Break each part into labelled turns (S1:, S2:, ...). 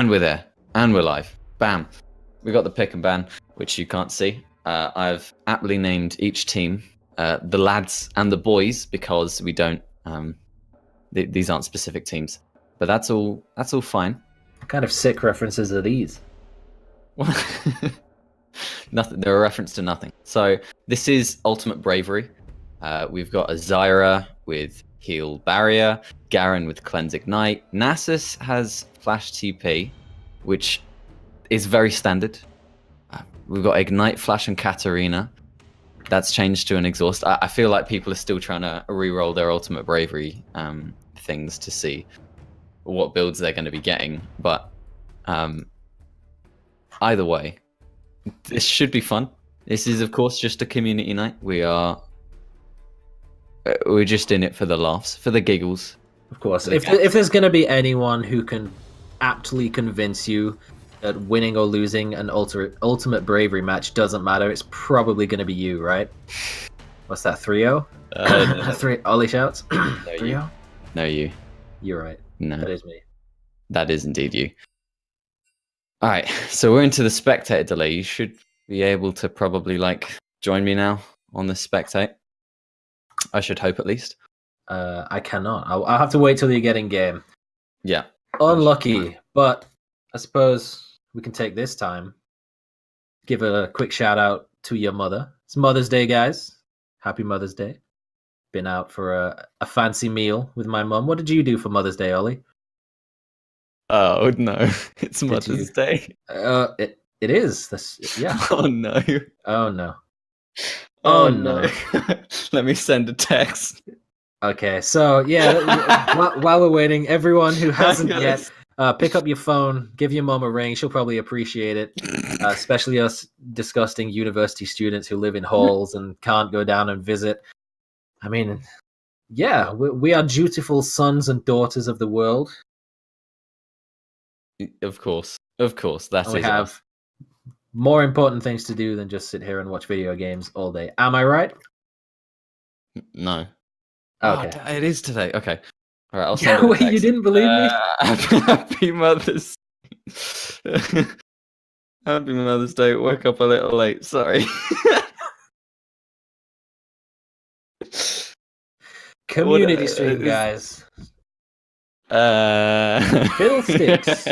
S1: And we're there. And we're live. Bam. We got the pick and ban, which you can't see. I've aptly named each team the lads and the boys because we don't. These aren't specific teams, but that's all fine.
S2: What kind of sick references are these?
S1: Nothing. They're a reference to nothing. So this is Ultimate Bravery. We've got a Zyra with Heal Barrier, Garen with Cleanse Ignite. Nasus has Flash TP, which is very standard. We've got Ignite, Flash, and Katarina. That's changed to an Exhaust. I feel like people are still trying to re-roll their Ultimate Bravery things to see what builds they're going to be getting. But either way, this should be fun. This is, of course, just a community night. We're just in it for the laughs, for the giggles.
S2: Of course. If there's going to be anyone who can aptly convince you that winning or losing an ultimate bravery match doesn't matter, it's probably going to be you, right? What's that, 3-0?
S1: No.
S2: 3 Ollie shouts?
S1: No,
S2: 3-0?
S1: No, you.
S2: You're right.
S1: No.
S2: That is me.
S1: That is indeed you. All right, so we're into the spectator delay. You should be able to probably join me now on the spectate. I should hope, at least.
S2: I cannot. I'll have to wait till you get in game.
S1: Yeah.
S2: Unlucky, but I suppose we can take this time. Give a quick shout out to your mother. It's Mother's Day, guys. Happy Mother's Day. Been out for a fancy meal with my mum. What did you do for Mother's Day, Ollie?
S1: Oh no, it's Mother's Day.
S2: It is. Yeah.
S1: Oh no.
S2: Oh no.
S1: Oh no. Let me send a text.
S2: Okay, so yeah, while we're waiting, everyone who hasn't yet, pick up your phone, give your mom a ring. She'll probably appreciate it, especially us disgusting university students who live in halls and can't go down and visit. I mean, yeah, we are dutiful sons and daughters of the world.
S1: Of course. That is.
S2: We have more important things to do than just sit here and watch video games all day. Am I right?
S1: No.
S2: Okay.
S1: Oh, it is today. Okay. All right. I'll send
S2: Wait, you didn't believe me?
S1: Happy Mother's. Happy Mother's Day. Woke up a little late. Sorry.
S2: Community stream, guys. Fiddlesticks.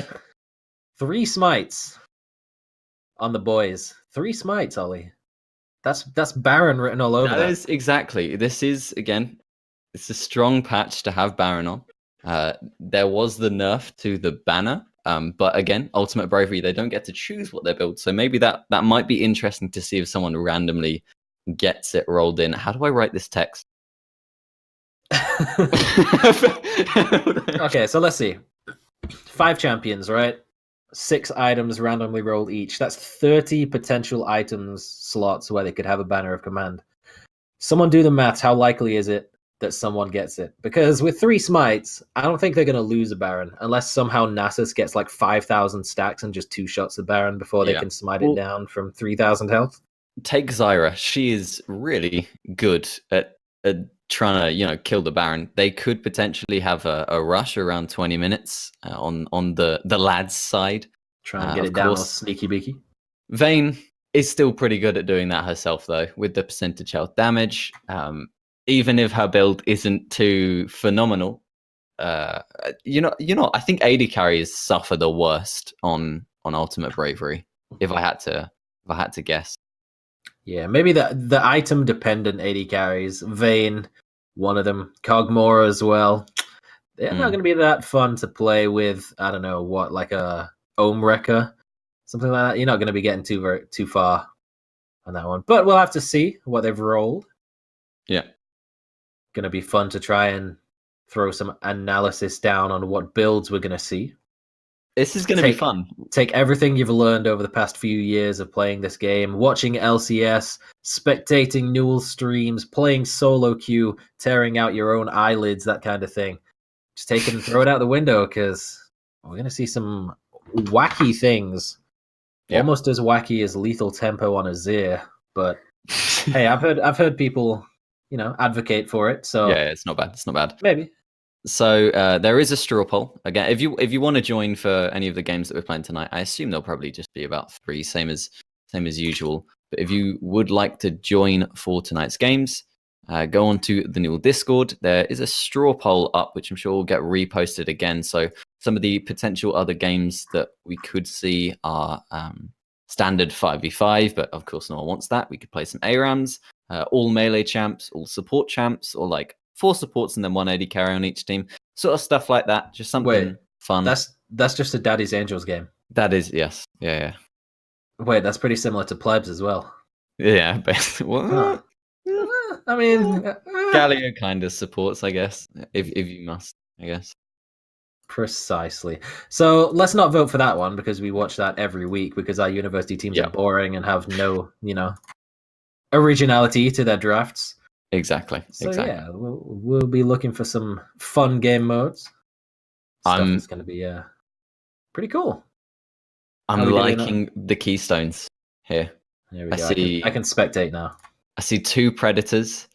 S2: 3 smites on the boys. 3 smites, Ollie. That's Baron written all over that.
S1: That is exactly. This is, again, it's a strong patch to have Baron on. There was the nerf to the banner, but again, Ultimate Bravery, they don't get to choose what they build. So maybe that might be interesting to see if someone randomly gets it rolled in. How do I write this text?
S2: Okay, so let's see. 5 champions, right? 6 items randomly rolled each. That's 30 potential items slots where they could have a banner of command. Someone do the maths. How likely is it that someone gets it? Because with 3 smites, I don't think they're going to lose a Baron unless somehow Nasus gets 5,000 stacks and just 2 shots the Baron before they can smite it down from 3,000 health.
S1: Take Zyra. She is really good at trying to kill the Baron. They could potentially have a rush around 20 minutes on the lads side.
S2: Try and get it down all sneaky beaky.
S1: Vayne is still pretty good at doing that herself, though, with the percentage health damage. Even if her build isn't too phenomenal, I think AD carries suffer the worst on Ultimate Bravery. If I had to guess.
S2: Yeah, maybe the item dependent AD carries. Vayne, one of them. Kog'Maw as well. They're not going to be that fun to play with. I don't know what, like a Ohm Wrecker, something like that. You're not going to be getting too far on that one. But we'll have to see what they've rolled.
S1: Yeah,
S2: going to be fun to try and throw some analysis down on what builds we're going to see.
S1: This is going to be fun.
S2: Take everything you've learned over the past few years of playing this game, watching LCS, spectating NUEL streams, playing solo queue, tearing out your own eyelids, that kind of thing. Just take it and throw it out the window because we're going to see some wacky things. Yep. Almost as wacky as lethal tempo on Azir. But hey, I've heard people, advocate for it. So
S1: yeah, it's not bad.
S2: Maybe.
S1: So there is a straw poll again. If you want to join for any of the games that we're playing tonight, I assume there'll probably just be about 3, same as usual. But if you would like to join for tonight's games, go on to the NUEL Discord. There is a straw poll up, which I'm sure will get reposted again. So some of the potential other games that we could see are standard 5v5, but of course no one wants that. We could play some ARAMs, all melee champs, all support champs, or like 4 supports and then 180 carry on each team. Sort of stuff like that. Just something fun.
S2: That's just a Daddy's Angels game.
S1: That is, yes. Yeah.
S2: Wait, that's pretty similar to Plebs as well.
S1: Yeah, but
S2: Huh. I mean,
S1: Galio kind of supports, I guess, if you must, I guess.
S2: Precisely. So let's not vote for that one because we watch that every week because our university teams are boring and have no, originality to their drafts.
S1: Exactly.
S2: So yeah, we'll be looking for some fun game modes. Stuff that's going to be pretty cool.
S1: I'm liking the keystones here.
S2: There we go. I can spectate now.
S1: I see 2 predators.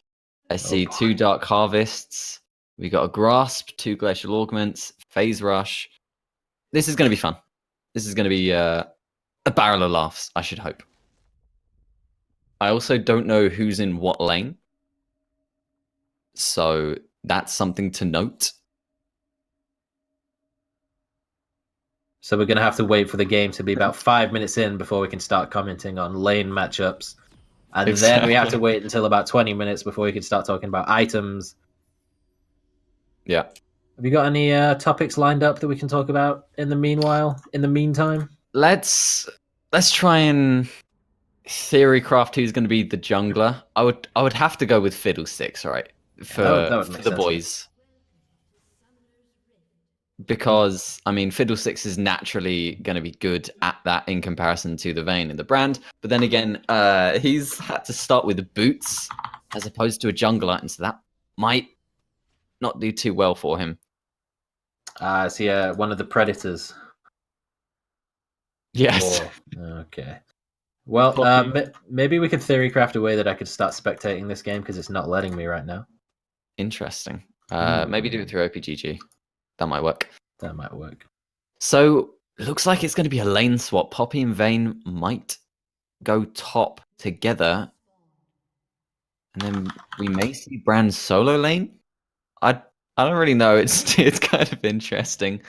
S1: I see 2 dark harvests. We got a grasp, 2 glacial augments, phase rush. This is going to be fun. This is going to be a barrel of laughs, I should hope. I also don't know who's in what lane, so that's something to note.
S2: So we're going to have to wait for the game to be about 5 minutes in before we can start commenting on lane matchups. And then we have to wait until about 20 minutes before we can start talking about items.
S1: Yeah.
S2: Have you got any topics lined up that we can talk about in the meantime?
S1: Let's try and theory craft who's going to be the jungler. I would have to go with Fiddlesticks, right? For the boys. Because, I mean, Fiddlesticks is naturally going to be good at that in comparison to the Vayne and the Brand. But then again, he's had to start with boots as opposed to a jungler, and so that might not do too well for him.
S2: Is he one of the predators?
S1: Yes.
S2: Okay. Well, maybe we could theory craft a way that I could start spectating this game because it's not letting me right now.
S1: Interesting. Maybe do it through OPGG. That might work. So, looks like it's going to be a lane swap. Poppy and Vayne might go top together. And then we may see Brand solo lane. I don't really know. It's kind of interesting.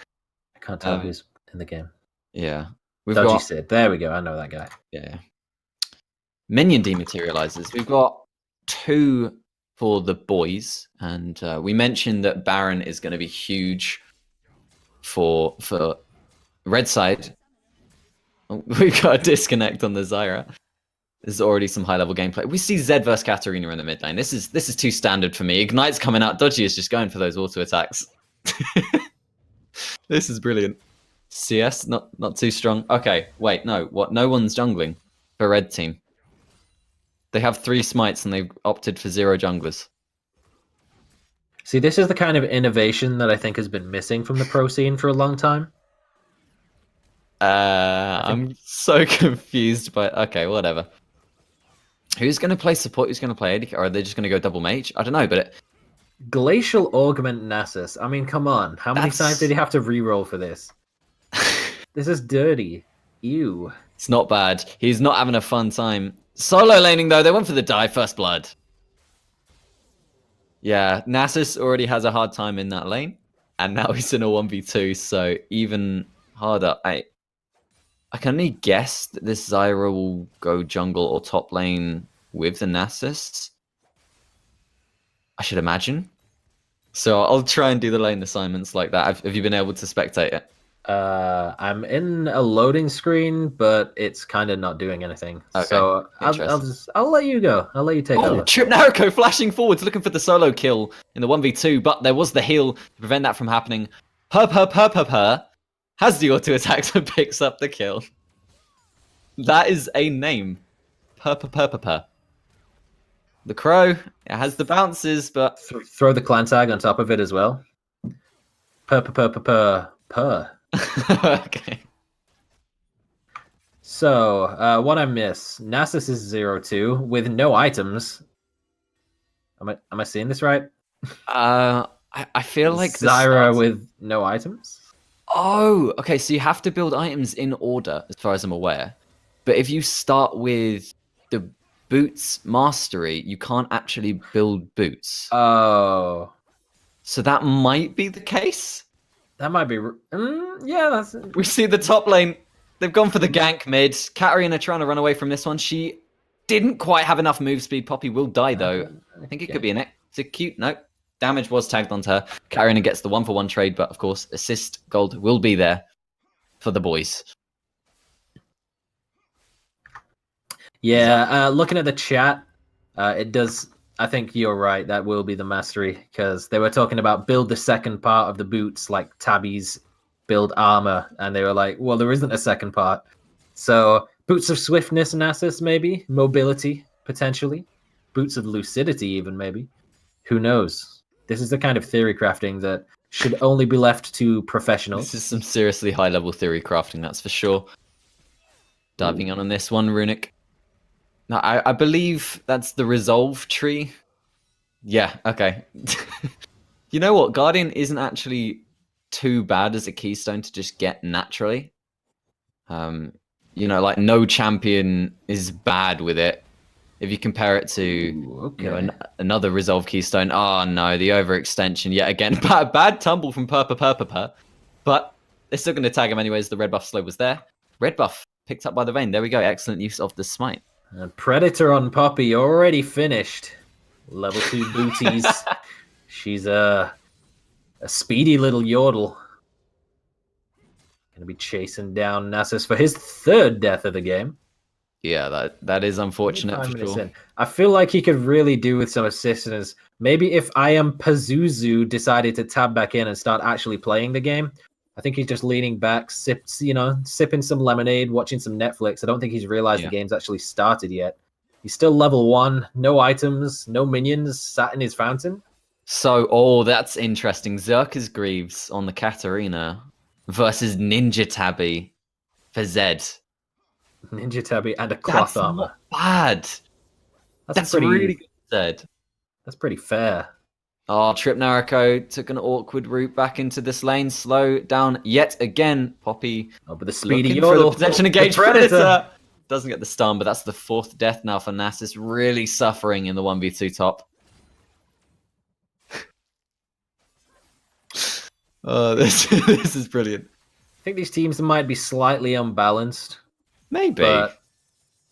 S2: I can't tell who's in the game.
S1: Yeah.
S2: Dodgy Sid. There we go. I know that guy.
S1: Yeah. Minion dematerializers. We've got 2 for the boys, and we mentioned that Baron is going to be huge for red side. Oh, we've got a disconnect on the Zyra. There's already some high level gameplay. We see Zed versus Katarina in the mid lane. This is too standard for me. Ignite's coming out. Dodgy is just going for those auto attacks. This is brilliant. CS not too strong. Okay, wait, no. What? No one's jungling for red team. They have 3 smites and they've opted for 0 junglers.
S2: See, this is the kind of innovation that I think has been missing from the pro scene for a long time.
S1: I'm so confused by... Okay, whatever. Who's going to play support? Who's going to play AD? Or are they just going to go double mage? I don't know, but...
S2: Glacial Augment Nasus. I mean, come on. How many times did he have to reroll for this? This is dirty. Ew.
S1: It's not bad. He's not having a fun time. Solo laning, though. They went for the die first blood. Yeah, Nasus already has a hard time in that lane. And now he's in a 1v2, so even harder. I can only guess that this Zyra will go jungle or top lane with the Nasus. I should imagine. So I'll try and do the lane assignments like that. Have you been able to spectate it?
S2: I'm in a loading screen, but it's kind of not doing anything. Okay. So I'll let you go. I'll let you take over.
S1: Trip Nariko flashing forwards, looking for the solo kill in the 1v2, but there was the heal to prevent that from happening. Her has the auto attack and picks up the kill. That is a name. Per. The crow, it has the bounces, but
S2: throw the clan tag on top of it as well. Per.
S1: Okay.
S2: So, what I miss? Nasus is 0-2 with no items. Am I seeing this right?
S1: I I feel like this
S2: Zyra
S1: starts...
S2: with no items?
S1: Oh, okay. So you have to build items in order, as far as I'm aware. But if you start with the boots mastery, you can't actually build boots.
S2: Oh,
S1: So that might be the case.
S2: that might be. Yeah, that's.
S1: We see the top lane. They've gone for the gank mid. Katarina trying to run away from this one. She didn't quite have enough move speed. Poppy will die, though. I think it could be an execute. Nope. Damage was tagged onto her. Katarina gets the 1-for-1 trade, but of course, assist gold will be there for the boys.
S2: Yeah, looking at the chat, it does. I think you're right. That will be the mastery because they were talking about build the second part of the boots, like Tabby's build armor, and they were like, "Well, there isn't a second part." So boots of swiftness, Nasus, maybe mobility, potentially, boots of lucidity, even maybe. Who knows? This is the kind of theory crafting that should only be left to professionals.
S1: This is some seriously high-level theory crafting, that's for sure. Diving on this one, Runic. Now, I believe that's the resolve tree. Yeah, okay. You know what? Guardian isn't actually too bad as a keystone to just get naturally. You know, like no champion is bad with it. If you compare it to another resolve keystone, oh no, the overextension yet again. Bad tumble from Purpa, but they're still going to tag him anyways. The red buff slow was there. Red buff picked up by the Vayne. There we go. Excellent use of the smite.
S2: And Predator on Poppy already finished. Level 2 booties. She's a speedy little yordle. Gonna be chasing down Nasus for his third death of the game.
S1: Yeah, that is unfortunate for sure.
S2: I feel like he could really do with some assistance. Maybe if I am Pazuzu decided to tab back in and start actually playing the game, I think he's just leaning back, sipping some lemonade, watching some Netflix. I don't think he's realized the game's actually started yet. He's still level 1, no items, no minions, sat in his fountain.
S1: So, that's interesting. Xerxes Greaves on the Katarina versus Ninja Tabby for Zed.
S2: Ninja Tabby and a cloth armor.
S1: Not bad. That's really good, Zed.
S2: That's pretty fair.
S1: Oh, Trip Nariko took an awkward route back into this lane. Slow down yet again. Poppy.
S2: Oh, but the speedy
S1: looking
S2: yodel.
S1: for the potential engage Predator. Doesn't get the stun, but that's the 4th death now for Nasus. Really suffering in the 1v2 top. Oh, this is brilliant.
S2: I think these teams might be slightly unbalanced.
S1: Maybe. But,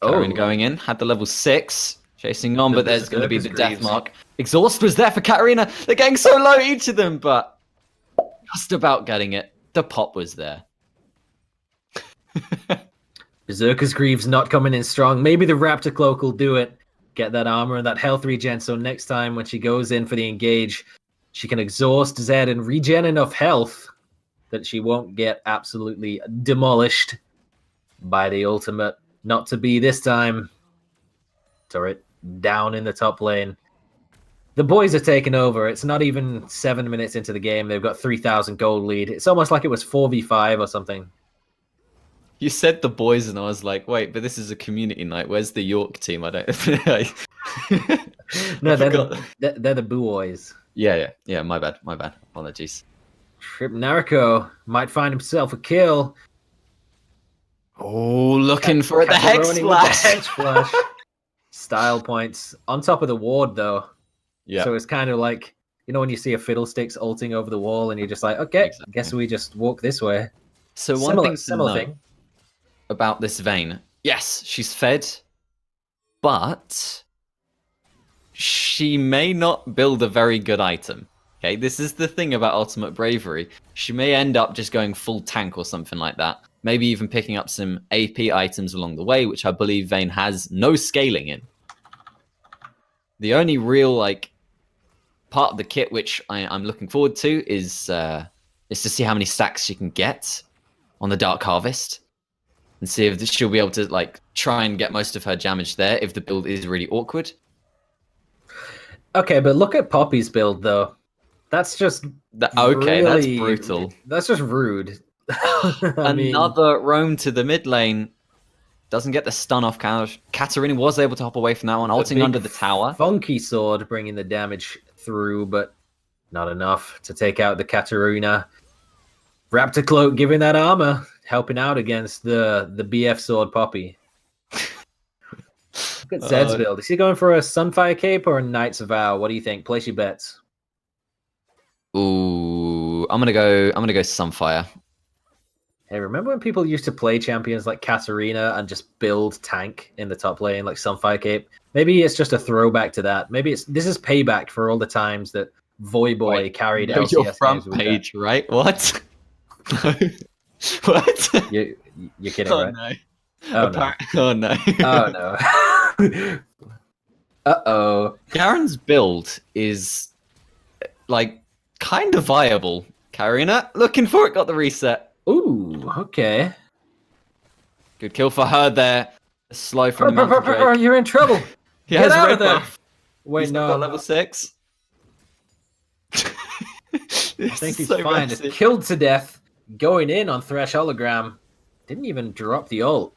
S1: going in. Had the level 6. Chasing on, but there's going to be the death mark. Exhaust was there for Katarina. They're getting so low, each of them, but just about getting it. The pop was there.
S2: Berserker's Greaves not coming in strong. Maybe the Raptor Cloak will do it. Get that armor and that health regen, so next time when she goes in for the engage, she can exhaust Zed and regen enough health that she won't get absolutely demolished by the ultimate. Not to be this time. Turret down in the top lane. The boys are taking over. It's not even 7 minutes into the game. They've got 3,000 gold lead. It's almost like it was 4v5 or something.
S1: You said the boys, and I was like, wait, but this is a community night. Where's the York team? I don't...
S2: No, they're the boys.
S1: Yeah, my bad. Apologies.
S2: Trip Nariko might find himself a kill.
S1: Oh, looking for the Hex Splash.
S2: Style points. On top of the ward, though.
S1: Yeah.
S2: So it's kind of like, you know when you see a Fiddlesticks ulting over the wall, and you're just like, okay, I guess we just walk this way.
S1: So one thing to know about this Vayne, yes, she's fed, but she may not build a very good item. Okay, this is the thing about Ultimate Bravery. She may end up just going full tank or something like that. Maybe even picking up some AP items along the way, which I believe Vayne has no scaling in. The only real part of the kit which I'm looking forward to is to see how many stacks she can get on the Dark Harvest, and see if she'll be able to try and get most of her damage there if the build is really awkward.
S2: Okay, but look at Poppy's build though. That's just
S1: that's brutal.
S2: That's just rude.
S1: Another roam to the mid lane. Doesn't get the stun off. Katarina was able to hop away from that one, ulting under the tower.
S2: Funky sword bringing the damage through, but Not enough to take out the Katarina. Raptor Cloak giving that armor, helping out against the BF Sword Poppy. Look at Zed's build. Is he going for a Sunfire Cape or a Knight's Vow? What do you think? Place your bets.
S1: Ooh, I'm gonna go Sunfire.
S2: Hey, remember when people used to play champions like Katarina and just build tank in the top lane like Sunfire Cape? Maybe it's just a throwback to that. Maybe this is payback for all the times that Voyboy carried LCS
S1: your front
S2: games with
S1: page,
S2: that.
S1: right? What? What?
S2: You're kidding, right?
S1: No.
S2: Oh no!
S1: Oh no!
S2: Oh no! Uh-oh.
S1: Garen's build is like kind of viable. Karina, looking for it, got the reset.
S2: Ooh, okay.
S1: Good kill for her there. Slow from Drake.
S2: You're in trouble.
S1: He
S2: Get
S1: has
S2: out
S1: red
S2: of there.
S1: buff.
S2: Wait,
S1: He's
S2: no.
S1: got level 6.
S2: I think he's fine. Just killed to death. Going in on Thresh Hologram. Didn't even drop the ult.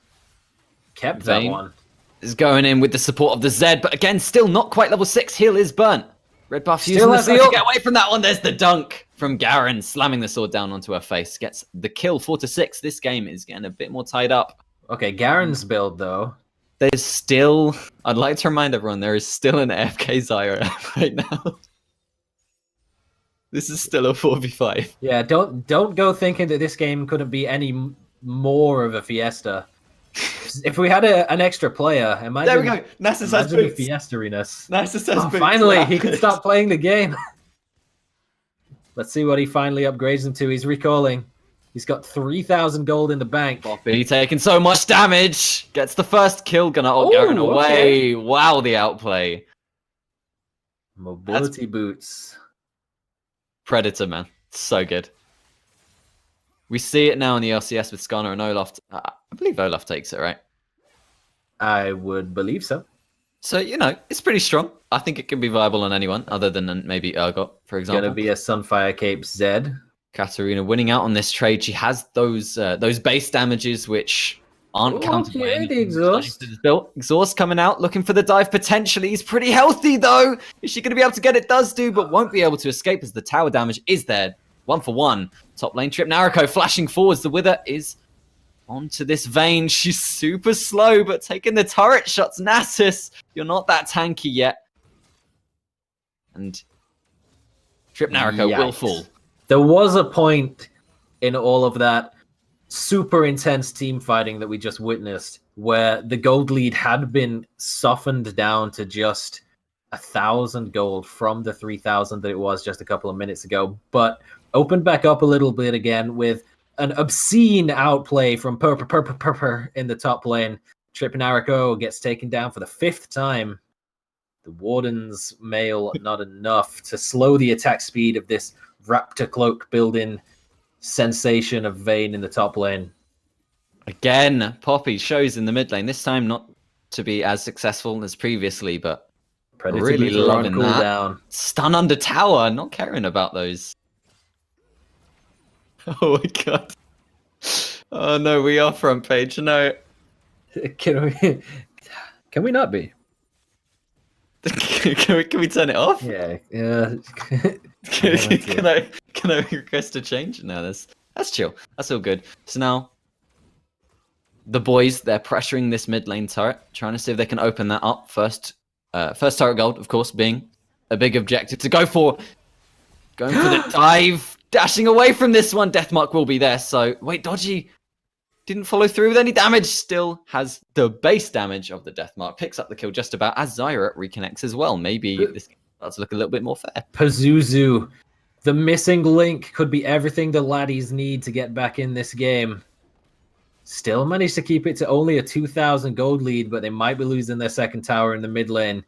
S2: Kept that one.
S1: Is going in with the support of the Zed, but again, still not quite level 6. Heal is burnt. Red buff using the sword to get away from that one. There's the dunk from Garen, slamming the sword down onto her face. Gets the kill, 4-6. This game is getting a bit more tied up.
S2: Okay, Garen's build, though.
S1: There's still... I'd like to remind everyone, there is still an AFK Zyra right now. This is still a 4v5.
S2: Yeah, don't go thinking that this game couldn't be any more of a fiesta. If we had an extra player, imagine.
S1: There we go. Nasus has boots.
S2: The fiesta-iness.
S1: Nasus has boots.
S2: Finally, he can stop playing the game. Let's see what he finally upgrades him to. He's recalling. He's got 3,000 gold in the bank.
S1: Poppy taking so much damage. Gets the first kill. Gonna ult Garen away. Okay. Wow, the outplay.
S2: Mobility boots.
S1: Predator, man. So good. We see it now in the LCS with Skarner and Olaf. I believe Olaf takes it, right?
S2: I would believe so.
S1: So, you know, it's pretty strong. I think it can be viable on anyone other than maybe Urgot, for example.
S2: Gonna be a Sunfire Cape Zed.
S1: Katarina winning out on this trade. She has those base damages which aren't counted by anything.
S2: The exhaust.
S1: Exhaust coming out, looking for the dive potentially. He's pretty healthy though. Is she going to be able to get it? Does do, but won't be able to escape as the tower damage is there. 1-for-1. Top lane trip. Nariko flashing forwards. The Wither is onto this Vayne. She's super slow, but taking the turret shots. Nasus, you're not that tanky yet. And Trip Nariko will fall.
S2: There was a point in all of that super intense team fighting that we just witnessed where the gold lead had been softened down to just 1,000 gold from the 3,000 that it was just a couple of minutes ago, but opened back up a little bit again with an obscene outplay from Purr in the top lane. Trip Nariko gets taken down for the 5th time. The Warden's mail not enough to slow the attack speed of this Raptor Cloak building sensation of Vayne in the top lane.
S1: Again, Poppy shows in the mid lane. This time not to be as successful as previously, but
S2: Predator
S1: really loving that.
S2: Down.
S1: Stun under tower, not caring about those. Oh my god. Oh no, we are front page. No.
S2: Can we not be?
S1: can we turn it off?
S2: Yeah.
S1: Can I request a change? No, that's chill. That's all good. So now the boys, they're pressuring this mid lane turret, trying to see if they can open that up first. First turret gold, of course, being a big objective to go for. Going for the dive, dashing away from this one. Deathmark will be there. So wait, Dodgy didn't follow through with any damage. Still has the base damage of the Deathmark. Picks up the kill just about as Zyra reconnects as well. Maybe this starts to look a little bit more fair.
S2: Pazuzu, the missing link, could be everything the laddies need to get back in this game. Still managed to keep it to only a 2,000 gold lead, but they might be losing their second tower in the mid lane.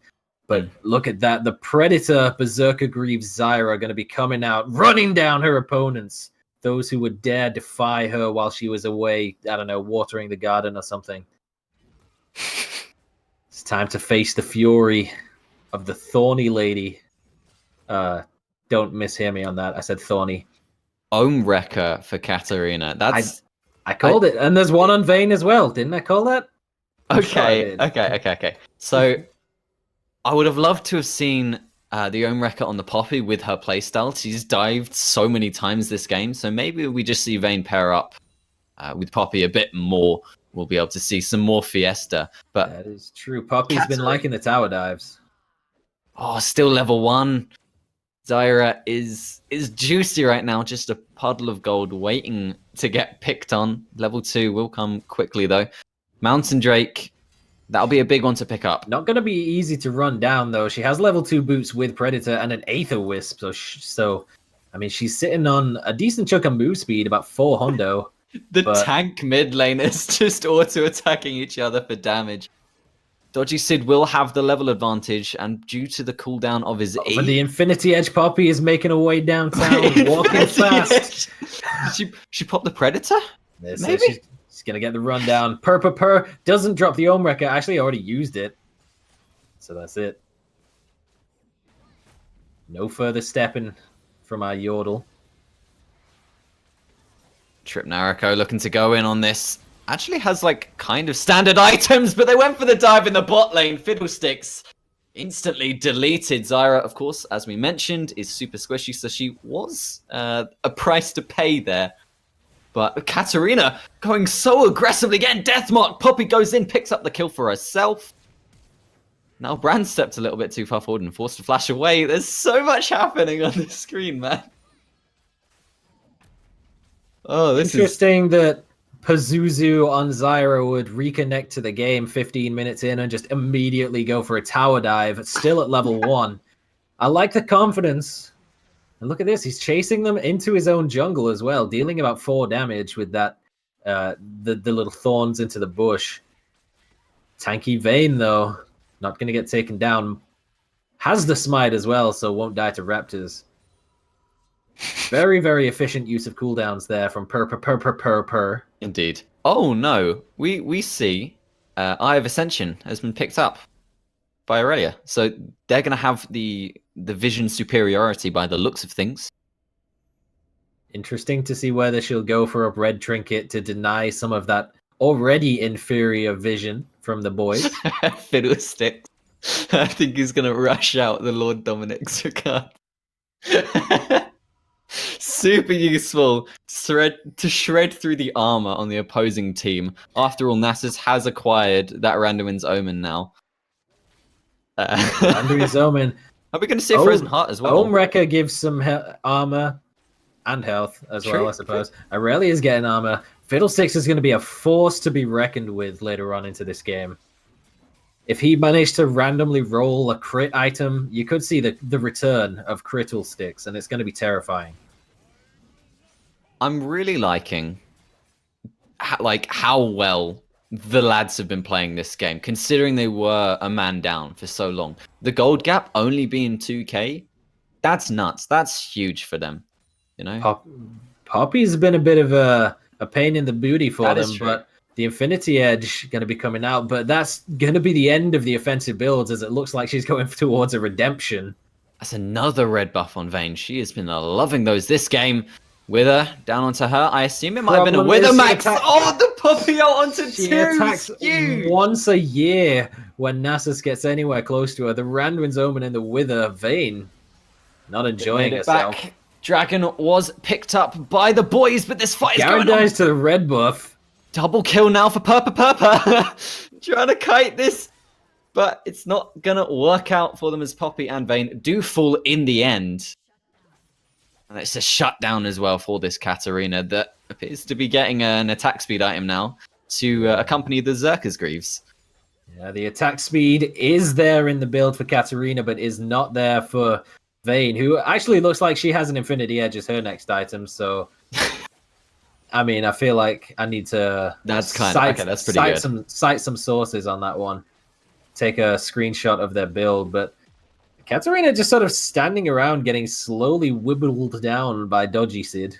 S2: But look at that. The Predator Berserker Greaves Zyra are going to be coming out, running down her opponents. Those who would dare defy her while she was away, I don't know, watering the garden or something. It's time to face the fury of the Thorny Lady. Don't mishear me on that. I said Thorny.
S1: Ohm Wrecker for Katarina. That's...
S2: I called it. And there's one on Vayne as well. Didn't I call that?
S1: Okay. So I would have loved to have seen the Ohm Wrecker on the Poppy with her playstyle. She's dived so many times this game, so maybe we just see Vayne pair up with Poppy a bit more. We'll be able to see some more Fiesta. But
S2: That is true. Poppy's been
S1: Katarina-
S2: liking the tower dives.
S1: Oh, still level 1. Zyra is juicy right now, just a puddle of gold waiting to get picked on. Level 2 will come quickly, though. Mountain Drake, that'll be a big one to pick up.
S2: Not going to be easy to run down, though. She has level 2 boots with Predator and an Aether Wisp. So I mean, she's sitting on a decent chunk of move speed, about 4 hundo.
S1: The tank mid laners just auto-attacking each other for damage. Dodgy Sid will have the level advantage, and due to the cooldown of his E...
S2: But the Infinity Edge Poppy is making her way downtown, walking fast.
S1: She popped the Predator?
S2: Maybe? She's going to get the rundown. Purr doesn't drop the Ohm Wrecker. Actually, already used it. So that's it. No further stepping from our Yordle.
S1: Trip Nariko looking to go in on this. Actually has like kind of standard items, but they went for the dive in the bot lane. Fiddlesticks instantly deleted. Zyra, of course, as we mentioned, is super squishy, so she was a price to pay there. But Katarina going so aggressively, getting Deathmark. Poppy goes in, picks up the kill for herself. Now Brand stepped a little bit too far forward and forced to flash away. There's so much happening on the screen, man. Oh, this
S2: Interesting that Pazuzu on Zyra would reconnect to the game 15 minutes in and just immediately go for a tower dive, still at level 1. I like the confidence. And look at this, he's chasing them into his own jungle as well, dealing about 4 damage with that the little thorns into the bush. Tanky Vayne, though, not going to get taken down. Has the smite as well, so won't die to Raptors. Very, very efficient use of cooldowns there from Purr.
S1: Indeed. Oh no, we see Eye of Ascension has been picked up by Aurelia, so they're going to have the vision superiority by the looks of things.
S2: Interesting to see whether she'll go for a red trinket to deny some of that already inferior vision from the boys.
S1: Fiddlesticks. I think he's going to rush out the Lord Dominic's card. Super useful to shred through the armor on the opposing team. After all, Nasus has acquired that Randuin's Omen now.
S2: Randuin's Omen.
S1: Are we going to see a Frozen Heart as well?
S2: Ohm Wrecker gives some armor and health as well, I suppose. Aurelia's getting armor. Fiddlesticks is going to be a force to be reckoned with later on into this game. If he managed to randomly roll a crit item, you could see the return of Crittle Sticks, and it's going to be terrifying.
S1: I'm really liking how well the lads have been playing this game, considering they were a man down for so long. The gold gap only being 2k, that's nuts. That's huge for them, you know?
S2: Poppy's been a bit of a pain in the booty for them,
S1: true.
S2: but the Infinity Edge going to be coming out, but that's going to be the end of the offensive builds, as it looks like she's going towards a redemption.
S1: That's another red buff on Vayne. She has been loving those this game. Wither down onto her. I assume it might have been a Wither max. Oh, the Poppy out onto
S2: she
S1: 2.
S2: attacks
S1: Huge.
S2: once a year when Nasus gets anywhere close to her. The Randuin's Omen and the Wither Vayne not enjoying herself.
S1: Back. Dragon was picked up by the boys, but this fight is
S2: Garen
S1: going on.
S2: dies to the red buff.
S1: Double kill now for Purpa. Trying to kite this, but it's not gonna work out for them as Poppy and Vayne do fall in the end. And it's a shutdown as well for this Katarina that appears to be getting an attack speed item now to accompany the Zerka's Greaves.
S2: Yeah, the attack speed is there in the build for Katarina, but is not there for Vayne, who actually looks like she has an Infinity Edge as her next item. So, I mean, I feel like I need to
S1: that's pretty good.
S2: Cite some sources on that one. Take a screenshot of their build, but Katarina just sort of standing around getting slowly wibbled down by Dodgy Sid.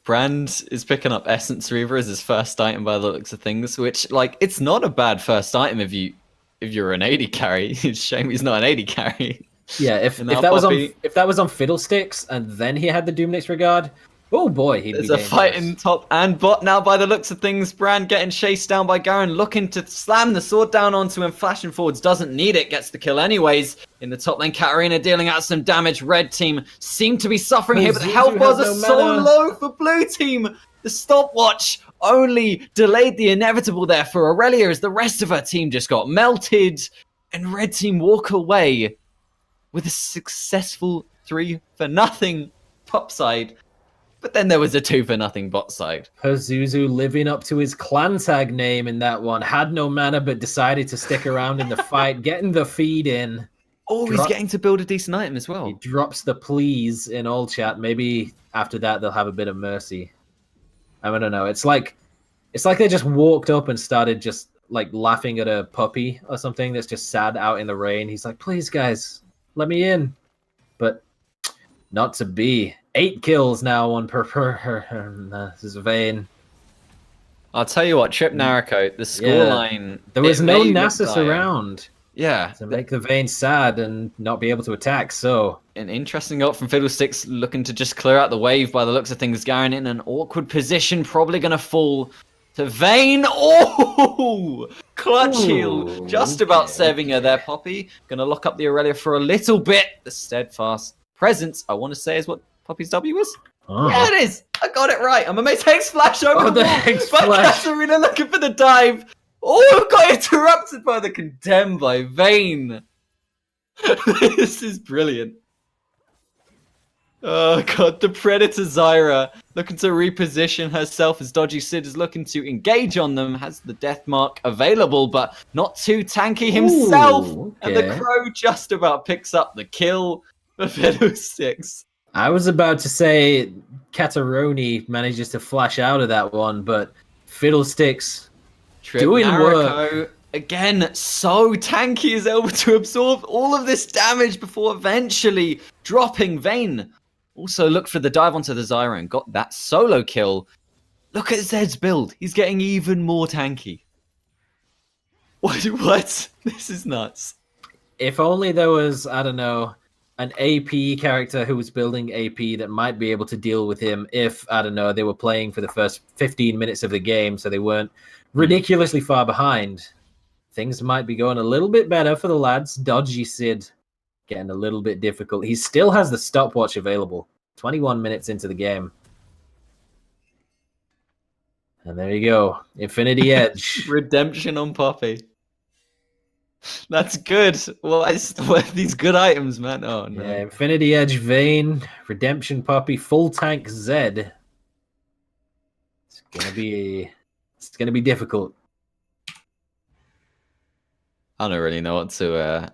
S1: Brand is picking up Essence Reaver as his first item by the looks of things, which, like, it's not a bad first item if you're an AD carry. It's a shame he's not an AD carry.
S2: Yeah, if that was on Fiddlesticks and then he had the Doomnix Regard, Oh boy, he'd be
S1: There's a
S2: dangerous.
S1: fight in top and bot now by the looks of things. Brand getting chased down by Garen, looking to slam the sword down onto him. Flashing forwards, doesn't need it, gets the kill anyways. In the top lane, Katarina dealing out some damage. Red team seem to be suffering here, but the health bars are so low for blue team. The stopwatch only delayed the inevitable there for Aurelia as the rest of her team just got melted. And red team walk away with a successful 3-0 top side. But then there was a 2-0 bot side.
S2: Pazuzu living up to his clan tag name in that one. Had no mana, but decided to stick around in the fight, getting the feed in.
S1: Oh, he's getting to build a decent item as well.
S2: He drops the please in all chat. Maybe after that they'll have a bit of mercy. I don't know. It's like they just walked up and started just like laughing at a puppy or something that's just sad out in the rain. He's like, please guys, let me in. But not to be. 8 kills now on per this is Vayne.
S1: I'll tell you what, Trip Nariko, the scoreline.
S2: There was no Nasus around.
S1: Yeah.
S2: To make the Vayne sad and not be able to attack, so.
S1: An interesting ult from Fiddlesticks, looking to just clear out the wave by the looks of things. Garen in an awkward position, probably going to fall to Vayne. Oh! Clutch heal, just about saving her there, Poppy. Going to lock up the Aurelia for a little bit. The steadfast presence, I want to say, is what Poppy's W was? Oh. Yeah, it is. I got it right. I'm amazed. Hex flash over the Hex flash. Katarina looking for the dive. Oh, got interrupted by the condemn by Vayne. This is brilliant. Oh god, the Predator Zyra looking to reposition herself as Dodgy Sid is looking to engage on them. Has the death mark available, but not too tanky himself. Ooh, okay. And the Crow just about picks up the kill for Fiddlesticks.
S2: I was about to say Cataroni manages to flash out of that one, but Fiddlesticks doing work.
S1: Again, so tanky is able to absorb all of this damage before eventually dropping Vayne. Also looked for the dive onto the Zyra and got that solo kill. Look at Zed's build. He's getting even more tanky. What? This is nuts.
S2: If only there was, I don't know, an AP character who was building AP that might be able to deal with him if, I don't know, they were playing for the first 15 minutes of the game so they weren't ridiculously far behind. Things might be going a little bit better for the lads. Dodgy Sid getting a little bit difficult. He still has the stopwatch available. 21 minutes into the game. And there you go. Infinity Edge.
S1: Redemption on Poppy. That's good. What are these good items, man? Oh no.
S2: Yeah, Infinity Edge, Vayne, Redemption Poppy, full tank Zed. It's gonna be difficult.
S1: I don't really know what to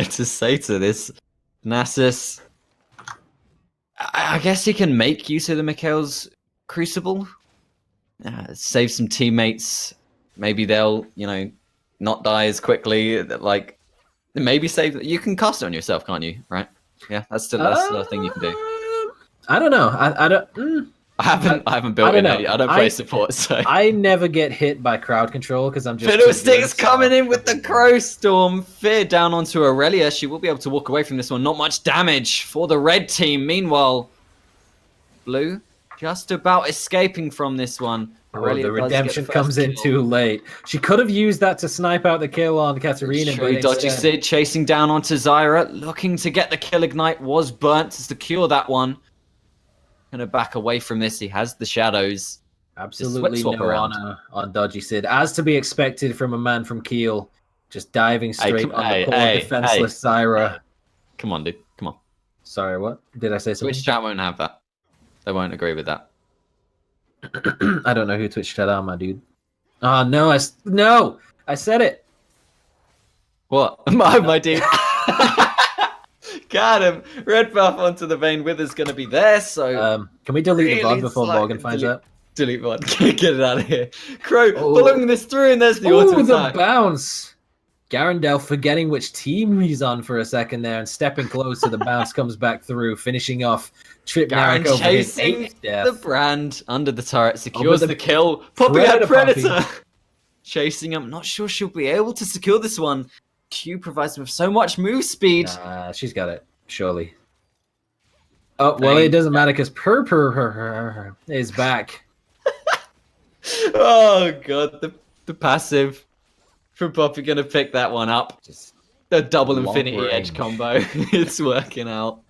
S1: say to this. Nasus, I guess he can make use of the Mikhail's Crucible. Save some teammates. Maybe they'll, not die as quickly. Like, maybe save. You can cast it on yourself, can't you? Right? Yeah, that's the thing you can do.
S2: I don't know. I don't.
S1: I haven't built in any. I don't play support, so
S2: I never get hit by crowd control because I'm just.
S1: Fiddlesticks coming in with the Crow Storm. Fear down onto Aurelia. She will be able to walk away from this one. Not much damage for the red team. Meanwhile, blue just about escaping from this one.
S2: Aurelia the redemption comes in too late. She could have used that to snipe out the kill on Katarina.
S1: But Dodgy Sid chasing down onto Zyra, looking to get the kill ignite. Was burnt to secure that one. Going to back away from this. He has the shadows.
S2: Absolutely no honor on Dodgy Sid. As to be expected from a man from Kiel. Just diving straight on the poor defenseless Zyra.
S1: Come on, dude. Come on.
S2: Sorry, what? Did I say something?
S1: Twitch chat won't have that. They won't agree with that.
S2: I don't know who Twitch chat are, my dude. Oh, no. I said it.
S1: What? My dude. Got him. Red buff onto the Vayne Wither's going to be there, so...
S2: can we delete the VOD before Morgan finds out?
S1: Delete VOD. Get it out of here. Crow following this through, and there's the auto attack.
S2: The bounce. Garandel forgetting which team he's on for a second there and stepping close to the bounce comes back through, finishing off Trip Narek over his 8th death.
S1: The brand under the turret secures the kill. Poppy had Predator. Chasing him. Not sure she'll be able to secure this one. Q provides him with so much move speed.
S2: She's got it, surely. Oh, well,
S1: Vayne.
S2: it doesn't matter because Purr is back.
S1: Oh god, the passive from Poppy gonna pick that one up.
S2: Just
S1: The double
S2: long
S1: infinity edge
S2: range.
S1: combo. It's working out.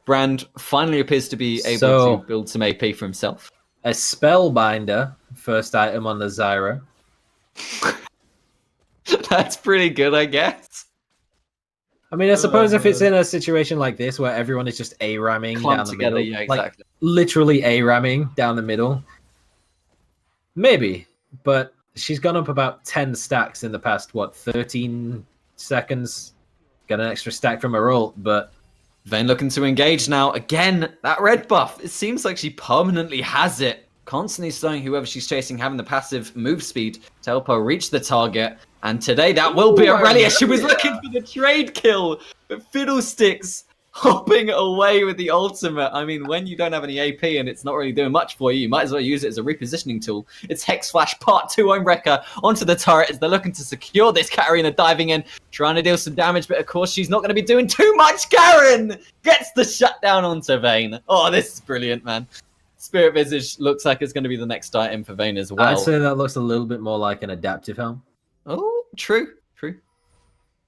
S1: Brand finally appears to be able
S2: So-
S1: to build some AP for himself.
S2: A Spellbinder, first item on the Zyra.
S1: That's pretty good, I guess.
S2: I mean, I suppose if it's
S1: man.
S2: in a situation like this where everyone is just A-ramming
S1: Clumped
S2: down the
S1: together,
S2: middle,
S1: yeah,
S2: like
S1: exactly.
S2: literally A-ramming down the middle, maybe. But she's gone up about 10 stacks in the past, 13 seconds. Got an extra stack from her ult, but
S1: Vayne looking to engage now. Again, that red buff. It seems like she permanently has it. Constantly slowing whoever she's chasing, having the passive move speed to help her reach the target. And today that will be Aurelia. She was looking for the trade kill, but Fiddlesticks hopping away with the ultimate. I mean, when you don't have any AP and it's not really doing much for you, you might as well use it as a repositioning tool. It's Hex Flash Part 2 Ownbreaker onto the turret as they're looking to secure this. Katarina diving in, trying to deal some damage, but of course she's not going to be doing too much. Garen gets the shutdown onto Vayne. Oh, this is brilliant, man. Spirit Visage looks like it's going to be the next item for Vayne as well.
S2: I'd say that looks a little bit more like an adaptive helm.
S1: Oh, true, true.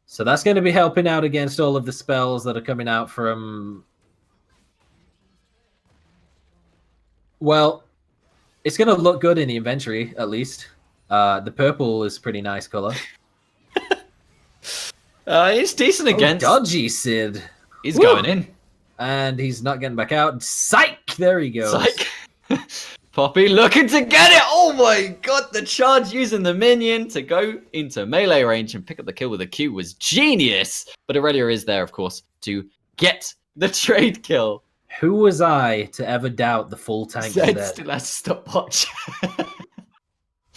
S2: So that's going to be helping out against all of the spells that are coming out from... Well, it's going to look good in the inventory, at least. The purple is pretty nice color.
S1: It's decent against.
S2: Dodgy Sid.
S1: He's
S2: Woo!
S1: going in.
S2: And he's not getting back out. Psych! There he goes.
S1: Psych. Poppy looking to get it. Oh my god, the charge using the minion to go into melee range and pick up the kill with a Q was genius. But Aurelia is there, of course, to get the trade kill.
S2: Who was I to ever doubt the full tank
S1: Zed
S2: there?
S1: still has to stopwatch.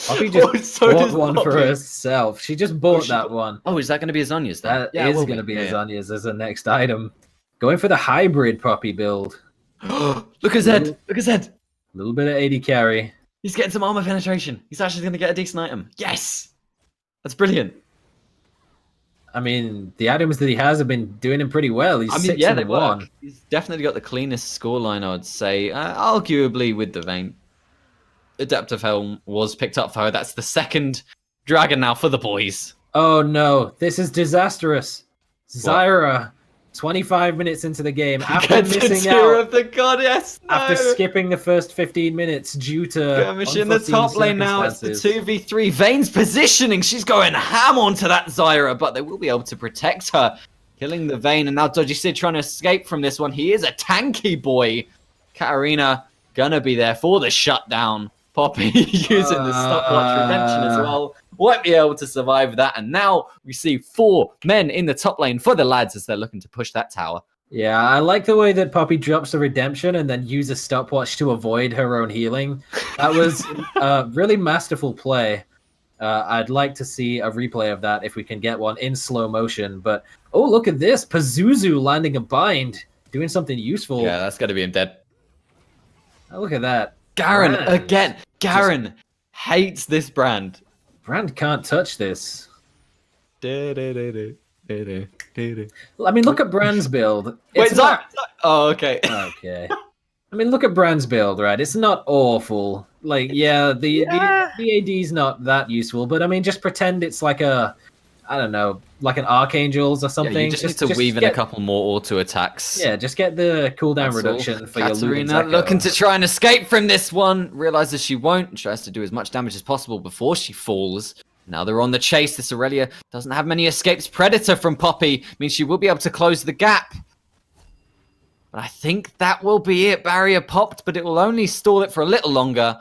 S2: Poppy just
S1: Oh, so
S2: bought
S1: does
S2: one for
S1: Poppy.
S2: herself. She just bought
S1: she
S2: that
S1: bought-
S2: one.
S1: Oh, is that going to be Azania's then?
S2: That
S1: Yeah, it
S2: is
S1: will
S2: going to be
S1: Yeah,
S2: Azania's as the next item. Going for the hybrid Poppy build.
S1: yeah. Look at Zed. Look at Zed.
S2: A little bit of 80 carry.
S1: He's getting some armor penetration. He's actually going to get a decent item. Yes. That's brilliant.
S2: I mean, the items that he has have been doing him pretty well. He's 6
S1: they
S2: and 1.
S1: work. He's definitely got the cleanest scoreline, I would say. Arguably with the Vayne. Adaptive Helm was picked up for her. That's the second dragon now for the boys.
S2: Oh no, this is disastrous. Zyra, 25 minutes into the game, after
S1: Gets a
S2: missing
S1: tear
S2: out,
S1: of the goddess. No.
S2: after skipping the first 15 minutes due to
S1: Skirmish in the
S2: unforeseen
S1: top lane now. It's the
S2: circumstances.
S1: 2v3. Vayne's positioning. She's going ham onto that Zyra, but they will be able to protect her. Killing the Vayne, and now Dodgy Sid trying to escape from this one. He is a tanky boy. Katarina gonna be there for the shutdown. Poppy using the stopwatch redemption as well. Won't be able to survive that. And now we see 4 men in the top lane for the lads as they're looking to push that tower.
S2: Yeah, I like the way that Poppy drops the redemption and then uses stopwatch to avoid her own healing. That was a really masterful play. I'd like to see a replay of that if we can get one in slow motion. But, oh, look at this. Pazuzu landing a bind, doing something useful.
S1: Yeah, that's going to be him dead.
S2: Oh, look at that.
S1: Garen,
S2: Brand.
S1: again. Garen hates this brand.
S2: Brand can't touch this.
S1: I
S2: I mean, look at Brand's build.
S1: Wait,
S2: It's
S1: Zyra! Oh, okay.
S2: Okay. I mean, look at Brand's build, right? It's not awful. Like, yeah, the AD's not that useful, but I mean, just pretend it's like a, I don't know, like an Archangels or something.
S1: Yeah, you just need to weave in
S2: get,
S1: a couple more auto attacks.
S2: Yeah, just get the cooldown
S1: That's
S2: reduction
S1: all.
S2: for your
S1: Katarina
S2: Luden's
S1: looking
S2: Echo.
S1: to try and escape from this one. Realizes she won't. Tries to do as much damage as possible before she falls. Now they're on the chase. This Aurelia doesn't have many escapes. Predator from Poppy means she will be able to close the gap. But I think that will be it. Barrier popped, but it will only stall it for a little longer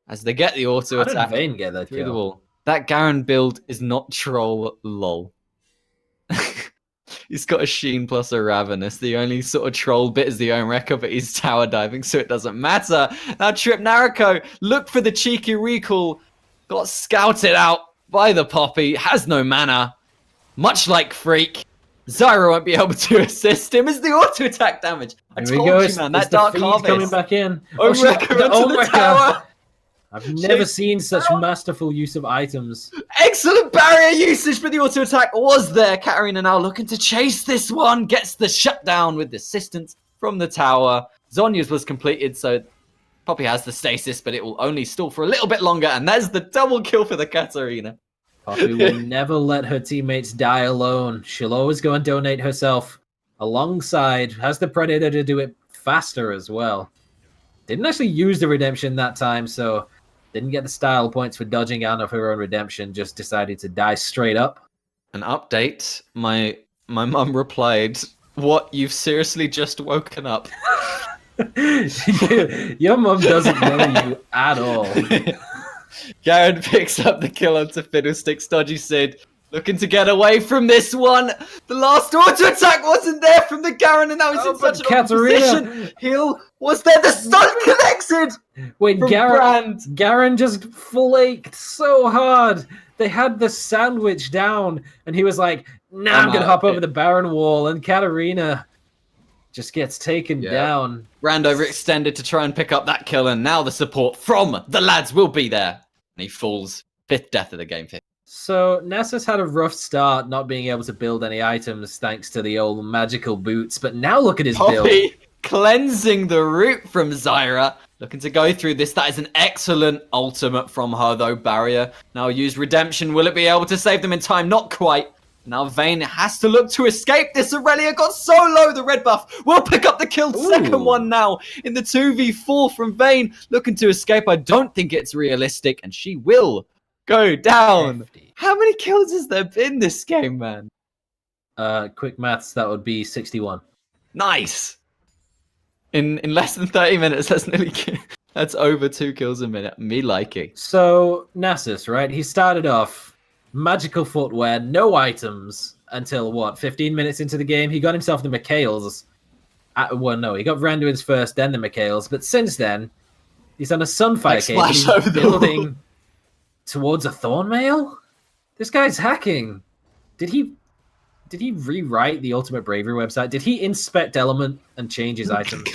S1: as they get the auto
S2: How did
S1: attack
S2: Vayne get that
S1: through the
S2: kill?
S1: wall. That Garen build is not troll lol. He's got a Sheen plus a Ravenous. The only sort of troll bit is the own record, but he's tower diving, so it doesn't matter. Now Trip Nariko, look for the cheeky recall. Got scouted out by the Poppy. Has no mana. Much like Freak. Zyra won't be able to assist him as the auto attack damage. I
S2: Here we
S1: told
S2: go.
S1: you,
S2: It's,
S1: man.
S2: it's
S1: That
S2: the
S1: Dark
S2: feed
S1: Harvest.
S2: coming back in.
S1: Ownbreaker onto the tower.
S2: I've never seen such masterful use of items.
S1: Excellent barrier usage, but the auto attack was there. Katarina now looking to chase this one. Gets the shutdown with assistance from the tower. Zonya's was completed, so Poppy has the stasis, but it will only stall for a little bit longer. And there's the double kill for the Katarina.
S2: Poppy will never let her teammates die alone. She'll always go and donate herself alongside. Has the Predator to do it faster as well. Didn't actually use the redemption that time, so didn't get the style points for dodging out of her own redemption. Just decided to die straight up.
S1: An update. My mum replied, "What? You've seriously just woken up?"
S2: Your mum doesn't know you at all.
S1: Garen picks up the kill onto Fiddlesticks. Dodgy Sid looking to get away from this one. The last auto attack wasn't there from the Garen, and now he's in such an awkward position. Heal was there. The stun connected.
S2: Wait, Garen just flaked so hard. They had the sandwich down, and he was like, "Nah, I'm gonna hop over the Baron wall," and Katarina just gets taken down.
S1: Rand overextended to try and pick up that kill, and now the support from the lads will be there. And he falls. 5th death of the game.
S2: So Nasus had a rough start, not being able to build any items thanks to the old magical boots. But now look at his build.
S1: Poppy cleansing the root from Zyra. Looking to go through this. That is an excellent ultimate from her, though. Barrier now use redemption. Will it be able to save them in time? Not quite. Now Vayne has to look to escape this. Aurelia got so low. The red buff will pick up the kill. Second one now in the 2v4 from Vayne. Looking to escape. I don't think it's realistic. And she will go down. How many kills has there been this game, man?
S2: Quick maths, that would be 61.
S1: Nice. In less than 30 minutes, that's over 2 kills a minute. Me liking.
S2: So Nasus, right? He started off magical footwear, no items until what? 15 minutes into the game, he got himself the Mikhails. Well, no, he got Randuin's first, then the Mikhails. But since then, he's on a Sunfire cave. He's building towards a Thornmail. This guy's hacking. Did he rewrite the Ultimate Bravery website? Did he inspect Element and change his items?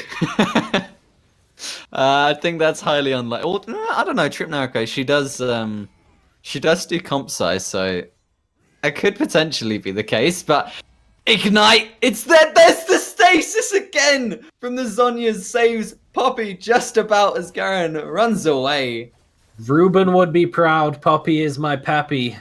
S1: I think that's highly unlikely. I don't know. Trip Narco, she does do comp size, so it could potentially be the case. But Ignite, it's there. There's the stasis again from the Zonyas. Saves Poppy just about as Garen runs away.
S2: Ruben would be proud. Poppy is my pappy.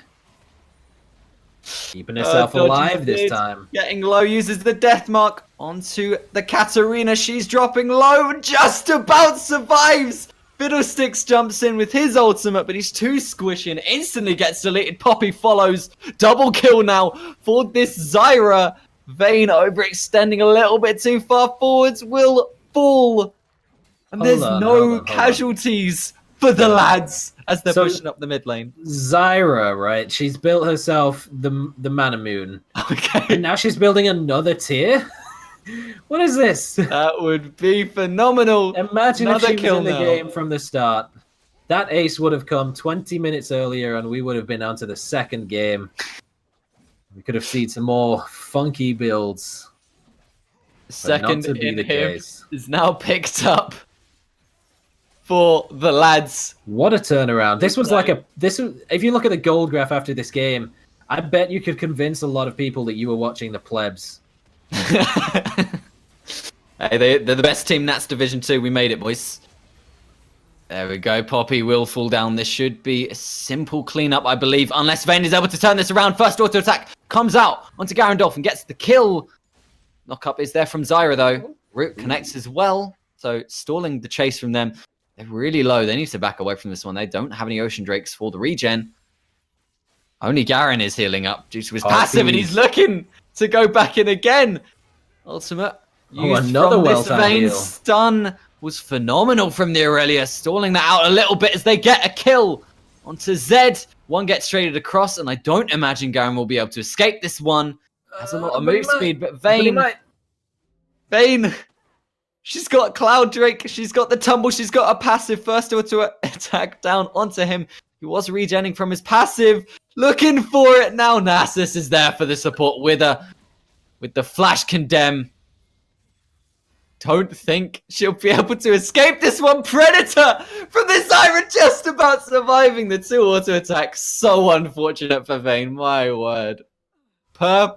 S2: Keeping herself alive this time.
S1: Getting low, uses the death mark onto the Katarina. She's dropping low, just about survives. Fiddlesticks jumps in with his ultimate, but he's too squishy and instantly gets deleted. Poppy follows. Double kill now for this Zyra. Vayne overextending a little bit too far forwards will fall. And there's no casualties for the lads as they're pushing up the mid lane.
S2: Zyra, right? She's built herself the Mana Moon. Okay. And now she's building another tier? What is this?
S1: That would be phenomenal.
S2: Imagine if she was in the game from the start. That ace would have come 20 minutes earlier and we would have been on to the second game. We could have seen some more funky builds.
S1: Second in him is now picked up for the lads.
S2: What a turnaround. This was like if you look at the gold graph after this game, I bet you could convince a lot of people that you were watching the plebs.
S1: Hey, they're the best team. Nats Division 2. We made it, boys. There we go. Poppy will fall down. This should be a simple cleanup, I believe, unless Vayne is able to turn this around. First auto attack comes out onto Garandolph and gets the kill. Knockup is there from Zyra, though. Root connects as well, so stalling the chase from them. They're really low. They need to back away from this one. They don't have any Ocean Drakes for the regen. Only Garen is healing up due to his passive, and he's looking to go back in again. Ultimate used
S2: another
S1: from this Vayne stun was phenomenal from the Aurelia, stalling that out a little bit as they get a kill onto Zed. One gets traded across, and I don't imagine Garen will be able to escape this one. Has a lot of move speed, but Vayne, she's got Cloud Drake, she's got the tumble, she's got a passive. First auto attack down onto him. He was regenning from his passive, looking for it now. Nasus is there for the support with the flash condemn. don't think she'll be able to escape this one. Predator from the Zyra just about surviving the 2 auto attacks. So unfortunate for Vayne, my word. Per.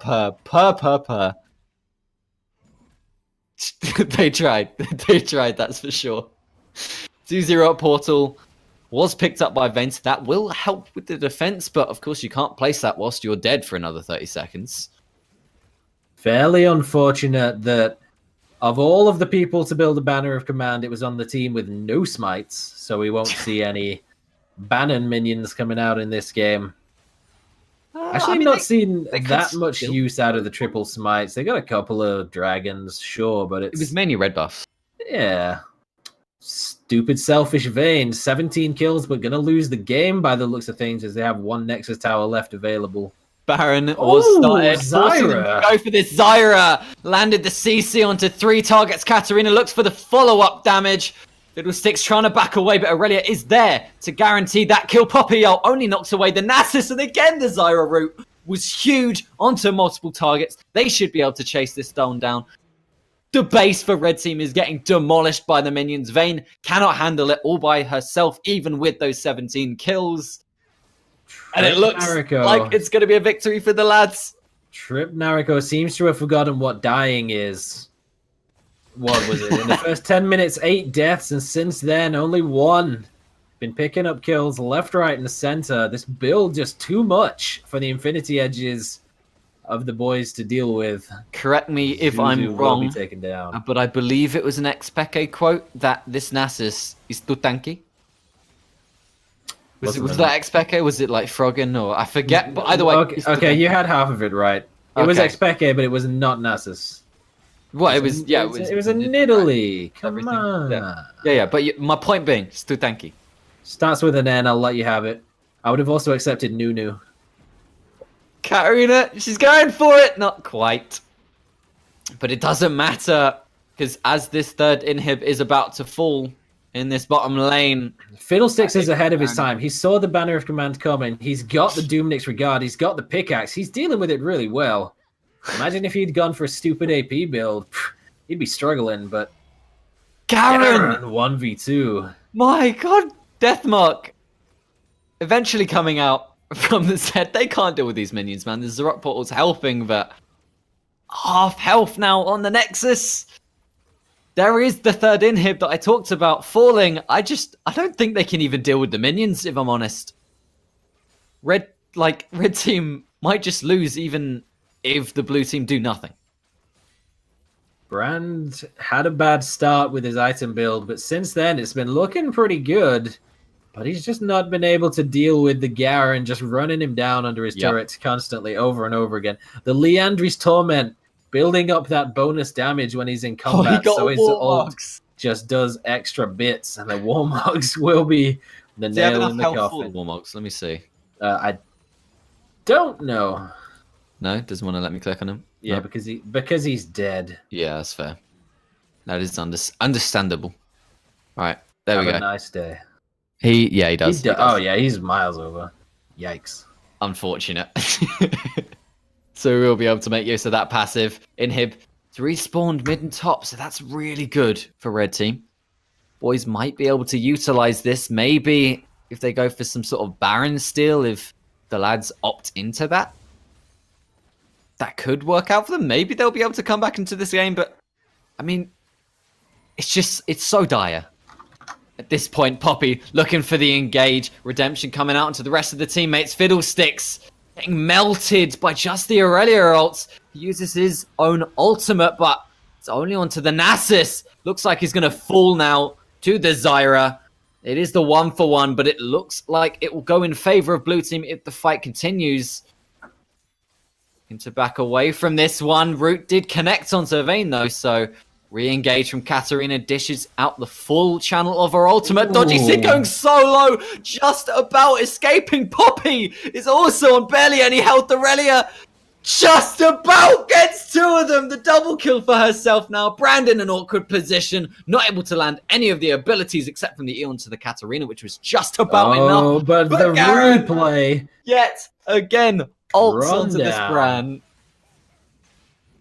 S1: They tried, that's for sure. 2-0 at Portal was picked up by Vayne, so that will help with the defense, but of course you can't place that whilst you're dead for another 30 seconds.
S2: Fairly unfortunate that of all of the people to build a banner of command, it was on the team with no smites, so we won't see any Bannon minions coming out in this game. Actually, not seen that much use out of the triple smites. They got a couple of dragons, sure, but
S1: it was mainly red buffs.
S2: Yeah. Stupid, selfish Vayne. 17 kills, but gonna lose the game by the looks of things, as they have one Nexus Tower left available.
S1: Baron was started.
S2: Zyra.
S1: Go for this. Zyra landed the CC onto 3 targets. Katarina looks for the follow-up damage. Fiddlesticks trying to back away, but Aurelia is there to guarantee that kill. Poppy only knocks away the Nasus, and again the Zyra route was huge onto multiple targets. They should be able to chase this stone down. The base for Red Team is getting demolished by the minions. Vayne cannot handle it all by herself, even with those 17 kills. And it looks like it's going to be a victory for the lads.
S2: Trip Nariko seems to have forgotten what dying is. What was it? In the first 10 minutes, 8 deaths, and since then, only 1. Been picking up kills left, right, and center. This build just too much for the Infinity Edges of the boys to deal with.
S1: Correct me if I'm wrong,
S2: will be taken down.
S1: But I believe it was an Xpeke quote that this Nasus is too tanky. Was that Xpeke? Was it like Froggen or I forget? But either way,
S2: okay, you had half of it right. It was Xpeke, but it was not Nasus.
S1: Well, it was
S2: it was a Nidalee. Come on.
S1: Yeah. But my point being, it's too tanky.
S2: Starts with an N. I'll let you have it. I would have also accepted Nunu.
S1: Katarina, she's going for it. Not quite. But it doesn't matter, because as this third inhib is about to fall in this bottom lane...
S2: Fiddlesticks is ahead of his time. He saw the Banner of Command coming. He's got the Doomnix Regard. He's got the pickaxe. He's dealing with it really well. Imagine if he'd gone for a stupid AP build. He'd be struggling, but...
S1: Garen
S2: 1v2.
S1: My god, Deathmark. Eventually coming out from the set. They can't deal with these minions, man. The Zarok portal's helping, but half health now on the Nexus. There is the third inhib that I talked about falling. I don't think they can even deal with the minions, if I'm honest. Red team might just lose even if the blue team do nothing.
S2: Brand had a bad start with his item build, but since then it's been looking pretty good. But he's just not been able to deal with the Garen just running him down under his turrets constantly over and over again. The Leandry's Torment building up that bonus damage when he's in combat, so his ult just does extra bits, and the Warmogs will be the nail in the coffin.
S1: Warmogs, let me see.
S2: I don't know.
S1: No, doesn't want to let me click on him.
S2: Yeah,
S1: no.
S2: because he's dead.
S1: Yeah, that's fair. That is understandable. All right, there we go.
S2: Have a nice day.
S1: He does.
S2: Oh yeah, he's miles over. Yikes.
S1: Unfortunate. So we'll be able to make use of that passive. Inhib 3-spawned mid and top, so that's really good for Red Team. Boys might be able to utilize this. Maybe if they go for some sort of Baron steal, if the lads opt into that. That could work out for them. Maybe they'll be able to come back into this game, but I mean, it's so dire. At this point, Poppy looking for the engage. Redemption coming out into the rest of the teammates. Fiddlesticks getting melted by just the Aurelia ults. He uses his own ultimate, but it's only onto the Nasus. Looks like he's going to fall now to the Zyra. It is the 1-for-1, but it looks like it will go in favor of blue team if the fight continues. To back away from this one. Root did connect onto Vayne though, so re-engage from Katarina, dishes out the full channel of her ultimate. Dodgy Sid going solo, just about escaping. Poppy is also on barely any health. Aurelia just about gets 2 of them. The double kill for herself now. Brand in an awkward position, not able to land any of the abilities except from the Eon to the Katarina, which was just about enough.
S2: But the replay
S1: yet again ults onto this Brand.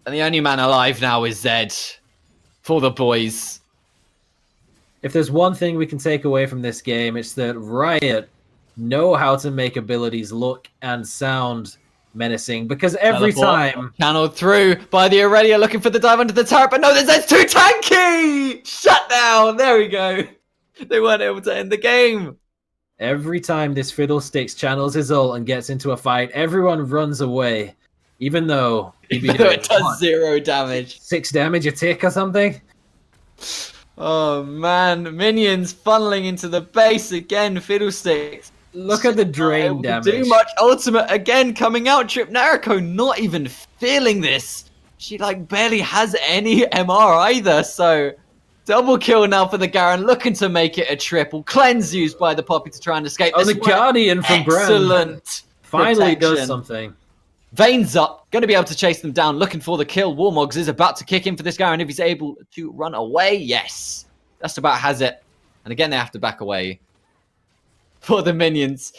S1: And the only man alive now is Zed. for the boys.
S2: If there's one thing we can take away from this game, it's that Riot know how to make abilities look and sound menacing, because every time...
S1: Channeled through by the Aurelia, looking for the dive under the turret, but no, that's too tanky! Shut down! There we go. They weren't able to end the game.
S2: Every time this Fiddlesticks channels his ult and gets into a fight, everyone runs away, even though he'd be doing,
S1: it does 0 damage.
S2: 6 damage a tick or something.
S1: Oh man, minions funneling into the base again. Fiddlesticks.
S2: Look at the drain damage.
S1: Do much. Ultimate again coming out. Trip Nariko not even feeling this. She like barely has any MR either. So double kill now for the Garen, looking to make it a triple. Cleanse used by the Poppy to try and escape.
S2: Oh, the Guardian from Brown.
S1: Excellent.
S2: Finally does something.
S1: Vayne's up, going to be able to chase them down, looking for the kill. Warmogs is about to kick in for this Garen if he's able to run away. Yes, just about has it. And again, they have to back away for the minions.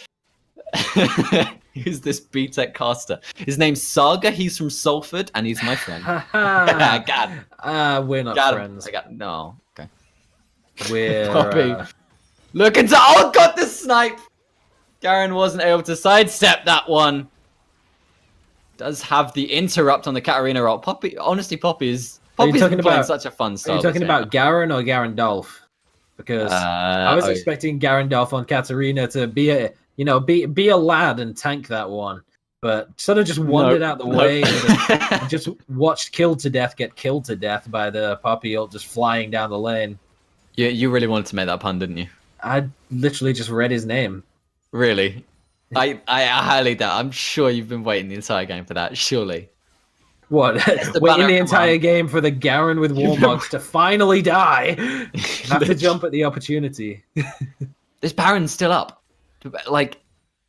S1: Who's this B-Tech caster? His name's Saga. He's from Salford, and he's my friend. God.
S2: We're not friends.
S1: No. Okay.
S2: We're
S1: Poppy. Looking to... Oh, God, the snipe! Garen wasn't able to sidestep that one. Does have the interrupt on the Katarina ult. Poppy, honestly, Poppy's playing such a fun style.
S2: Are you talking about Garen or Garandolph? Because I was expecting Garandolph on Katarina to be a lad and tank that one, but sort of just wandered out the way and just watched Killed to Death get killed to death by the Poppy ult just flying down the lane.
S1: Yeah, you really wanted to make that pun, didn't you?
S2: I literally just read his name.
S1: Really? I highly doubt. I'm sure you've been waiting the entire game for that. Surely.
S2: What? Waiting the entire game for the Garen with Warmogs to finally die. Have to jump at the opportunity.
S1: This Baron's still up. Like,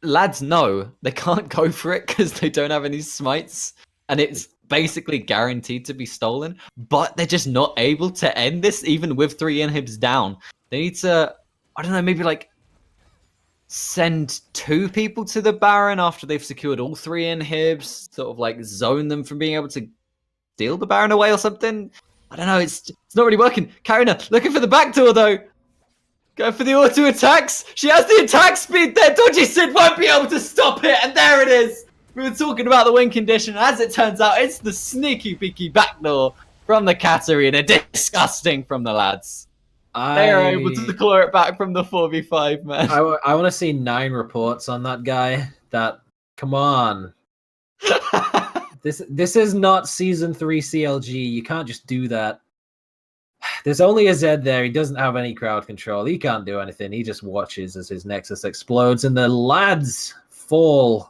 S1: lads know they can't go for it because they don't have any smites, and it's basically guaranteed to be stolen. But they're just not able to end this, even with 3 inhibs down. They need to, I don't know, maybe like send 2 people to the Baron after they've secured all 3 inhibs, sort of like zone them from being able to steal the Baron away or something. I don't know, it's not really working. Karina looking for the back door though. Go for the auto attacks. She has the attack speed there. Dodgy Sid won't be able to stop it, and there it is. We were talking about the win condition. As it turns out, it's the sneaky peeky backdoor from the Katarina. Disgusting from the lads. They are able to claw it back from the 4v5, man.
S2: I want to see 9 reports on that guy. Come on. This is not Season 3 CLG. You can't just do that. There's only a Zed there. He doesn't have any crowd control. He can't do anything. He just watches as his Nexus explodes and the lads fall.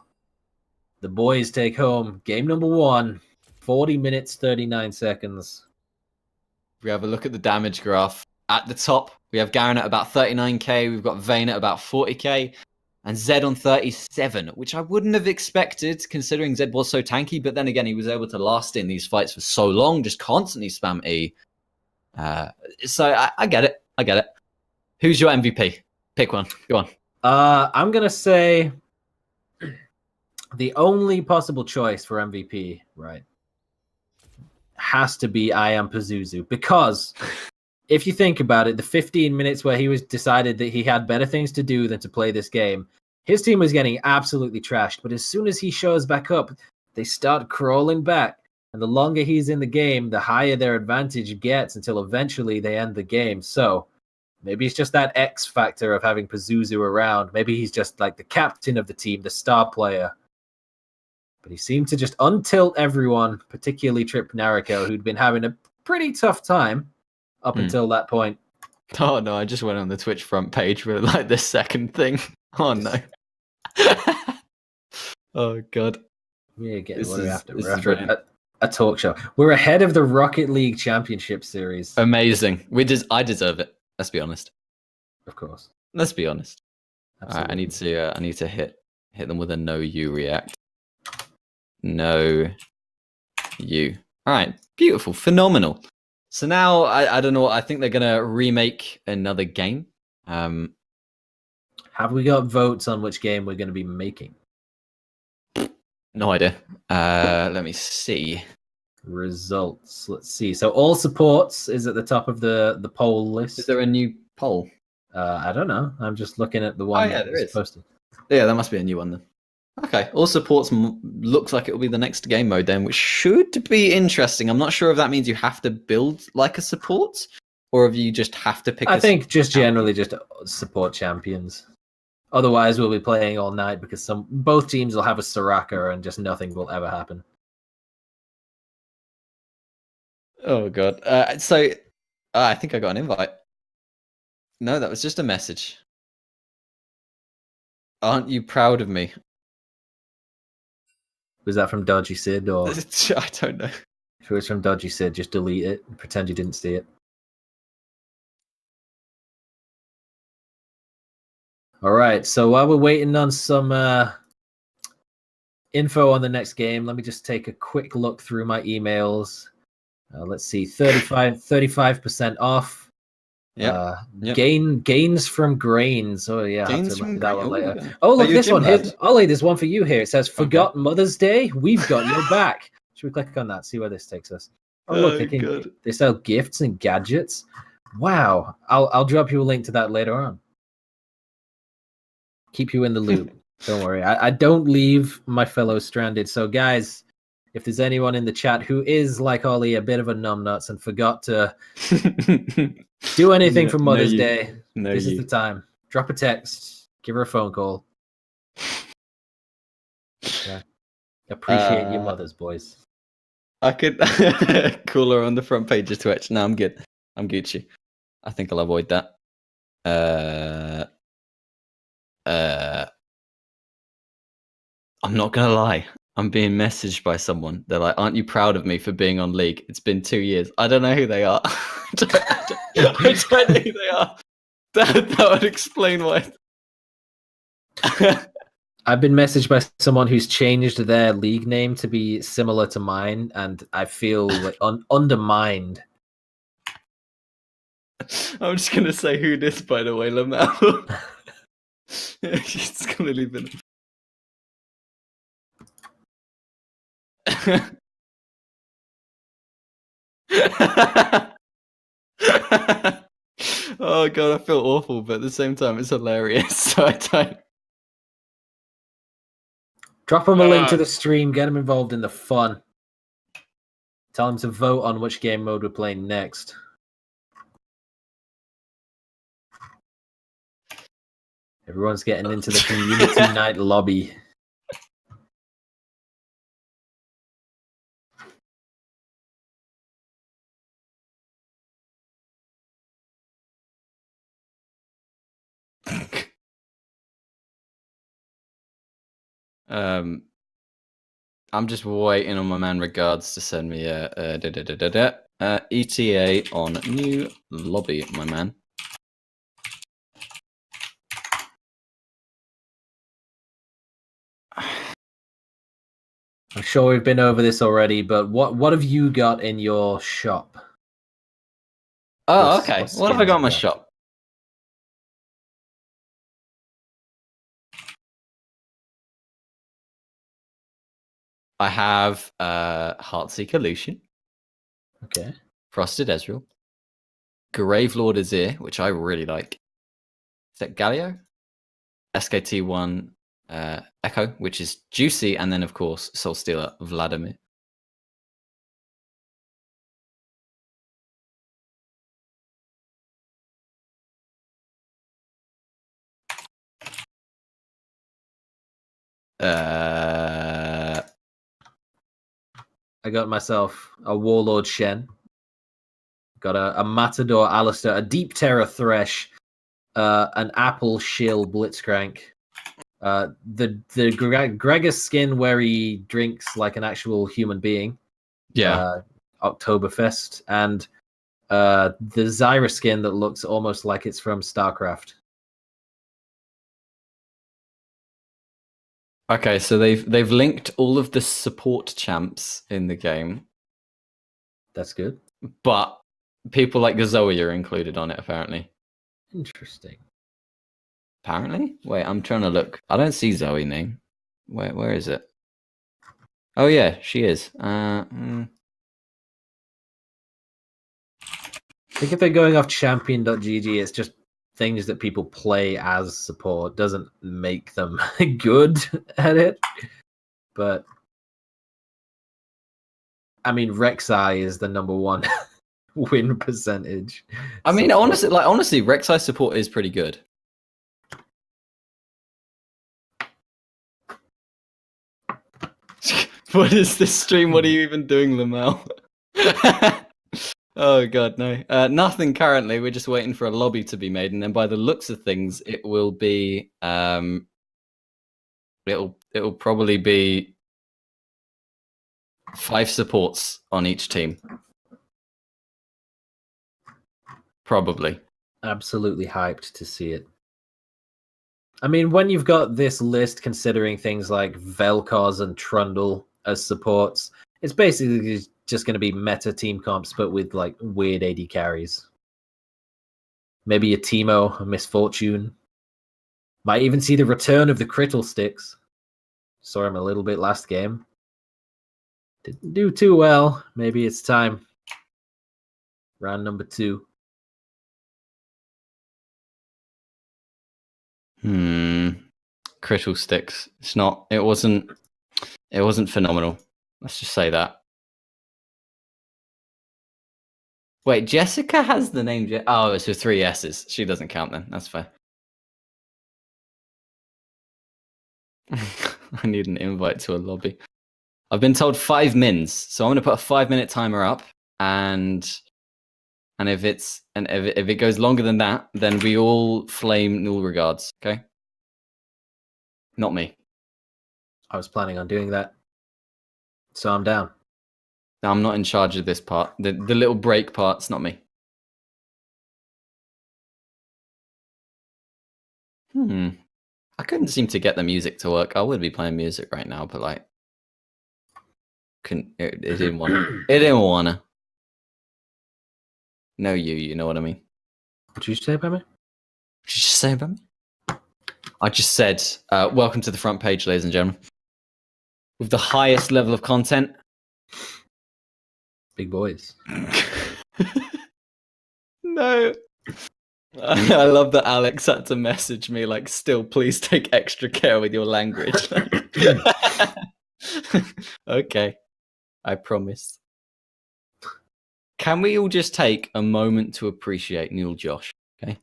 S2: The boys take home game number 1. 40 minutes, 39 seconds.
S1: We have a look at the damage graph. At the top, we have Garen at about 39k. We've got Vayne at about 40k. And Zed on 37, which I wouldn't have expected considering Zed was so tanky. But then again, he was able to last in these fights for so long, just constantly spam E. So I get it. I get it. Who's your MVP? Pick one. Go on.
S2: I'm going to say the only possible choice for MVP, right, has to be I Am Pazuzu. Because if you think about it, the 15 minutes where he was decided that he had better things to do than to play this game, his team was getting absolutely trashed. But as soon as he shows back up, they start crawling back. And the longer he's in the game, the higher their advantage gets until eventually they end the game. So maybe it's just that X factor of having Pazuzu around. Maybe he's just like the captain of the team, the star player. But he seemed to just untilt everyone, particularly Trip Nariko, who'd been having a pretty tough time up until that point.
S1: Oh no, I just went on the Twitch front page for like the second thing. Oh no. Oh god.
S2: We're getting a talk show. We're ahead of the Rocket League Championship Series.
S1: Amazing. I deserve it. Let's be honest.
S2: Of course.
S1: Let's be honest.
S2: Absolutely.
S1: All right, I need to hit them with a no you react. No you. All right. Beautiful. Phenomenal. So now I don't know. I think they're gonna remake another game.
S2: Have we got votes on which game we're going to be making?
S1: No idea. Let me see.
S2: Results. Let's see. So all supports is at the top of the poll list.
S1: Is there a new poll?
S2: I don't know. I'm just looking at the one
S1: yeah,
S2: that
S1: there
S2: was
S1: is.
S2: posted.
S1: Yeah, that must be a new one then. Okay, all supports looks like it will be the next game mode then, which should be interesting. I'm not sure if that means you have to build like a support, or if you just have to pick.
S2: I think just generally just support champions. Otherwise, we'll be playing all night because both teams will have a Soraka and just nothing will ever happen.
S1: Oh god. I think I got an invite. No, that was just a message. Aren't you proud of me?
S2: Was that from Dodgy Sid or?
S1: I don't know.
S2: If it was from Dodgy Sid, just delete it and pretend you didn't see it. All right. So while we're waiting on some info on the next game, let me just take a quick look through my emails. Let's see, 35% off.
S1: Yeah.
S2: Gains from grains. Oh yeah, I'll have
S1: Gains
S2: to look
S1: from
S2: at that
S1: grain-
S2: one later.
S1: okay.
S2: Oh, look,
S1: Are you a
S2: this
S1: gym
S2: one
S1: lad?
S2: here. Ollie, there's one for you here. It says, "Forgot Mother's Day. We've got your back." Should we click on that? See where this takes us? Oh, look,
S1: good.
S2: they sell gifts and gadgets. Wow, I'll drop you a link to that later on. Keep you in the loop. Don't worry. I don't leave my fellows stranded. So, guys, if there's anyone in the chat who is like Ollie, a bit of a numbnuts and forgot to do anything for Mother's Day, this is the time. Drop a text, give her a phone call. Yeah. Appreciate your mothers, boys.
S1: I could call her on the front page of Twitch. No, I'm good. I'm Gucci. I think I'll avoid that. I'm not gonna lie. I'm being messaged by someone. They're like, "Aren't you proud of me for being on League? It's been 2 years." I don't know who they are. I don't know who they are. That would explain why.
S2: I've been messaged by someone who's changed their league name to be similar to mine, and I feel like undermined.
S1: I'm just gonna say who this, by the way, Lamel. She's gonna leave it. Oh god, I feel awful, but at the same time, it's hilarious. So I don't.
S2: Drop them a link to the stream. Get them involved in the fun. Tell them to vote on which game mode we're playing next. Everyone's getting into the community night lobby.
S1: I'm just waiting on my man Regards to send me a ETA on new lobby, my man.
S2: I'm sure we've been over this already, but what have you got in your shop?
S1: Oh, okay. What have I got in my shop? I have Heartseeker Lucian.
S2: Okay.
S1: Frosted Ezreal. Gravelord Azir, which I really like. Is that Galio? SKT1 Echo, which is juicy, and then of course Soul Stealer Vladimir.
S2: I got myself a Warlord Shen. Got a Matador Alistair, a Deep Terror Thresh, an Apple Shill Blitzcrank. The Gregor skin where he drinks like an actual human being.
S1: Yeah.
S2: Oktoberfest. And the Zyra skin that looks almost like it's from StarCraft.
S1: Okay, so they've linked all of the support champs in the game.
S2: That's good.
S1: But people like Zoe are included on it, apparently.
S2: Interesting.
S1: Apparently? Wait, I'm trying to look. I don't see Zoe name. Where is it? Oh yeah, she is.
S2: think if they're going off champion.gg, it's just things that people play as support. Doesn't make them good at it. But I mean, Rek'Sai is the number one win percentage.
S1: I mean,
S2: support.
S1: honestly, Rek'Sai support is pretty good. What is this stream? What are you even doing, Lamel? Oh god, no. Nothing currently. We're just waiting for a lobby to be made, and then by the looks of things, it will be it'll probably be 5 supports on each team. Probably.
S2: Absolutely hyped to see it. I mean, when you've got this list considering things like Vel'Koz and Trundle as supports, it's basically just going to be meta team comps, but with like weird AD carries. Maybe a Teemo, a Misfortune. Might even see the return of the Critical Sticks. Saw him a little bit last game. Didn't do too well. Maybe it's time. Round number 2.
S1: Critical Sticks. It wasn't phenomenal. Let's just say that. Wait, Jessica has the name. Oh, it's with 3 S's. She doesn't count then. That's fair. I need an invite to a lobby. I've been told 5 mins, so I'm going to put a 5-minute timer up, and if it goes longer than that, then we all flame NUEL regards. Okay. Not me.
S2: I was planning on doing that, so I'm down.
S1: I'm not in charge of this part. The little break part's not me. I couldn't seem to get the music to work. I would be playing music right now, but like, it didn't want to. It didn't want to. No, you know what I mean.
S2: What did you say about me?
S1: What did you just say about me? I just said, welcome to the front page, ladies and gentlemen. With the highest level of content.
S2: Big boys.
S1: No. I love that Alex had to message me like, still, please take extra care with your language. Okay. I promise. Can we all just take a moment to appreciate NUEL Josh? Okay.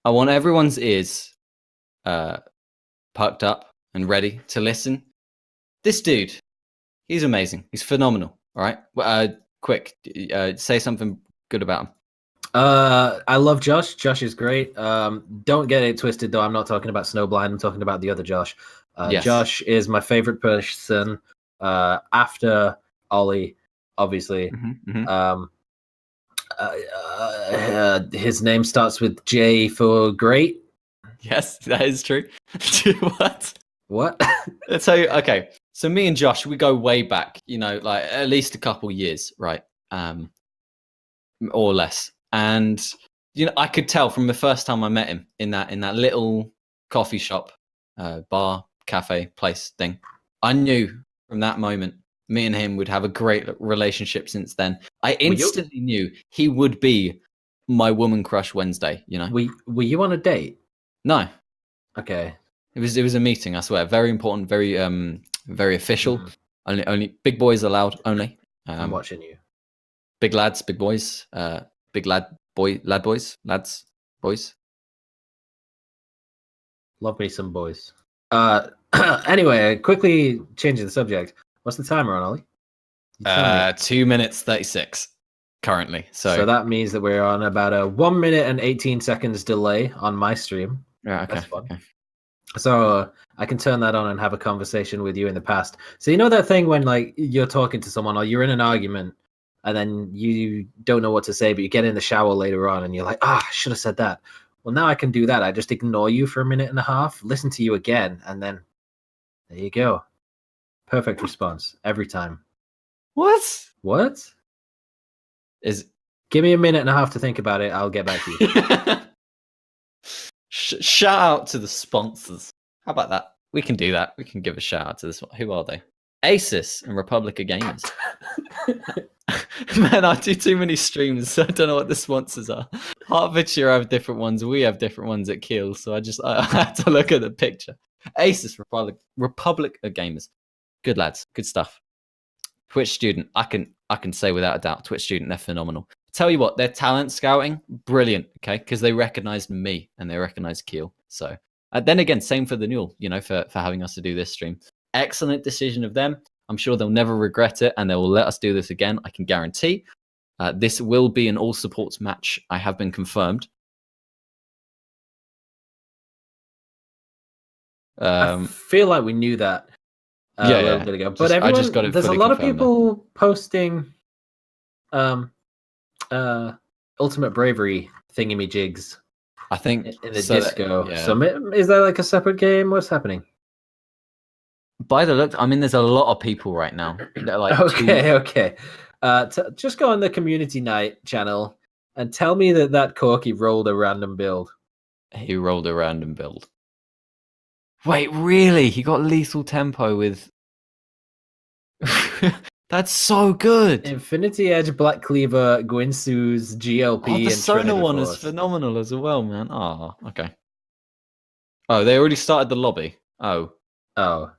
S1: I want everyone's ears perked up and ready to listen. This dude, he's amazing. He's phenomenal. All right. Quick, say something good about him.
S2: I love Josh. Josh is great. Don't get it twisted though. I'm not talking about Snowblind. I'm talking about the other Josh.
S1: Yes.
S2: Josh is my favorite person after Ollie, obviously. His name starts with J for great.
S1: Yes, that is true. What? So, okay. So me and Josh, we go way back, like at least a couple years, right? Or less. And, I could tell from the first time I met him in that little coffee shop, bar, cafe, place thing. I knew from that moment, me and him would have a great relationship since then. I instantly knew he would be my woman crush Wednesday,
S2: Were you on a date?
S1: No.
S2: Okay.
S1: It was a meeting, I swear. Very important, very official. Only big boys allowed only.
S2: I'm watching you.
S1: Big lads, big boys, big lad boys.
S2: Love me some boys. Anyway, quickly changing the subject. What's the timer on, Ollie?
S1: 2 minutes 36 currently.
S2: So that means that we're on about a 1 minute and 18 seconds delay on my stream.
S1: Yeah, okay.
S2: That's fun. Okay. So I can turn that on and have a conversation with you in the past. So you know that thing when like you're talking to someone or you're in an argument and then you don't know what to say, but you get in the shower later on and you're like, I should have said that. Well, now I can do that. I just ignore you for a minute and a half, listen to you again, and then there you go. Perfect response every time.
S1: What?
S2: Give me a minute and a half to think about it. I'll get back to you.
S1: Shout out to the sponsors. How about that? We can do that. We can give a shout out to this one. Who are they? Asus and Republic of Gamers. Man, I do too many streams, so I don't know what the sponsors are. Hertfordshire have different ones. We have different ones at Kiel, so I had to look at the picture. Asus Republic of Gamers. Good lads, good stuff. Twitch student, I can say without a doubt, Twitch student, they're phenomenal. Tell you what, their talent scouting, brilliant. Okay, because they recognized me and they recognized Kiel. So then again, same for the NUEL, for having us to do this stream. Excellent decision of them. I'm sure they'll never regret it, and they will let us do this again. I can guarantee. This will be an all supports match. I have been confirmed.
S2: I feel like we knew that a little bit ago, but
S1: I just got it
S2: there's a lot of people posting Ultimate Bravery thingy-jigs.
S1: I think
S2: in the disco. So is that like a separate game? What's happening?
S1: By the look, I mean, there's a lot of people right now. Like
S2: okay. Just go on the community night channel and tell me that Corky rolled a random build.
S1: He rolled a random build. Wait, really? He got lethal tempo with. That's so good.
S2: Infinity Edge, Black Cleaver, Gwinsu's GLP,
S1: the
S2: and
S1: Sona one
S2: Force.
S1: is phenomenal as well, man. Oh, okay. Oh, they already started the lobby. Oh.
S2: Well.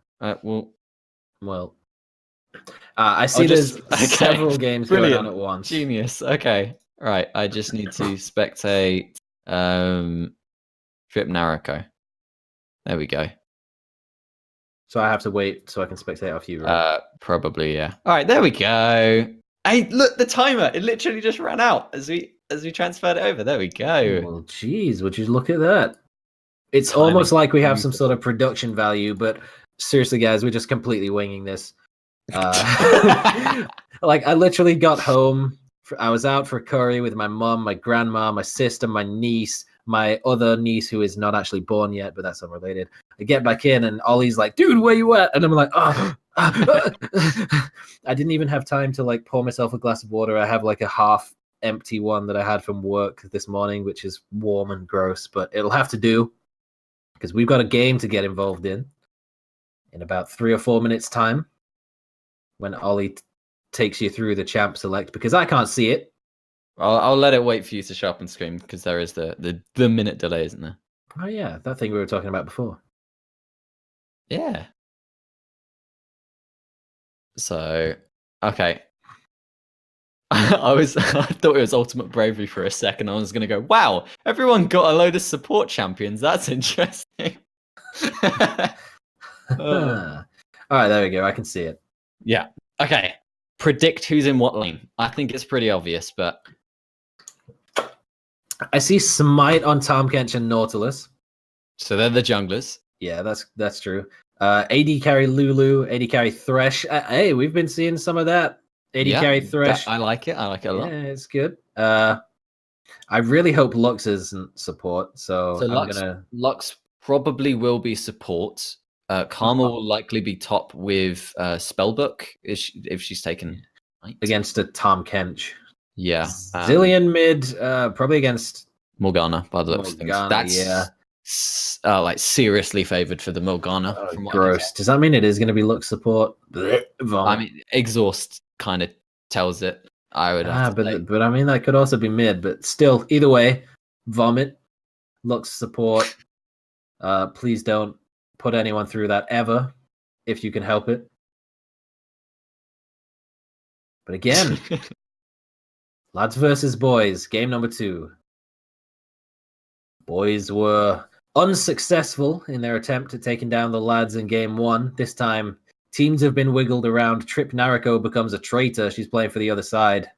S2: I see there's several games going on at once.
S1: Genius. Okay. Right. I just need to spectate Trip Nariko. There we go.
S2: So I have to wait so I can spectate off you, right?
S1: Probably, yeah. All right, there we go. Hey, look, the timer. It literally just ran out as we transferred it over. There we go.
S2: Well, geez, would you look at that? It's almost like we have some sort of production value, but seriously, guys, we're just completely winging this. Like, I literally got home. I was out for curry with my mum, my grandma, my sister, my niece, my other niece who is not actually born yet, but that's unrelated. I get back in and Ollie's like, dude, where you at? And I'm like, oh. I didn't even have time to like pour myself a glass of water. I have like a half empty one that I had from work this morning, which is warm and gross, but it'll have to do because we've got a game to get involved in about 3 or 4 minutes time when Ollie takes you through the champ select, because I can't see it.
S1: I'll let it wait for you to show up on screen because there is the minute delay, isn't there?
S2: Oh yeah, that thing we were talking about before.
S1: Yeah. So, okay. I thought it was Ultimate Bravery for a second. I was going to go, wow, everyone got a load of support champions. That's interesting.
S2: All right, there we go. I can see it.
S1: Yeah. Okay. Predict who's in what lane. I think it's pretty obvious, but
S2: I see Smite on Tom Kench and Nautilus.
S1: So they're the junglers.
S2: Yeah, that's true. AD carry Lulu, AD carry Thresh. Hey, we've been seeing some of that. AD carry Thresh.
S1: I like it. I like it a lot.
S2: Yeah, it's good. I really hope Lux isn't support. So
S1: Lux probably will be support. Karma will likely be top with Spellbook if she's taken
S2: against a Tom Kench.
S1: Yeah.
S2: Zillion mid, probably against
S1: Morgana by the looks of things. That's like seriously favored for the Morgana.
S2: Gross. Does that mean it is going to be Lux support?
S1: I mean, exhaust kind of tells it. I would have to say.
S2: But I mean that could also be mid. But still, either way, vomit, Lux support. Please don't put anyone through that ever, if you can help it. But again, lads versus boys, game number 2. Boys were unsuccessful in their attempt at taking down the lads in game 1. This time, teams have been wiggled around. Trip Nariko becomes a traitor. She's playing for the other side.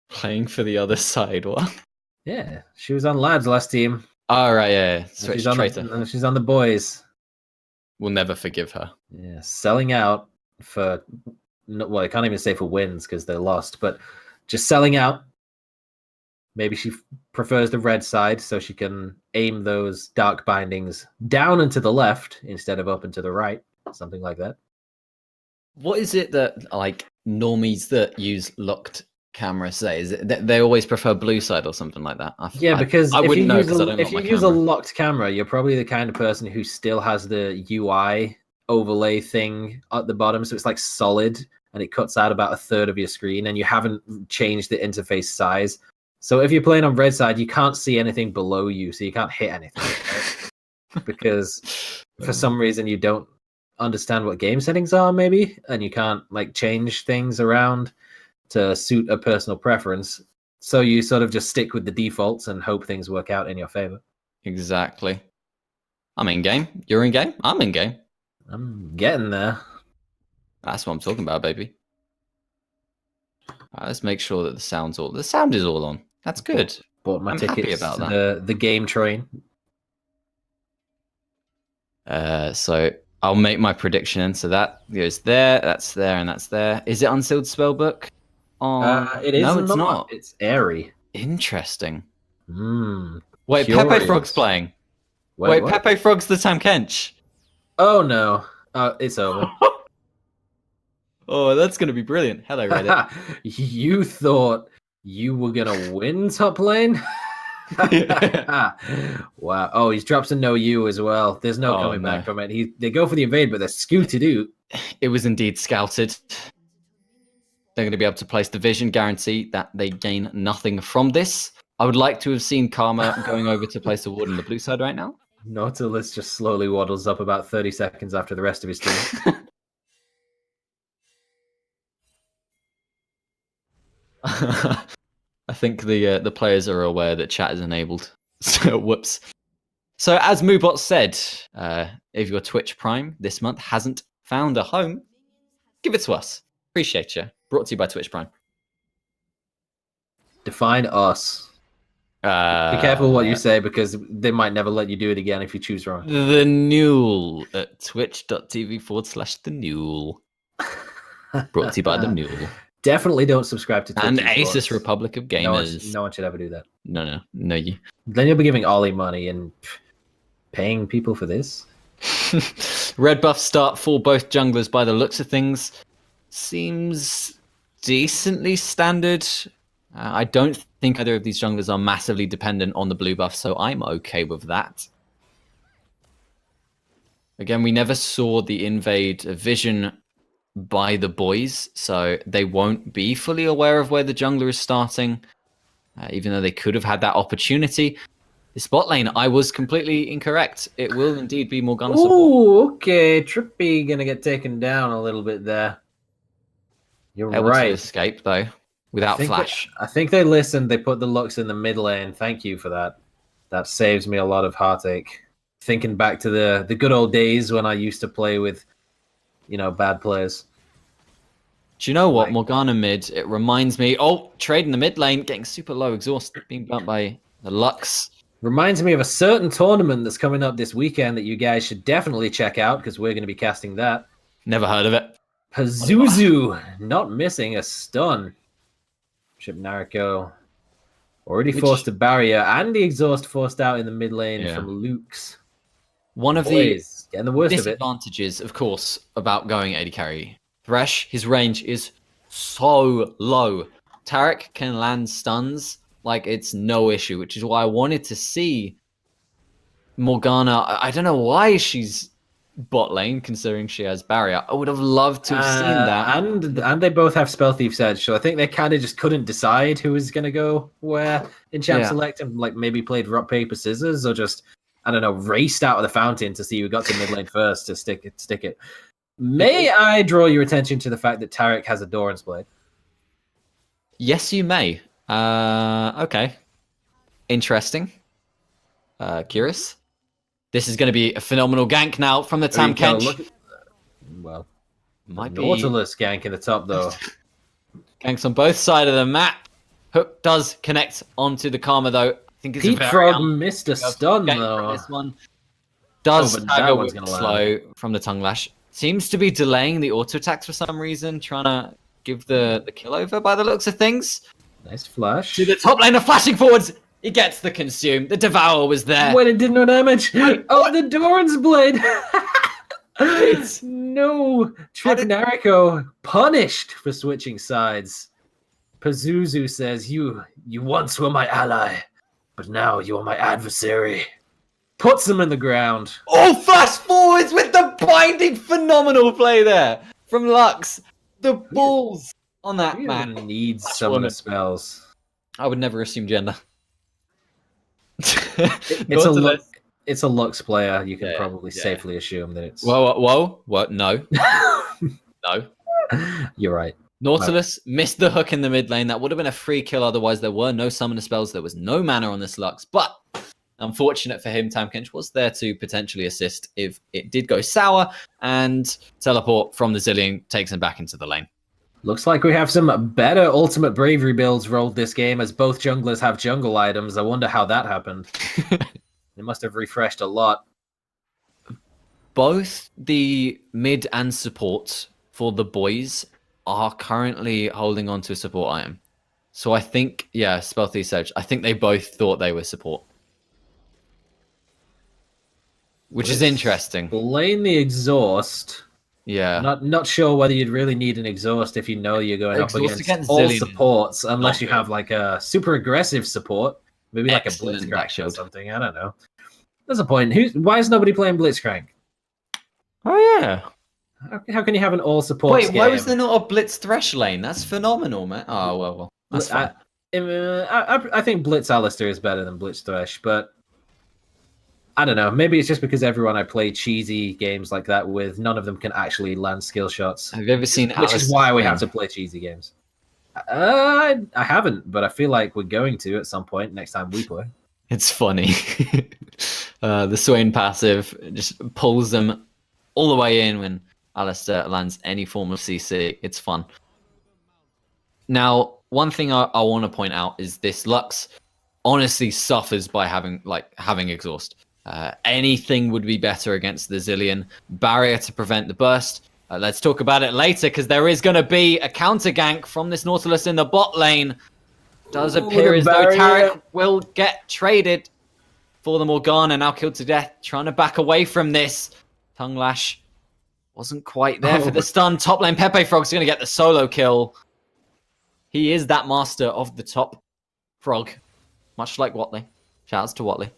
S1: Playing for the other side, what?
S2: Yeah, she was on lads last team.
S1: Oh, right, yeah. Switch traitor.
S2: She's on the boys.
S1: We'll never forgive her.
S2: Yeah, selling out for... Well, I can't even say for wins because they lost, but just selling out. Maybe she prefers the red side so she can aim those dark bindings down and to the left instead of up and to the right. Something like that.
S1: What is it that, like, normies that use locked camera say? Is it they always prefer blue side or something like that?
S2: Yeah, because
S1: I
S2: if you
S1: wouldn't know
S2: use
S1: because I don't
S2: if
S1: got
S2: you
S1: my
S2: use a
S1: camera.
S2: locked camera, you're probably the kind of person who still has the UI overlay thing at the bottom, so it's like solid and it cuts out about a third of your screen, and you haven't changed the interface size. So if you're playing on red side, you can't see anything below you, so you can't hit anything, right? Because for some reason you don't understand what game settings are, maybe, and you can't like change things around to suit a personal preference. So you sort of just stick with the defaults and hope things work out in your favor.
S1: Exactly. I'm in game. You're in game. I'm in game.
S2: I'm getting there.
S1: That's what I'm talking about, baby. Let's make sure that the sound is all on. That's good.
S2: Bought my
S1: I'm happy
S2: tickets
S1: about
S2: to
S1: that.
S2: the game train.
S1: So I'll make my prediction. So that goes there, that's there, and that's there. Is it Unsealed Spellbook?
S2: It is
S1: No, it's not.
S2: It's airy.
S1: Interesting.
S2: Mm,
S1: Wait, Pepe Frog's
S2: curious.
S1: playing.
S2: Wait,
S1: Wait,
S2: what?
S1: Pepe Frog's the Tam Kench.
S2: Oh no. It's over.
S1: Oh, that's gonna be brilliant. Hello, Reddit.
S2: You thought you were gonna win top lane? Wow. Oh, he drops a no you as well. There's no
S1: Oh,
S2: coming
S1: no.
S2: back from it. They go for the invade, but they're scooted out.
S1: It was indeed scouted. They're going to be able to place the vision, guarantee that they gain nothing from this. I would like to have seen Karma going over to place a ward on the blue side right now.
S2: Nautilus just slowly waddles up about 30 seconds after the rest of his team.
S1: I think the players are aware that chat is enabled. So whoops. So as Moobot said, if your Twitch Prime this month hasn't found a home, give it to us. Appreciate you. Brought to you by Twitch Prime.
S2: Define us. Be careful what you say, because they might never let you do it again if you choose wrong.
S1: The NUEL at twitch.tv/the NUEL. Brought to you by the NUEL.
S2: Definitely don't subscribe to Twitch
S1: And
S2: esports.
S1: Asus Republic of Gamers.
S2: No one should ever do that.
S1: No, you.
S2: Then you'll be giving Ollie money and paying people for this.
S1: Red buff start for both junglers by the looks of things. Seems decently standard. I don't think either of these junglers are massively dependent on the blue buff, so I'm okay with that. Again, we never saw the invade vision by the boys, so they won't be fully aware of where the jungler is starting, even though they could have had that opportunity. The spot lane, I was completely incorrect. It will indeed be Morgana support.
S2: Ooh, okay. Trippy gonna get taken down a little bit there. You're
S1: Able
S2: right.
S1: to escape, though, without flash.
S2: I think they listened. They put the Lux in the mid lane. Thank you for that. That saves me a lot of heartache. Thinking back to the good old days when I used to play with, bad players.
S1: Do you know what? Morgana mid, it reminds me... Oh, trade in the mid lane, getting super low exhaust, being burnt by the Lux.
S2: Reminds me of a certain tournament that's coming up this weekend that you guys should definitely check out, because we're going to be casting that.
S1: Never heard of it.
S2: Pazuzu not missing a stun. Ship Nariko already forced a barrier, and the exhaust forced out in the mid lane from Luke's.
S1: One of
S2: Boys, getting the worst of it.
S1: disadvantages, of course, about going AD carry. Thresh, his range is so low. Tarek can land stuns like it's no issue, which is why I wanted to see Morgana. I don't know why she's bot lane, considering she has barrier. I would have loved to have seen that.
S2: And they both have Spell Thief's Edge, so I think they kind of just couldn't decide who was going to go where in Champ Select, and like maybe played rock, paper, scissors, or just, I don't know, raced out of the fountain to see who got to mid lane first to stick it. May I draw your attention to the fact that Tarek has a Doran's Blade?
S1: Yes, you may. Okay. Interesting. Curious. This is going to be a phenomenal gank now from the Tam Kench.
S2: Well,
S1: might
S2: be Nautilus gank in the top, though.
S1: Ganks on both sides of the map. Hook does connect onto the Karma, though. I think it's
S2: Pete Frog missed a stun, though.
S1: This one does
S2: that one's gonna
S1: slow from the Tongue Lash. Seems to be delaying the auto attacks for some reason, trying to give the kill over by the looks of things.
S2: Nice flash.
S1: To the top laner, flashing forwards. He gets the consume. The Devour was there.
S2: Wait, it did no damage. The Doran's Blade. No. Trip Nariko punished for switching sides. Pazuzu says, you once were my ally, but now you are my adversary. Puts him in the ground.
S1: Oh, fast forwards with the binding, phenomenal play there from Lux. The balls on that
S2: He
S1: man.
S2: needs
S1: Such
S2: summoner
S1: woman.
S2: spells.
S1: I would never assume gender.
S2: It's a Lux player. You can probably
S1: yeah.
S2: safely assume that it's.
S1: Whoa! What? No, no.
S2: You're right.
S1: Nautilus missed the hook in the mid lane. That would have been a free kill. Otherwise, there were no summoner spells. There was no mana on this Lux. But unfortunate for him, Tamkench was there to potentially assist if it did go sour. And teleport from the Zillion takes him back into the lane.
S2: Looks like we have some better Ultimate Bravery builds rolled this game, as both junglers have jungle items. I wonder how that happened. They must have refreshed a lot.
S1: Both the mid and support for the boys are currently holding on to a support item. So I think, Spelthy Sedge, I think they both thought they were support. Which is interesting.
S2: Blame the exhaust.
S1: Yeah.
S2: Not sure whether you'd really need an exhaust if you know you're going up against all supports, unless you have like a super aggressive support. Maybe like a Blitzcrank or something. I don't know. There's a point. Why is nobody playing Blitzcrank?
S1: Oh, yeah.
S2: How can you have an all support?
S1: Wait, why was there not a Blitz Thresh lane? That's phenomenal, man. Oh, well. That's fine.
S2: I think Blitz Alistair is better than Blitz Thresh, but I don't know. Maybe it's just because everyone I play cheesy games like that with, none of them can actually land skill shots.
S1: Have you ever seen
S2: Which is why we have to play cheesy games. I haven't, but I feel like we're going to at some point next time we play.
S1: It's funny. The Swain passive just pulls them all the way in when Alistair lands any form of CC. It's fun. Now, one thing I want to point out is this Lux honestly suffers by having exhaust. Anything would be better against the Zillion. Barrier to prevent the burst. Let's talk about it later, because there is going to be a counter gank from this Nautilus in the bot lane. Does appear as though Tarek will get traded for the Morgana, now killed to death, trying to back away from this. Tongue Lash wasn't quite there for the stun. Top lane Pepe Frog's going to get the solo kill. He is that master of the top frog, much like Watley. Shouts to Watley.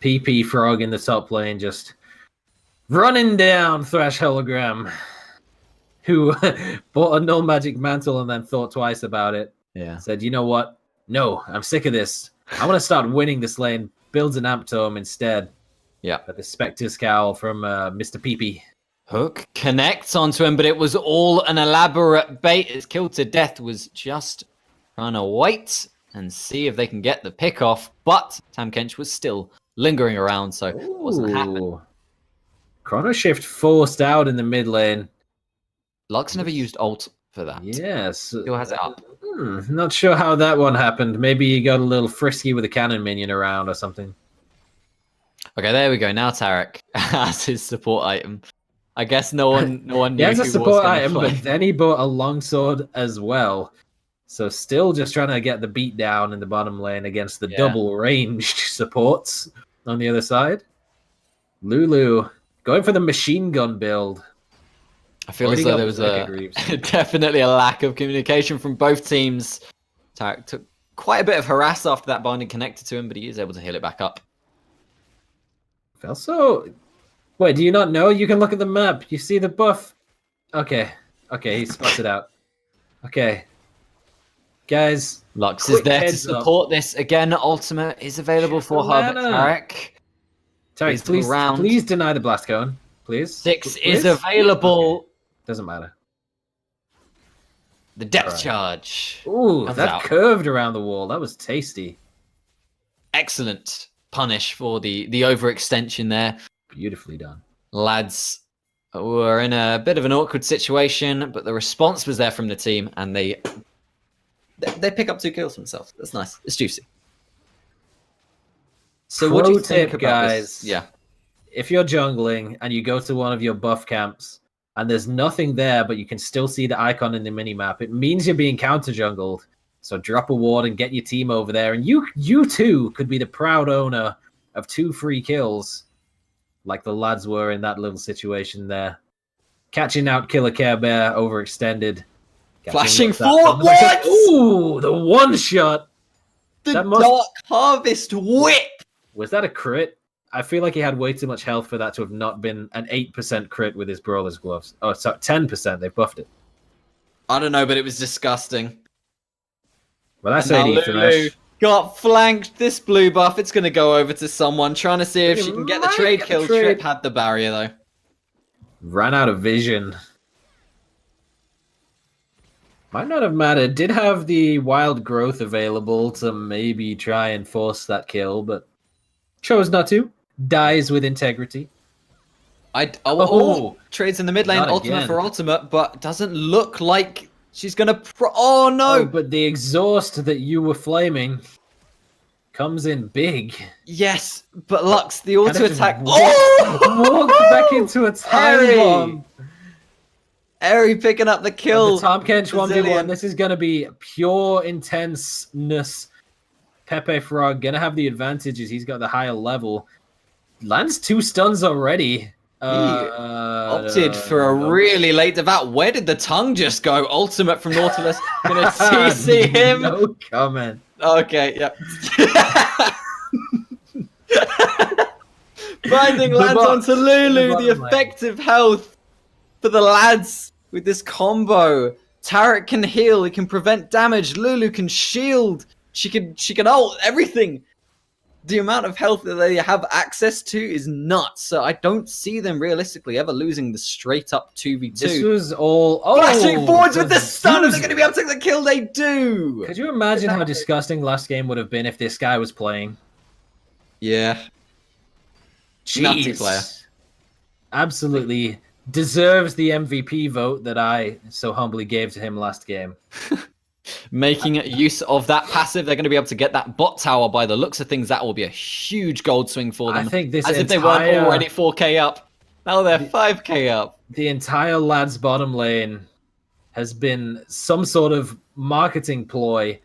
S2: PP Frog in the top lane just running down Thresh Hologram, who bought a null magic mantle and then thought twice about it.
S1: Yeah.
S2: Said, you know what? No, I'm sick of this. I want to start winning this lane. Builds an Amp Tome instead.
S1: Yeah.
S2: But the Spectre Scowl from Mr. PP.
S1: Hook connects onto him, but it was all an elaborate bait. His kill to death was just trying to wait and see if they can get the pick off. But Tamkench was still lingering around, so it wasn't happening.
S2: Chrono Shift forced out in the mid lane.
S1: Lux never used ult for that.
S2: Yes.
S1: Still has it up.
S2: Not sure how that one happened. Maybe he got a little frisky with a cannon minion around or something.
S1: Okay, there we go. Now Tarek has his support item. I guess no one knew
S2: he has a
S1: who
S2: support
S1: was
S2: item,
S1: play.
S2: but then he bought a longsword as well. So still just trying to get the beat down in the bottom lane against the double ranged supports on the other side. Lulu going for the machine gun build.
S1: I feel as though there was definitely a lack of communication from both teams. Tarek took quite a bit of harass after that binding connected to him, but he is able to heal it back up.
S2: Also, wait, do you not know? You can look at the map. You see the buff. Okay, he spots it out. Okay, guys.
S1: Lux is there to support this. Again, Ultimate is available for her, but
S2: Tarek, please deny the blast cone. Please.
S1: 6 is available.
S2: Doesn't matter.
S1: The depth charge.
S2: Ooh, that curved around the wall. That was tasty.
S1: Excellent punish for the overextension there.
S2: Beautifully done.
S1: Lads were in a bit of an awkward situation, but the response was there from the team, and they pick up 2 kills themselves. That's nice. It's juicy. So what do you think about
S2: guys?
S1: This? Yeah.
S2: If you're jungling and you go to one of your buff camps and there's nothing there, but you can still see the icon in the minimap, it means you're being counter jungled. So drop a ward and get your team over there, and you too could be the proud owner of 2 free kills, like the lads were in that little situation there. Catching out Killer Care Bear overextended.
S1: Flashing forward. What?
S2: Ooh, the one shot.
S1: The
S2: That must-
S1: Dark Harvest whip.
S2: Was that a crit? I feel like he had way too much health for that to have not been an 8% crit with his Brawler's Gloves. Oh, sorry, 10%. They buffed it.
S1: I don't know, but it was disgusting.
S2: Well, that's
S1: And now
S2: AD
S1: Lulu
S2: Thresh.
S1: got flanked. This blue buff, it's going to go over to someone, trying to see if she can get the trade kill. Trip had the barrier, though.
S2: Ran out of vision. Might not have mattered. Did have the wild growth available to maybe try and force that kill, but chose not to. Dies with integrity.
S1: Trades in the mid lane,
S2: Not
S1: ultimate
S2: again.
S1: for ultimate, but doesn't look like she's going to... Oh, no!
S2: Oh, but the exhaust that you were flaming comes in big.
S1: Yes, but Lux, the auto attack...
S2: Walked back into a time
S1: Harry!
S2: bomb.
S1: Eri picking up the kill.
S2: The Tom Kench 1v1.
S1: Brazilian.
S2: This is going to be pure intenseness. Pepe Frog going to have the advantages. He's got the higher level. Lands 2 stuns already.
S1: Opted for a really late devout. Where did the tongue just go? Ultimate from Nautilus. Gonna CC him.
S2: No comment.
S1: Okay, yep. Finding lands onto Lulu. The effective health for the lads with this combo. Tarek can heal. He can prevent damage. Lulu can shield. She can ult everything. The amount of health that they have access to is nuts. So I don't see them realistically ever losing the straight up 2v2.
S2: This was all...
S1: Flashing forwards with the stun, and they're going to be able to take the kill. They do.
S2: Could you imagine how disgusting last game would have been if this guy was playing?
S1: Yeah. Nutty
S2: Jeez.
S1: player.
S2: Absolutely deserves the MVP vote that I so humbly gave to him last game.
S1: Making use of that passive, they're going to be able to get that bot tower. By the looks of things, that will be a huge gold swing for them.
S2: I think this
S1: as if they weren't already 4k up. Now they're 5k up.
S2: The entire lads bottom lane has been some sort of marketing ploy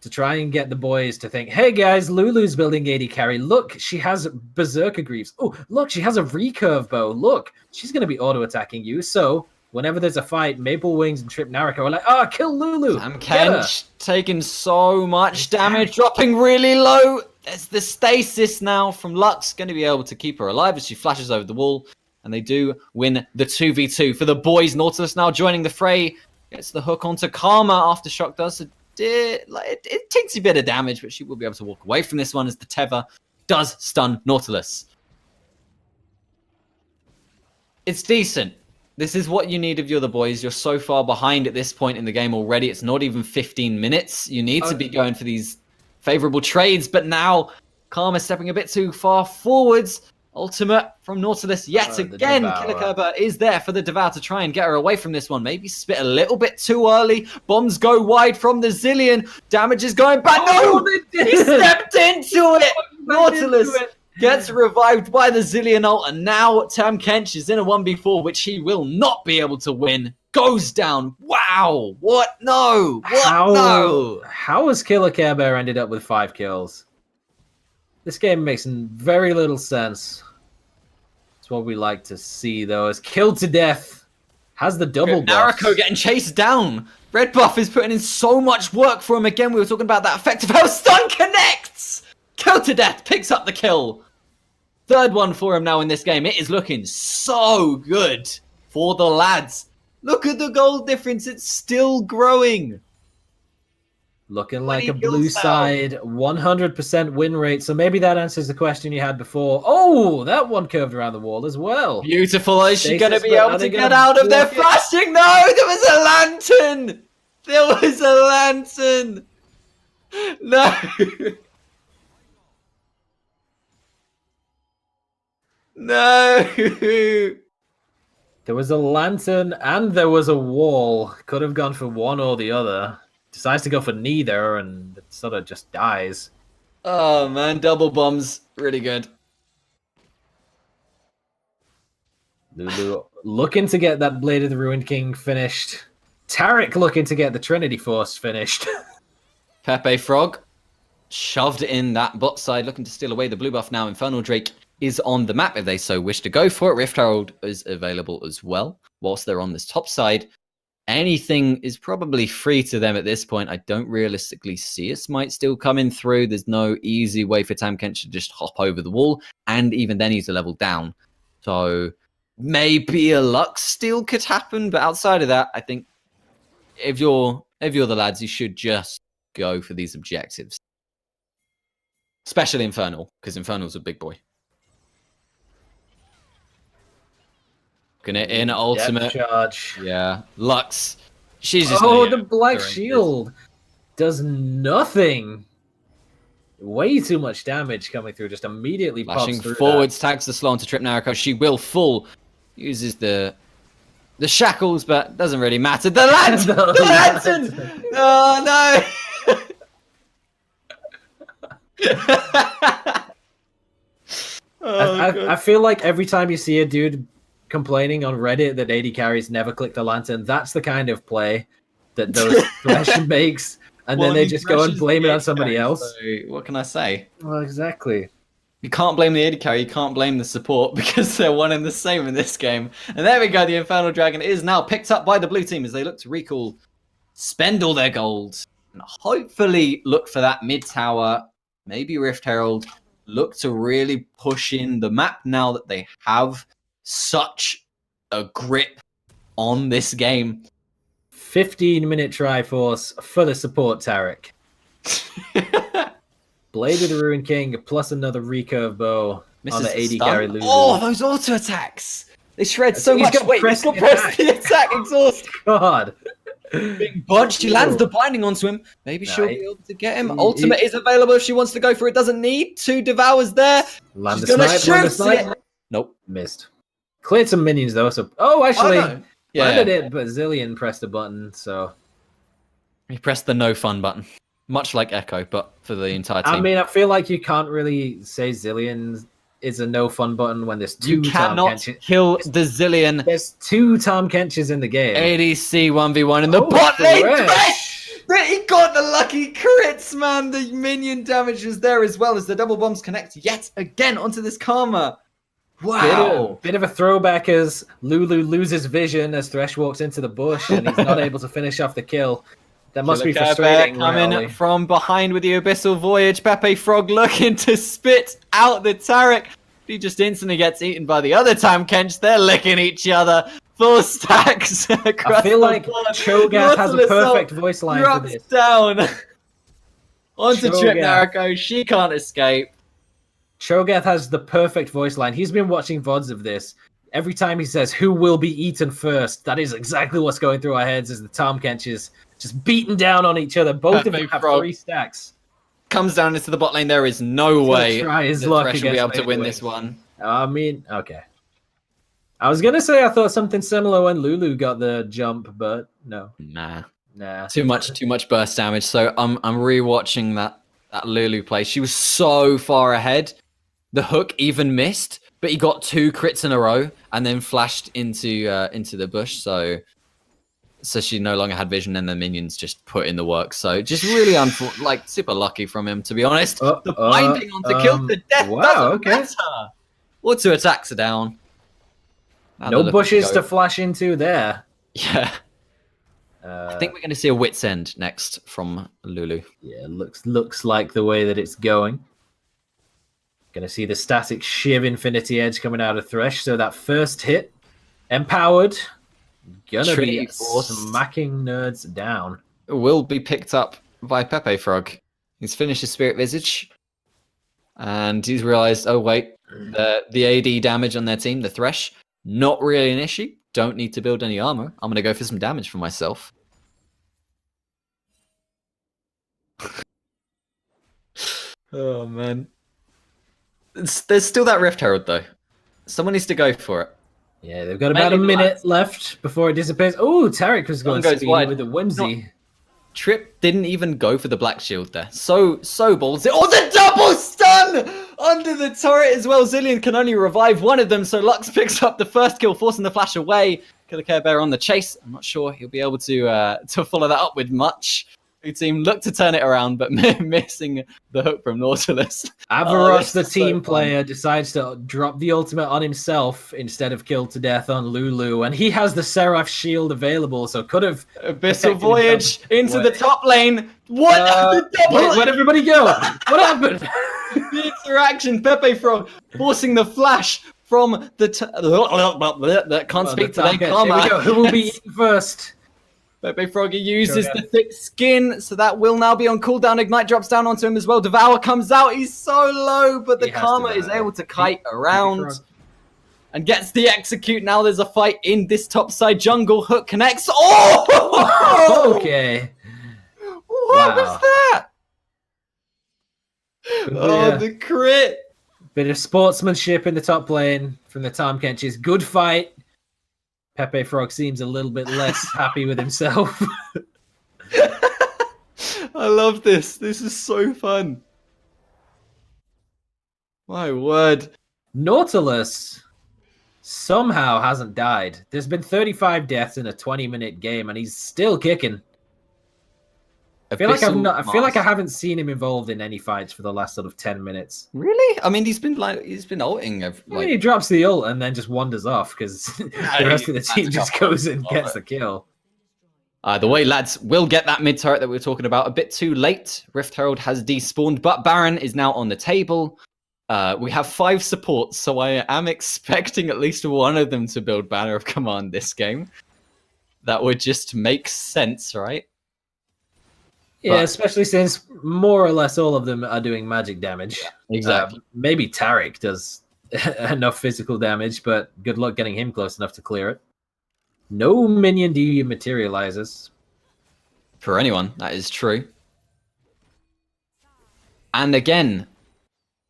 S2: to try and get the boys to think, hey guys, Lulu's building AD carry. Look, she has Berserker Greaves. Oh, look, she has a recurve bow. Look, she's going to be auto-attacking you. So whenever there's a fight, Maple Wings and Trip Nariko are like, kill Lulu.
S1: Sam Kench taking so much damage, dropping really low. There's the stasis now from Lux, going to be able to keep her alive as she flashes over the wall. And they do win the 2v2 for the boys. Nautilus now joining the fray. Gets the hook onto Karma after Shock does it takes a bit of damage, but she will be able to walk away from this one as the Tether does stun Nautilus. It's decent. This is what you need of your other boys. You're so far behind at this point in the game already. It's not even 15 minutes. You need to be going for these favorable trades, but now Karma stepping a bit too far forwards. Ultimate from Nautilus yet again. Killer Kerber is there for the Devour to try and get her away from this one. Maybe spit a little bit too early. Bombs go wide from the Zillion. Damage is going back. No! He stepped into it! Nautilus gets revived by the Zillion ult, and now Tam Kench is in a 1v4, which he will not be able to win. Goes down. Wow! What? No! What? No!
S2: How has Killer Care Bear ended up with 5 kills? This game makes very little sense. It's what we like to see, though. Is killed to death. Has the double buff.
S1: Nariko getting chased down. Red buff is putting in so much work for him. Again, we were talking about that effective how stun connects. Killed to death picks up the kill. Third one for him now in this game. It is looking so good for the lads. Look at the goal difference. It's still growing.
S2: Looking like a blue side, 100% win rate. So maybe that answers the question you had before. Oh, that one curved around the wall as well.
S1: Beautiful. Is she going to be able to get out of there flashing? No, there was a lantern. There was a lantern. No. No.
S2: There was a lantern and there was a wall. Could have gone for one or the other. Decides to go for neither, and it sort of just dies.
S1: Oh, man. Double bombs. Really good.
S2: Lulu looking to get that Blade of the Ruined King finished. Tarek looking to get the Trinity Force finished.
S1: Pepe Frog shoved in that bot side, looking to steal away the blue buff now. Infernal Drake is on the map if they so wish to go for it. Rift Herald is available as well, whilst they're on this top side. anything is probably free to them at this point. I don't realistically see a smite still coming through. There's no easy way for Tahm Kench to just hop over the wall, and even then he's a level down. So maybe a Lux steal could happen, but outside of that, I think if you're the lads, you should just go for these objectives. Especially Infernal, because Infernal's a big boy. Gonna in ultimate
S2: charge.
S1: Yeah, Lux. She's just
S2: the Black Shield does nothing. Way too much damage coming through. Just immediately
S1: flashing
S2: pops through
S1: forwards, tags the slow onto Trip Nariko. She will fall. Uses the shackles, but doesn't really matter. The lantern! The lantern! Oh no!
S2: I feel like every time you see a dude complaining on Reddit that AD carries never click the lantern, that's the kind of play that those Thresh makes, and then they just go and blame it on somebody else.
S1: So what can I say?
S2: Well, exactly.
S1: You can't blame the AD carry, you can't blame the support, because they're one and the same in this game. And there we go, the Infernal Dragon is now picked up by the blue team as they look to recall, spend all their gold, and hopefully look for that mid tower, maybe Rift Herald, look to really push in the map now that they have such a grip on this game.
S2: 15-minute Triforce for the support Taric. Blade of the Ruined King plus another recurve bow on the AD carry Lulu.
S1: Oh, those auto attacks! They shred so much. Wait,
S2: press
S1: the attack exhaust.
S2: God.
S1: Being bodged, she lands the binding onto him. Maybe she'll be able to get him. Ultimate is available if she wants to go for it. Doesn't need 2 Devours there.
S2: She's gonna shoot.
S1: Nope.
S2: Missed. Cleared some minions though, so actually landed it, but Zillion pressed a button, so
S1: he pressed the no fun button. Much like Echo, but for the entire team.
S2: I mean, I feel like you can't really say Zillion is a no fun button when there's 2 Tahm Kenches.
S1: You cannot kill the Zillion.
S2: There's 2 Tahm Kenches in the game.
S1: ADC 1v1 in the bot lane. He got the lucky crits, man. The minion damage was there as well as the double bombs connect yet again onto this Karma. Wow.
S2: Bit of a throwback as Lulu loses vision as Thresh walks into the bush and he's not able to finish off the kill. That must be frustrating.
S1: Coming from behind with the Abyssal Voyage. Pepe Frog looking to spit out the Taric. He just instantly gets eaten by the other Tahm Kench. They're licking each other. 4 stacks.
S2: I feel like Cho'Gath has a perfect voice line for this.
S1: Down. Onto Trip Nariko. She can't escape.
S2: Cho'Gath has the perfect voice line. He's been watching VODs of this. Every time he says, "Who will be eaten first?" that is exactly what's going through our heads as the Tahm Kenches just beating down on each other. Both of them have 3 stacks.
S1: Comes down into the bot lane. There is no way
S2: that
S1: Thresh will be able to win this one.
S2: I mean, okay. I was going to say I thought something similar when Lulu got the jump, but no.
S1: Nah.
S2: Nah.
S1: Too much burst damage. So I'm rewatching that Lulu play. She was so far ahead. The hook even missed, but he got 2 crits in a row and then flashed into the bush. So she no longer had vision, and the minions just put in the work. So just really super lucky from him, to be honest. The binding on to kill to death doesn't matter. Auto attacks are down.
S2: No bushes to flash into there.
S1: Yeah. I think we're going to see a Wit's End next from Lulu.
S2: Yeah, looks like the way that it's going. Going to see the static Shiv Infinity Edge coming out of Thresh. So that first hit, empowered, gonna be smacking nerds down.
S1: Will be picked up by Pepe Frog. He's finished his Spirit Visage. And he's realized, oh wait, the AD damage on their team, the Thresh, not really an issue. Don't need to build any armor. I'm going to go for some damage for myself. Oh, man. There's still that Rift Herald, though. Someone needs to go for it.
S2: Yeah, they've got about a minute left before it disappears. Oh, Taric was going speedy with a whimsy.
S1: Trip didn't even go for the Black Shield there. So ballsy. Oh, the double stun under the turret as well. Zillion can only revive one of them, so Lux picks up the first kill, forcing the flash away. Killer Care Bear on the chase. I'm not sure he'll be able to follow that up with much. Blue team look to turn it around, but missing the hook from Nautilus.
S2: Avarosh, the team player, decides to drop the ultimate on himself instead of kill to death on Lulu, and he has the Seraph shield available, so could have
S1: Abyssal Voyage into the top lane. What?
S2: Where'd everybody go? What happened?
S1: The interaction, Pepe Frog forcing the flash from the that can't speak today.
S2: Here we go. Who will be eaten first?
S1: Pepe Froggy uses the thick skin, so that will now be on cooldown. Ignite drops down onto him as well. Devour comes out. He's so low, but the Karma is able to kite around and gets the execute. Now there's a fight in this top side jungle. Hook connects. Oh!
S2: Okay.
S1: What was that? Oh, the crit.
S2: Bit of sportsmanship in the top lane from the Tom Kenches. Good fight. Pepe Frog seems a little bit less happy with himself.
S1: I love this. This is so fun. My word.
S2: Nautilus somehow hasn't died. There's been 35 deaths in a 20-minute game, and he's still kicking. I feel like I haven't seen him involved in any fights for the last sort of 10 minutes.
S1: Really? I mean, he's been ulting.
S2: He drops the ult and then just wanders off because the rest of the team just goes and gets the kill.
S1: The way, lads, will get that mid turret that we were talking about a bit too late. Rift Herald has despawned, but Baron is now on the table. We have 5 supports, so I am expecting at least one of them to build Banner of Command this game. That would just make sense, right?
S2: Yeah, especially since more or less all of them are doing magic damage.
S1: Yeah, exactly.
S2: Maybe Taric does enough physical damage, but good luck getting him close enough to clear it. No minion dematerializes.
S1: For anyone, that is true. And again,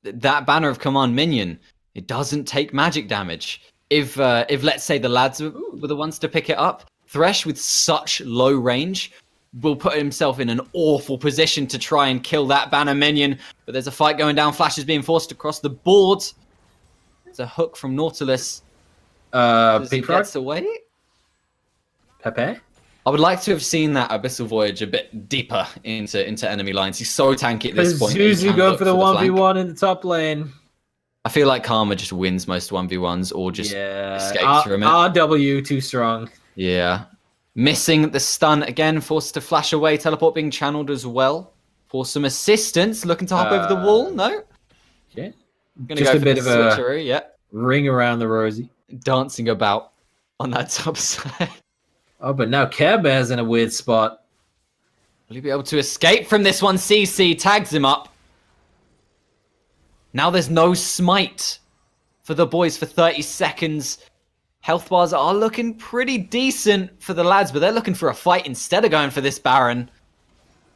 S1: that Banner of Command minion, it doesn't take magic damage. If let's say the lads were the ones to pick it up, Thresh with such low range will put himself in an awful position to try and kill that banner minion. But there's a fight going down. Flash is being forced across the board. It's a hook from Nautilus. He gets away.
S2: Pepe?
S1: I would like to have seen that Abyssal Voyage a bit deeper into enemy lines. He's so tanky at this point.
S2: Zuzu going for the 1v1 in the top lane.
S1: I feel like Karma just wins most 1v1s or just escapes from it.
S2: RW too strong.
S1: Yeah. Missing the stun again, forced to flash away. Teleport being channeled as well. For some assistance, looking to hop over the wall. No.
S2: Yeah.
S1: Gonna just go a bit of a
S2: ring around the rosy.
S1: Dancing about on that top side.
S2: Oh, but now Care Bear's in a weird spot.
S1: Will he be able to escape from this one? CC tags him up. Now there's no smite for the boys for 30 seconds. Health bars are looking pretty decent for the lads, but they're looking for a fight instead of going for this Baron.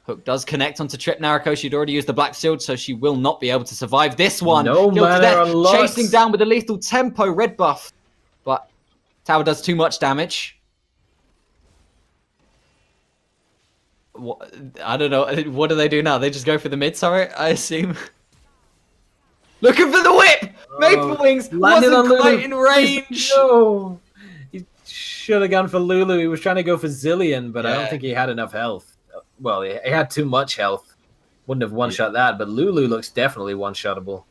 S1: Hook does connect onto Trip Nariko. She'd already used the Black Shield, so she will not be able to survive this one.
S2: No matter
S1: chasing down with a lethal tempo, red buff. But tower does too much damage. I don't know. What do they do now? They just go for the mid turret, I assume. Looking for the whip! Maple Wings wasn't quite in range.
S2: No, he should have gone for Lulu. He was trying to go for Zillion, but I don't think he had enough health. Well, he had too much health. Wouldn't have one-shot that, but Lulu looks definitely one-shottable.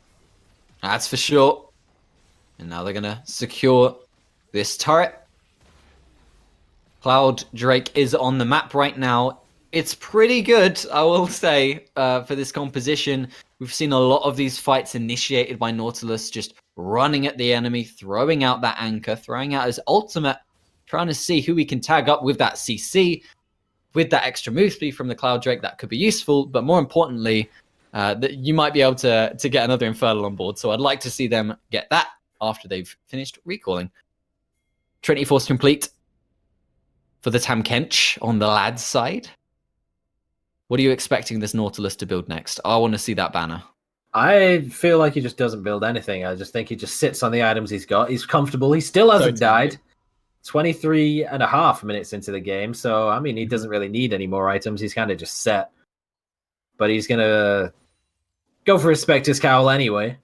S1: That's for sure. And now they're going to secure this turret. Cloud Drake is on the map right now. It's pretty good, I will say, for this composition. We've seen a lot of these fights initiated by Nautilus, just running at the enemy, throwing out that anchor, throwing out his ultimate, trying to see who he can tag up with that CC, with that extra move speed from the Cloud Drake. That could be useful, but more importantly, that you might be able to get another Infernal on board. So I'd like to see them get that after they've finished recalling. Trinity Force complete for the Tam Kench on the lads side. What are you expecting this Nautilus to build next? I want to see that banner.
S2: I feel like he just doesn't build anything. I just think he just sits on the items he's got. He's comfortable. He still hasn't died. 23 and a half minutes into the game. So, I mean, he doesn't really need any more items. He's kind of just set. But he's going to go for his Spectre's Cowl anyway.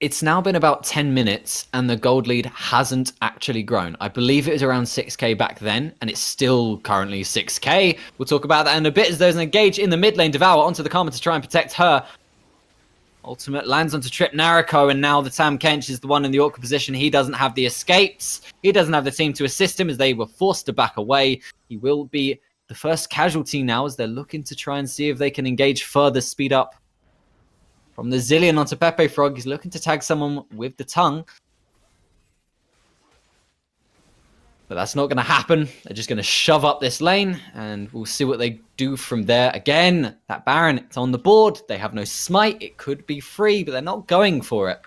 S1: it's now been about 10 minutes and the gold lead hasn't actually grown. I believe it was around 6k back then, and it's still currently 6k. We'll talk about that in a bit as there's an engage in the mid lane. Devour onto the Karma to try and protect her. Ultimate lands onto Trip Nariko, and now the Tam Kench is the one in the awkward position. He doesn't have the escapes. He doesn't have the team to assist him as they were forced to back away. He will be the first casualty now as they're looking to try and see if they can engage further, speed up. From the Zillion onto Pepe Frog, he's looking to tag someone with the tongue. But that's not going to happen. They're just going to shove up this lane, and we'll see what they do from there. Again, that Baron, it's on the board. They have no smite. It could be free, but they're not going for it.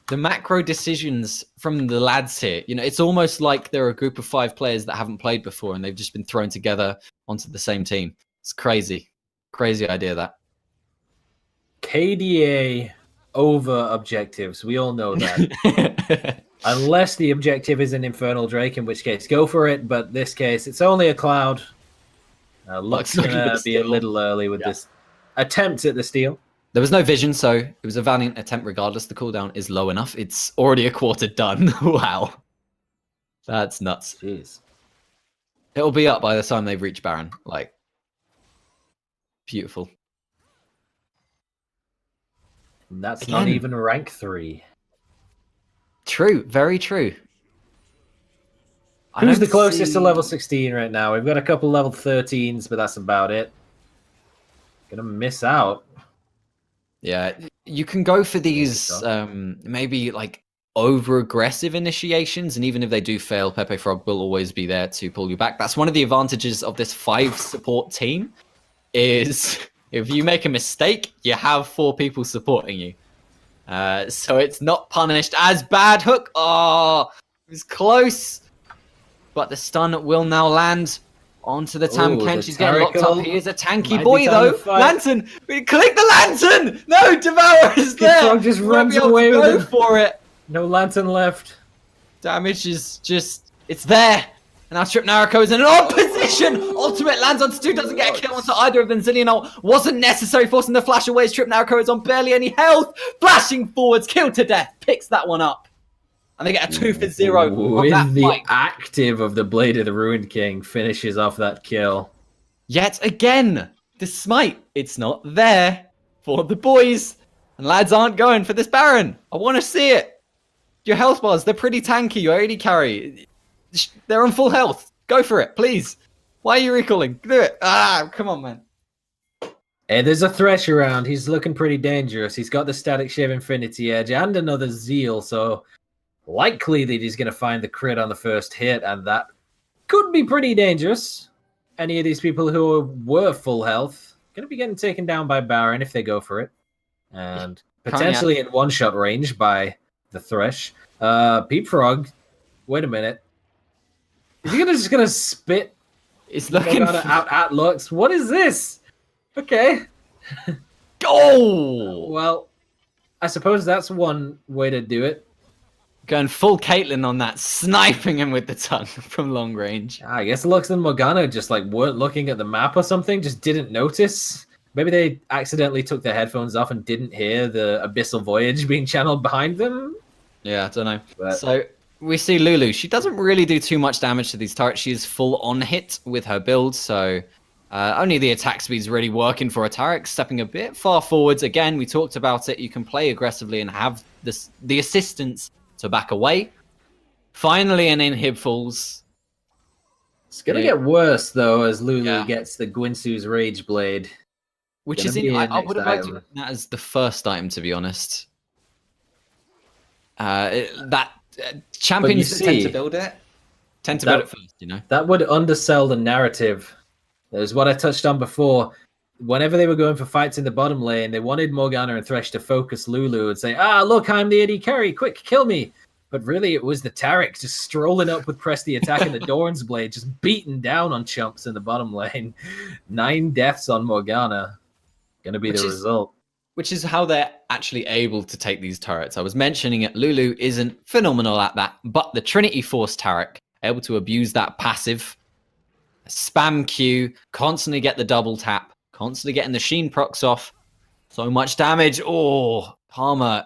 S1: The macro decisions from the lads here, it's almost like they're a group of 5 players that haven't played before, and they've just been thrown together onto the same team. It's crazy. Crazy idea, that.
S2: KDA over objectives. We all know that. Unless the objective is an Infernal Drake, in which case go for it. But this case, it's only a Cloud. Looks going to be a little early with this attempt at the steal. There
S1: was no vision, so it was a valiant attempt regardless. The cooldown is low enough. It's already a quarter done. Wow. That's nuts.
S2: Jeez.
S1: It'll be up by the time they've reached Baron. Beautiful.
S2: And that's not even rank 3.
S1: True, very true.
S2: Who's the closest to level 16 right now? We've got a couple level 13s, but that's about it. Gonna miss out.
S1: Yeah, you can go for these maybe over-aggressive initiations, and even if they do fail, Pepe Frog will always be there to pull you back. That's one of the advantages of this 5 support team, is if you make a mistake, you have 4 people supporting you. So it's not punished as bad. Hook. Oh, it was close. But the stun will now land onto the Tam Kench. He's getting locked up. He is a tanky boy, though. Lantern. Click the Lantern. No, Devour is there.
S2: Frog just runs away with it.
S1: For it.
S2: No Lantern left.
S1: Damage is just... It's there. And now Trip Nariko is in an odd position. Ultimate lands onto 2. Doesn't get a kill onto either of them. Zillion ult wasn't necessary. Forcing the flash away. Trip Nariko is on barely any health. Flashing forwards. Killed to death. Picks that one up. And they get a 2 for 0.
S2: With the active of the Blade of the Ruined King finishes off that kill.
S1: Yet again, the smite. It's not there for the boys. And lads aren't going for this Baron. I want to see it. Your health bars, they're pretty tanky. Your AD carry, they're on full health. Go for it, please. Why are you recalling? Do it. Come on, man.
S2: Hey, there's a Thresh around. He's looking pretty dangerous. He's got the Static Shave Infinity Edge and another Zeal, so likely that he's going to find the crit on the first hit, and that could be pretty dangerous. Any of these people who were full health going to be getting taken down by Baron if they go for it. And potentially in one-shot range by the Thresh. Peep Frog, wait a minute. Is he just going to spit?
S1: It's looking
S2: out at Lux. What is this? Okay.
S1: Oh!
S2: Well, I suppose that's one way to do it.
S1: Going full Caitlyn on that, sniping him with the tongue from long range.
S2: I guess Lux and Morgana just weren't looking at the map or something, just didn't notice. Maybe they accidentally took their headphones off and didn't hear the Abyssal Voyage being channeled behind them.
S1: Yeah, I don't know. But so we see Lulu. She doesn't really do too much damage to these turrets. She is full on hit with her build, so only the attack speed's really working for a turret, stepping a bit far forwards. Again, we talked about it. You can play aggressively and have the assistance to back away. Finally, an inhib falls.
S2: It's going to get worse, though, as Lulu gets the Gwinsu's Rage Blade.
S1: Which is I would have liked that as the first item, to be honest. Champions that tend to build it tend to build it first,
S2: That would undersell the narrative. There's what I touched on before. Whenever they were going for fights in the bottom lane, they wanted Morgana and Thresh to focus Lulu and say, look, I'm the AD carry, quick, kill me. But really, it was the Taric just strolling up with Press the Attack and the Dorn's Blade, just beating down on chumps in the bottom lane. 9 deaths on Morgana. Going to be the result.
S1: Which is how they're actually able to take these turrets. I was mentioning it, Lulu isn't phenomenal at that, but the Trinity Force Taric, able to abuse that passive, spam Q, constantly get the double tap, constantly getting the Sheen procs off. So much damage. Oh, Palmer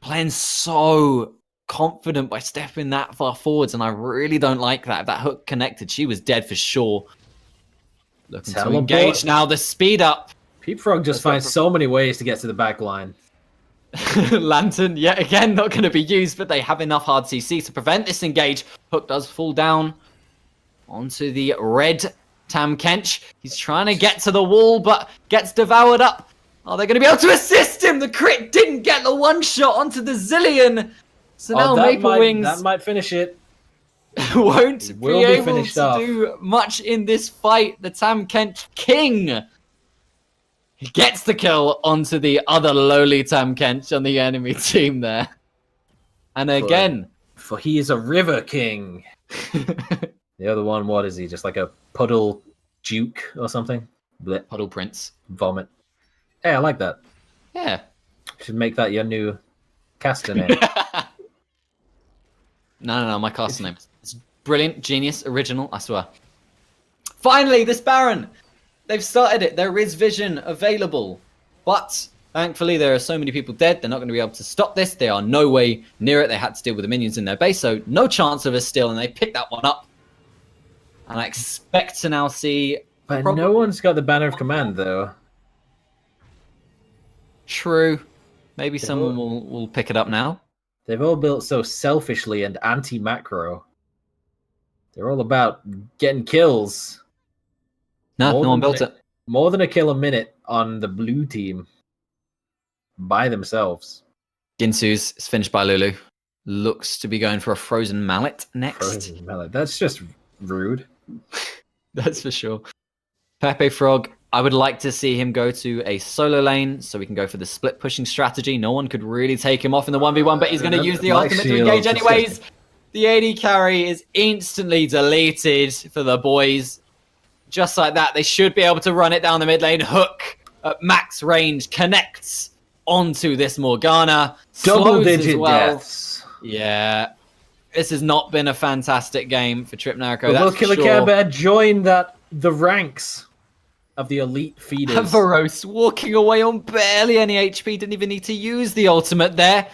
S1: playing so confident by stepping that far forwards, and I really don't like that. If that hook connected, she was dead for sure. Looking to engage now. The speed up.
S2: Peepfrog just finds so many ways to get to the back line.
S1: Lantern, yet again, not going to be used, but they have enough hard CC to prevent this engage. Hook does fall down onto the red Tam Kench. He's trying to get to the wall, but gets devoured up. Are they going to be able to assist him? The crit didn't get the one shot onto the Zillion. So now Maple Wings...
S2: That might finish it.
S1: won't be able to do much in this fight. The Tam Kench King... He gets the kill onto the other lowly Tam Kench on the enemy team there. And again...
S2: For he is a River King. The other one, what is he? Just like a Puddle Duke or something? Blech.
S1: Puddle Prince.
S2: Vomit. Hey, I like that.
S1: Yeah.
S2: Should make that your new caster name.
S1: No, my caster name. It's brilliant, genius, original, I swear. Finally, this Baron! They've started it. There is vision available. But thankfully, there are so many people dead. They're not going to be able to stop this. They are no way near it. They had to deal with the minions in their base, so no chance of a steal, and they picked that one up. And I expect to now see...
S2: But no one's got the Banner of Command, though.
S1: True. Maybe someone will pick it up now.
S2: They've all built so selfishly and anti-macro. They're all about getting kills.
S1: No one built it.
S2: More than a kill a minute on the blue team by themselves.
S1: Ginsu's is finished by Lulu. Looks to be going for a Frozen Mallet next.
S2: Frozen Mallet. That's just rude.
S1: That's for sure. Pepe Frog, I would like to see him go to a solo lane so we can go for the split pushing strategy. No one could really take him off in the 1v1, but he's going to use the ultimate to engage anyways. The AD carry is instantly deleted for the boys. Just like that, they should be able to run it down the mid lane. Hook at max range connects onto this Morgana.
S2: Double-digit deaths.
S1: Yeah. This has not been a fantastic game for Trip Narco.
S2: But will Killer Care Bear join the ranks of the elite feeders?
S1: Avaros walking away on barely any HP. Didn't even need to use the ultimate there.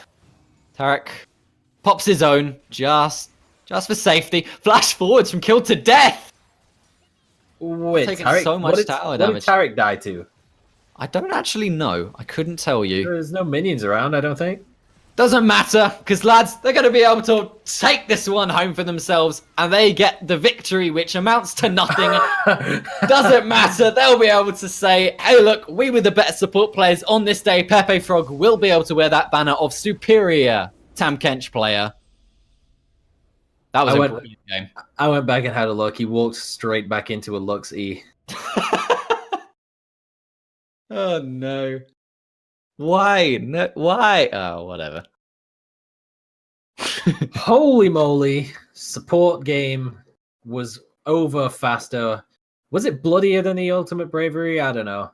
S1: Tarek pops his own just for safety. Flash forwards from kill to death.
S2: Wait,
S1: Tarek, so much tower damage.
S2: What did Tarek die to?
S1: I don't actually know. I couldn't tell you.
S2: There's no minions around, I don't think.
S1: Doesn't matter, because lads, they're going to be able to take this one home for themselves, and they get the victory, which amounts to nothing. Doesn't matter. They'll be able to say, hey, look, we were the better support players on this day. Pepe Frog will be able to wear that banner of superior Tam Kench player. That was a brilliant game.
S2: I went back and had a look. He walked straight back into a Lux E.
S1: Oh, no. Why? No, why? Oh, whatever.
S2: Holy moly. Support game was over faster. Was it bloodier than the Ultimate Bravery? I don't know.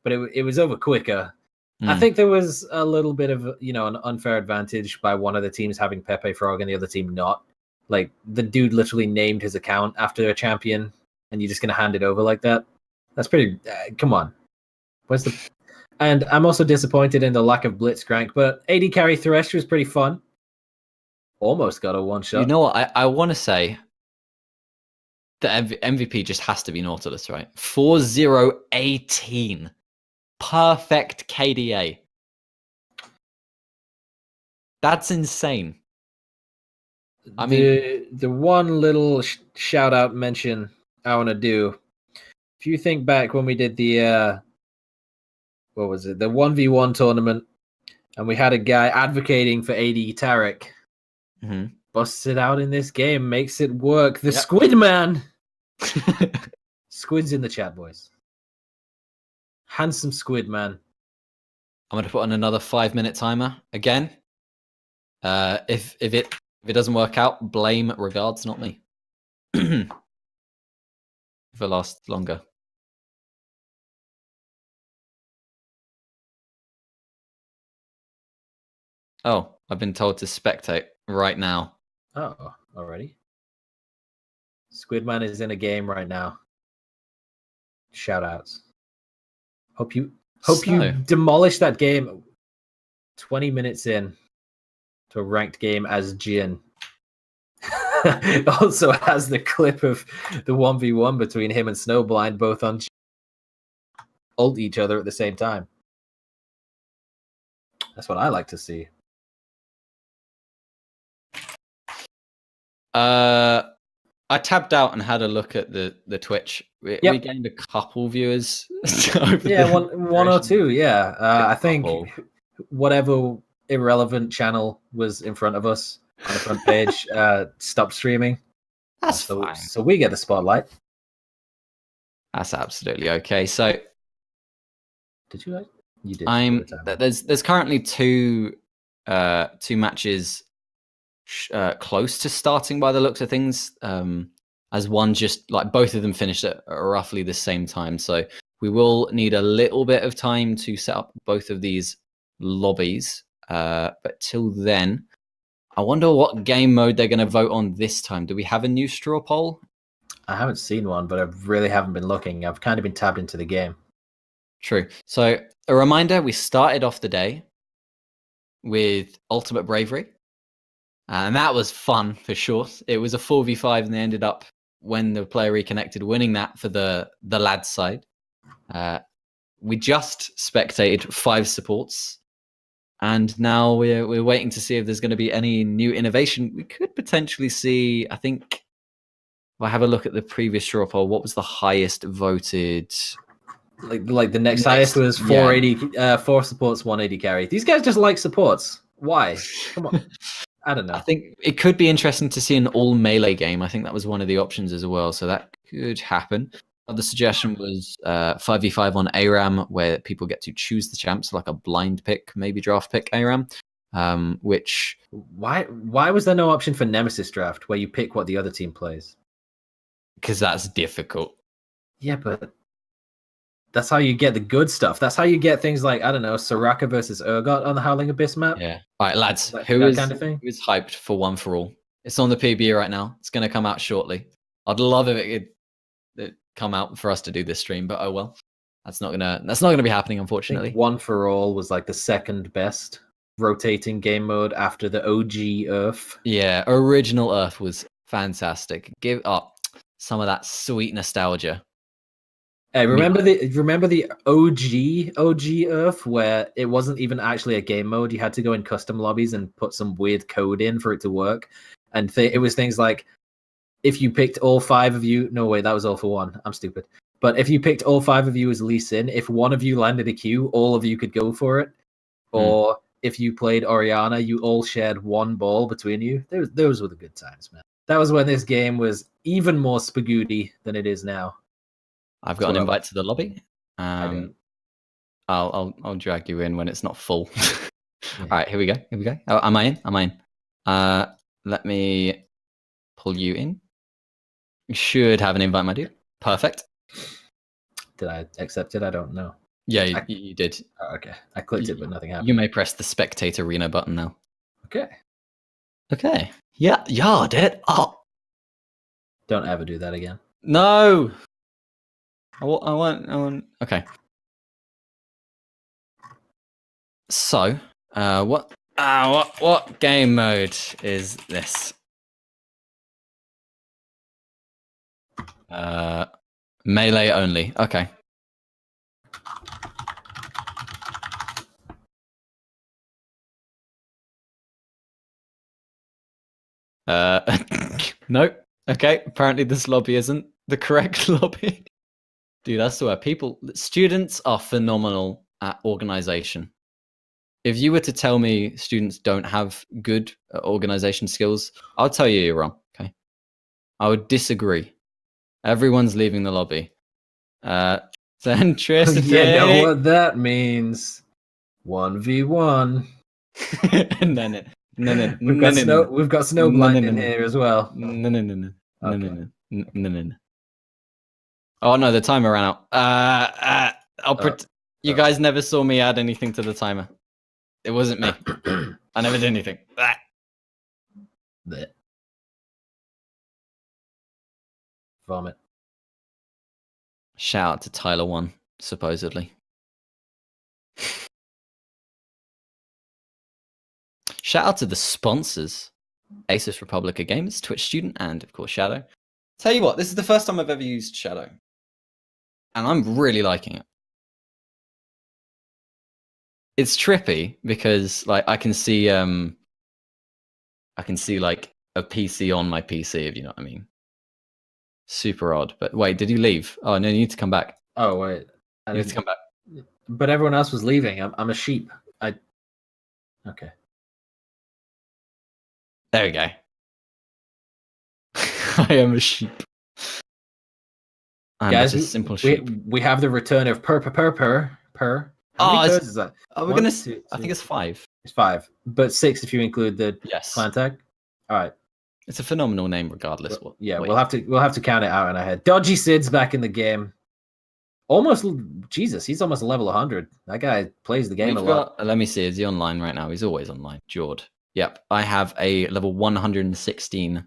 S2: But it was over quicker. I think there was a little bit of, an unfair advantage by one of the teams having Pepe Frog and the other team not. Like, the dude literally named his account after a champion, and you're just going to hand it over like that? That's pretty... come on. Where's the... And I'm also disappointed in the lack of Blitzcrank, but AD carry Thresh was pretty fun. Almost got a one-shot.
S1: You know what? I want to say the MVP just has to be Nautilus, right? 4-0-18. Perfect KDA. That's insane. I mean,
S2: the one little shout out mention I want to do. If you think back when we did the what was it? The 1v1 tournament, and we had a guy advocating for AD Tarek.
S1: Mm-hmm.
S2: Busts it out in this game, makes it work. The Squid Man. Squid's in the chat, boys. Handsome Squid Man.
S1: I'm going to put on another 5-minute timer again. If it doesn't work out, blame regards, not me. If it lasts longer. Oh, I've been told to spectate right now.
S2: Oh, already. Squidman is in a game right now. Shout outs. Hope you demolish that game 20 minutes in. to a ranked game as Jin. It also has the clip of the 1v1 between him and Snowblind, both on ult each other at the same time. That's what I like to see.
S1: I tabbed out and had a look at the Twitch. We gained a couple viewers.
S2: one or two. Yeah, I think
S1: couple.
S2: whatever irrelevant channel was in front of us on the front page stopped streaming.
S1: That's fine.
S2: So we get the spotlight.
S1: That's absolutely okay. So,
S2: did you? You did.
S1: There's currently two matches close to starting by the looks of things. As one just like both of them finished at roughly the same time. So we will need a little bit of time to set up both of these lobbies. But till then, I wonder what game mode they're going to vote on this time. Do we have a new straw poll?
S2: I haven't seen one, but I really haven't been looking. I've kind of been tabbed into the game.
S1: True. So a reminder, we started off the day with Ultimate Bravery. And that was fun for sure. It was a 4v5 and they ended up, when the player reconnected, winning that for the lads side. We just spectated 5 supports. And now we're waiting to see if there's going to be any new innovation. We could potentially see, I think, if I have a look at the previous straw poll, what was the highest voted?
S2: Like the next highest was 480, 4 supports, 180 carry. These guys just like supports. Why? Come on. I don't know.
S1: I think it could be interesting to see an all melee game. I think that was one of the options as well. So that could happen. The suggestion was 5v5 on ARAM, where people get to choose the champs, like a blind pick, maybe draft pick ARAM. Which
S2: why was there no option for Nemesis draft, where you pick what the other team plays?
S1: Because that's difficult.
S2: Yeah, but that's how you get the good stuff. That's how you get things like, I don't know, Soraka versus Urgot on the Howling Abyss map.
S1: Yeah. All right, lads.
S2: Like,
S1: who is
S2: hyped
S1: for One for All? It's on the PB right now. It's going to come out shortly. I'd love if it could come out for us to do this stream, but oh well. That's not gonna be happening, unfortunately.
S2: One for All was like the second best rotating game mode after the OG Earth.
S1: Yeah, original Earth was fantastic. Give up some of that sweet nostalgia.
S2: Hey, remember the OG Earth, where it wasn't even actually a game mode. You had to go in custom lobbies and put some weird code in for it to work. And it was things like, if you picked all 5 of you, no wait, that was all for one. I'm stupid. But if you picked all 5 of you as Lee Sin, if one of you landed a Q, all of you could go for it. Or if you played Oriana, you all shared one ball between you. Those were the good times, man. That was when this game was even more spagooty than it is now.
S1: I've got an invite to the lobby.
S2: I don't.
S1: I'll drag you in when it's not full. Yeah. All right, here we go. Oh, am I in? Let me pull you in. You should have an invite, my dude. Perfect.
S2: Did I accept it? I don't know.
S1: Yeah, you did.
S2: Oh, okay. I clicked it, but nothing happened.
S1: You may press the spectate arena button now.
S2: Okay.
S1: Yeah, I did it. Oh.
S2: Don't ever do that again.
S1: No. I want. Okay. So, what game mode is this? Melee only. Okay. Nope. Okay. Apparently this lobby isn't the correct lobby. Dude, I swear, students are phenomenal at organization. If you were to tell me students don't have good organization skills, I'll tell you you're wrong. Okay. I would disagree. Everyone's leaving the lobby. Centricity.
S2: You know what that means. 1v1.
S1: No.
S2: We've got Snowblind in here as well.
S1: No. Oh no, the timer ran out. You guys never saw me add anything to the timer. It wasn't me. I never did anything.
S2: Vomit.
S1: Shout out to Tyler 1, supposedly. Shout out to the sponsors: Asus Republica Games, Twitch Student, and of course Shadow. Tell you what, this is the first time I've ever used Shadow, and I'm really liking it. It's trippy because like I can see like a PC on my PC, if you know what I mean. Super odd. But wait, did you leave? Oh no, you need to come back.
S2: Oh wait,
S1: You need to come back.
S2: but everyone else was leaving. I'm a sheep. Okay.
S1: There we go. I am a sheep. I'm
S2: Guys,
S1: just a simple sheep.
S2: we have the return of per. How many pairs is that?
S1: Are we
S2: One,
S1: gonna?
S2: two,
S1: I think it's 5.
S2: It's 5, but 6 if you include the
S1: Yes.
S2: clan tag. All right.
S1: It's a phenomenal name, regardless.
S2: We'll have to count it out in our head. Dodgy Sid's back in the game. Almost, Jesus, he's almost a level 100. That guy plays the game a lot.
S1: Let me see. Is he online right now? He's always online. Jord. Yep. I have a level 116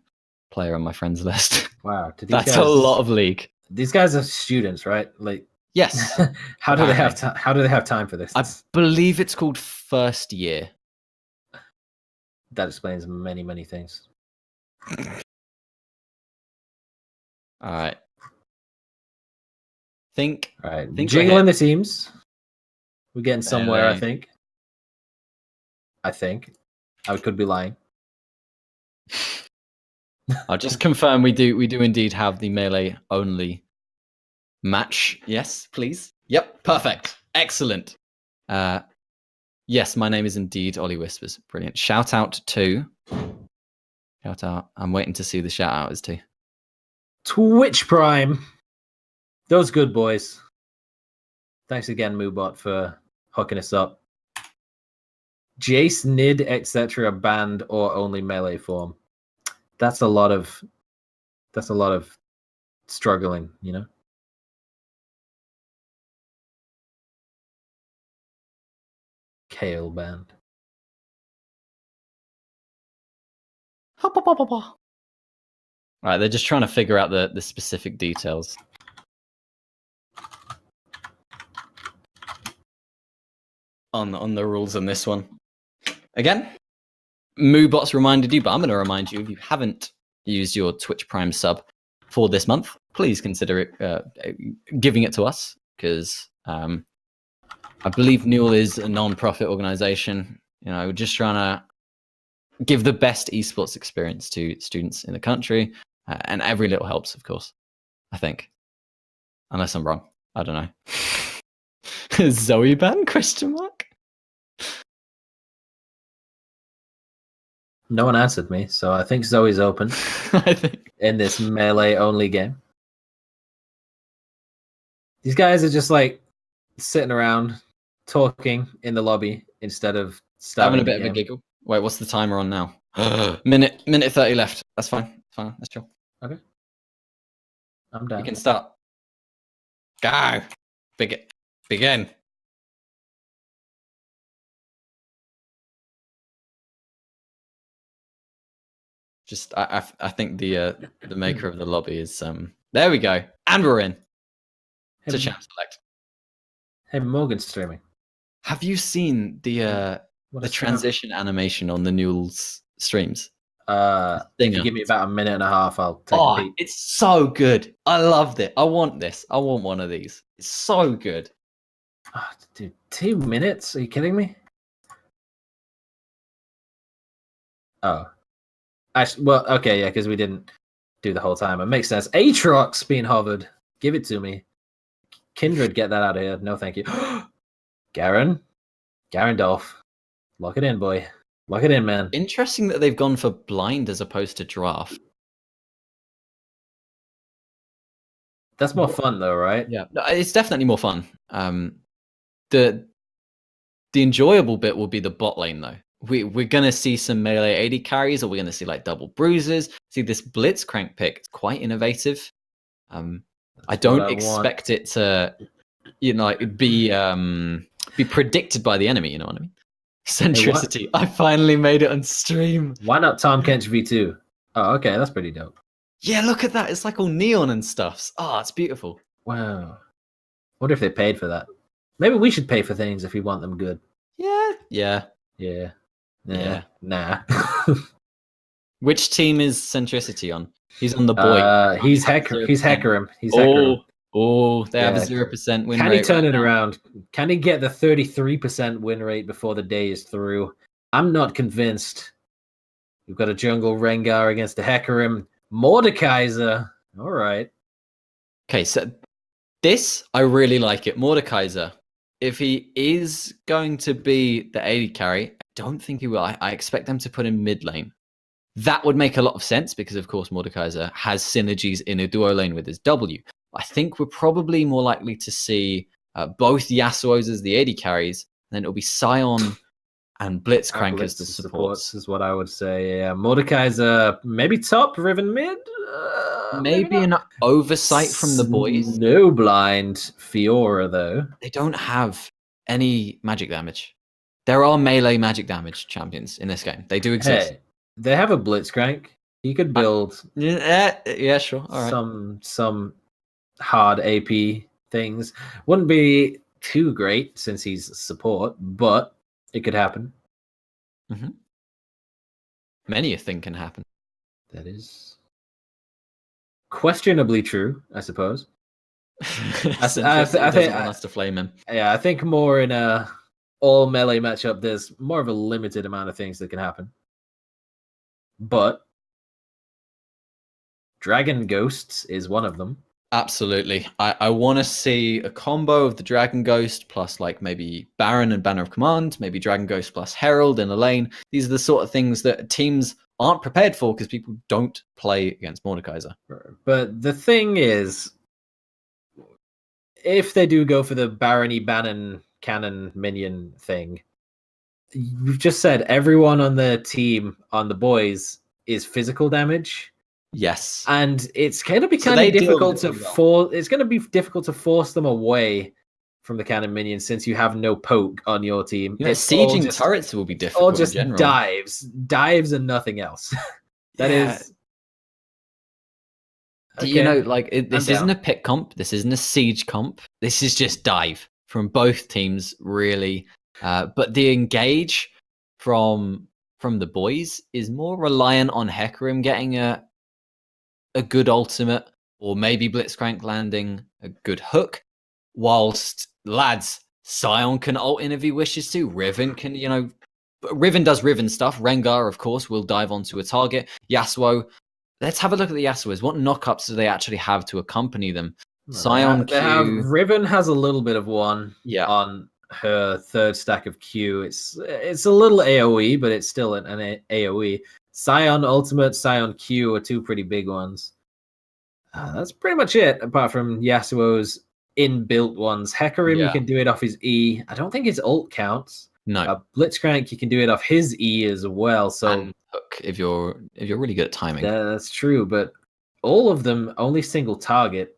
S1: player on my friends list.
S2: Wow.
S1: That's a lot of League.
S2: These guys are students, right? Like,
S1: yes.
S2: How do they have time? How do they have time for this?
S1: I believe it's called first year.
S2: That explains many, many things.
S1: All right. All right.
S2: Jiggling the teams. We're getting somewhere, I think. I could be lying.
S1: I'll just confirm we do indeed have the melee only match. Yes, please. Yep, perfect. Excellent. Yes, my name is indeed Ollie Whispers. Brilliant. Shout out. I'm waiting to see the shout out as to
S2: Twitch Prime. Those good boys. Thanks again, Moobot, for hooking us up. Jace, Nid, etc. banned or only melee form. That's a lot of struggling, you know. Kale banned.
S1: All right, they're just trying to figure out the specific details. On the rules on this one. Again, Moobot's reminded you, but I'm going to remind you, if you haven't used your Twitch Prime sub for this month, please consider it giving it to us, because I believe NUEL is a non-profit organization. You know, we're just trying to give the best esports experience to students in the country, and every little helps, of course, I think. Unless I'm wrong. I don't know. Zoe ban? Question mark?
S2: No one answered me, so I think Zoe's open.
S1: I think
S2: in this melee only game. These guys are just like sitting around talking in the lobby instead of
S1: having a bit of a giggle. Wait, what's the timer on now? minute 30 left. That's fine. Fine. Let's chill.
S2: Okay. I'm down.
S1: You can start. Go. Begin. Just, I think the maker of the lobby is there we go, and we're in. It's a champ select.
S2: Hey, Morgan's streaming.
S1: Have you seen the transition animation on the NUEL's streams?
S2: If you give me about a minute and a half, I'll take a peek.
S1: It's so good. I loved it. I want this. I want one of these. It's so good.
S2: Oh, dude, 2 minutes? Are you kidding me? Oh. Actually, well, okay, yeah, because we didn't do the whole time. It makes sense. Aatrox being hovered. Give it to me. Kindred, get that out of here. No, thank you. Garen Dolph. Lock it in, boy. Lock it in, man.
S1: Interesting that they've gone for blind as opposed to draft.
S2: That's more fun, though, right?
S1: Yeah, it's definitely more fun. The enjoyable bit will be the bot lane, though. We're gonna see some melee AD carries, or we're gonna see like double bruises. See this Blitzcrank pick; it's quite innovative. I don't expect it to, be predicted by the enemy. You know what I mean? Centricity. Hey, I finally made it on stream.
S2: Why not Tom Kench V2? Oh, okay, that's pretty dope.
S1: Yeah, look at that. It's like all neon and stuff. Oh, it's beautiful.
S2: Wow. Wonder if they paid for that. Maybe we should pay for things if we want them good.
S1: Yeah.
S2: Nah. Nah.
S1: Which team is Centricity on? He's on the boy.
S2: He's
S1: Have a
S2: Hecarim. He's
S1: 0%.
S2: Hecarim. He's
S1: Oh,
S2: Hecarim.
S1: they have a
S2: Yeah.
S1: 0% win
S2: Can he
S1: rate
S2: turn
S1: right
S2: it
S1: now.
S2: around? Can he get the 33% win rate before the day is through? I'm not convinced. We've got a jungle Rengar against a Hecarim. Mordekaiser. All right.
S1: Okay, so this, I really like it. Mordekaiser, if he is going to be the AD carry, I don't think he will. I expect them to put him mid lane. That would make a lot of sense because, of course, Mordekaiser has synergies in a duo lane with his W. I think we're probably more likely to see both Yasuo's as the AD carries, and then it'll be Sion and Blitzcrank as the supports.
S2: Is what I would say. Yeah, Mordekaiser maybe top, Riven mid. Maybe
S1: Maybe
S2: not.
S1: an oversight from the boys.
S2: No blind Fiora though.
S1: They don't have any magic damage. There are melee magic damage champions in this game. They do exist.
S2: Hey, they have a Blitzcrank. He could build
S1: Yeah, sure. All right.
S2: some hard AP things. Wouldn't be too great since he's support, but it could happen.
S1: Mm-hmm. Many a thing can happen.
S2: That is questionably true, I suppose.
S1: I think doesn't want us to flame him.
S2: Yeah, I think more in a all melee matchup, there's more of a limited amount of things that can happen. But Dragon Ghosts is one of them.
S1: Absolutely. I want to see a combo of the Dragon Ghost plus like maybe Baron and Banner of Command, maybe Dragon Ghost plus Herald in a lane. These are the sort of things that teams aren't prepared for because people don't play against Mordekaiser.
S2: But the thing is, if they do go for the Barony Bannon Cannon minion thing, you've just said everyone on the team, on the boys, is physical damage.
S1: Yes.
S2: And it's going to be kind of difficult to it's going to be difficult to force them away from the cannon minions since you have no poke on your team.
S1: Sieging turrets will be difficult.
S2: Or just
S1: in
S2: dives and nothing else. That is.
S1: Okay. You know, like this isn't a pick comp. This isn't a siege comp. This is just dive from both teams, really. But the engage from the boys is more reliant on Hecarim getting a good ultimate, or maybe Blitzcrank landing a good hook, whilst lads, Sion can ult in if he wishes to. Riven can, Riven does Riven stuff. Rengar, of course, will dive onto a target. Yasuo, let's have a look at the Yasuos. What knockups do they actually have to accompany them? Sion Q.
S2: Riven has a little bit of one on her third stack of Q. It's a little AoE, but it's still an AoE. Sion Ultimate, Sion Q are two pretty big ones. That's pretty much it, apart from Yasuo's inbuilt ones. Hecarim, you can do it off his E. I don't think his ult counts.
S1: No.
S2: Blitzcrank, you can do it off his E as well. So
S1: and hook if you're really good at timing.
S2: That's true, but all of them only single target.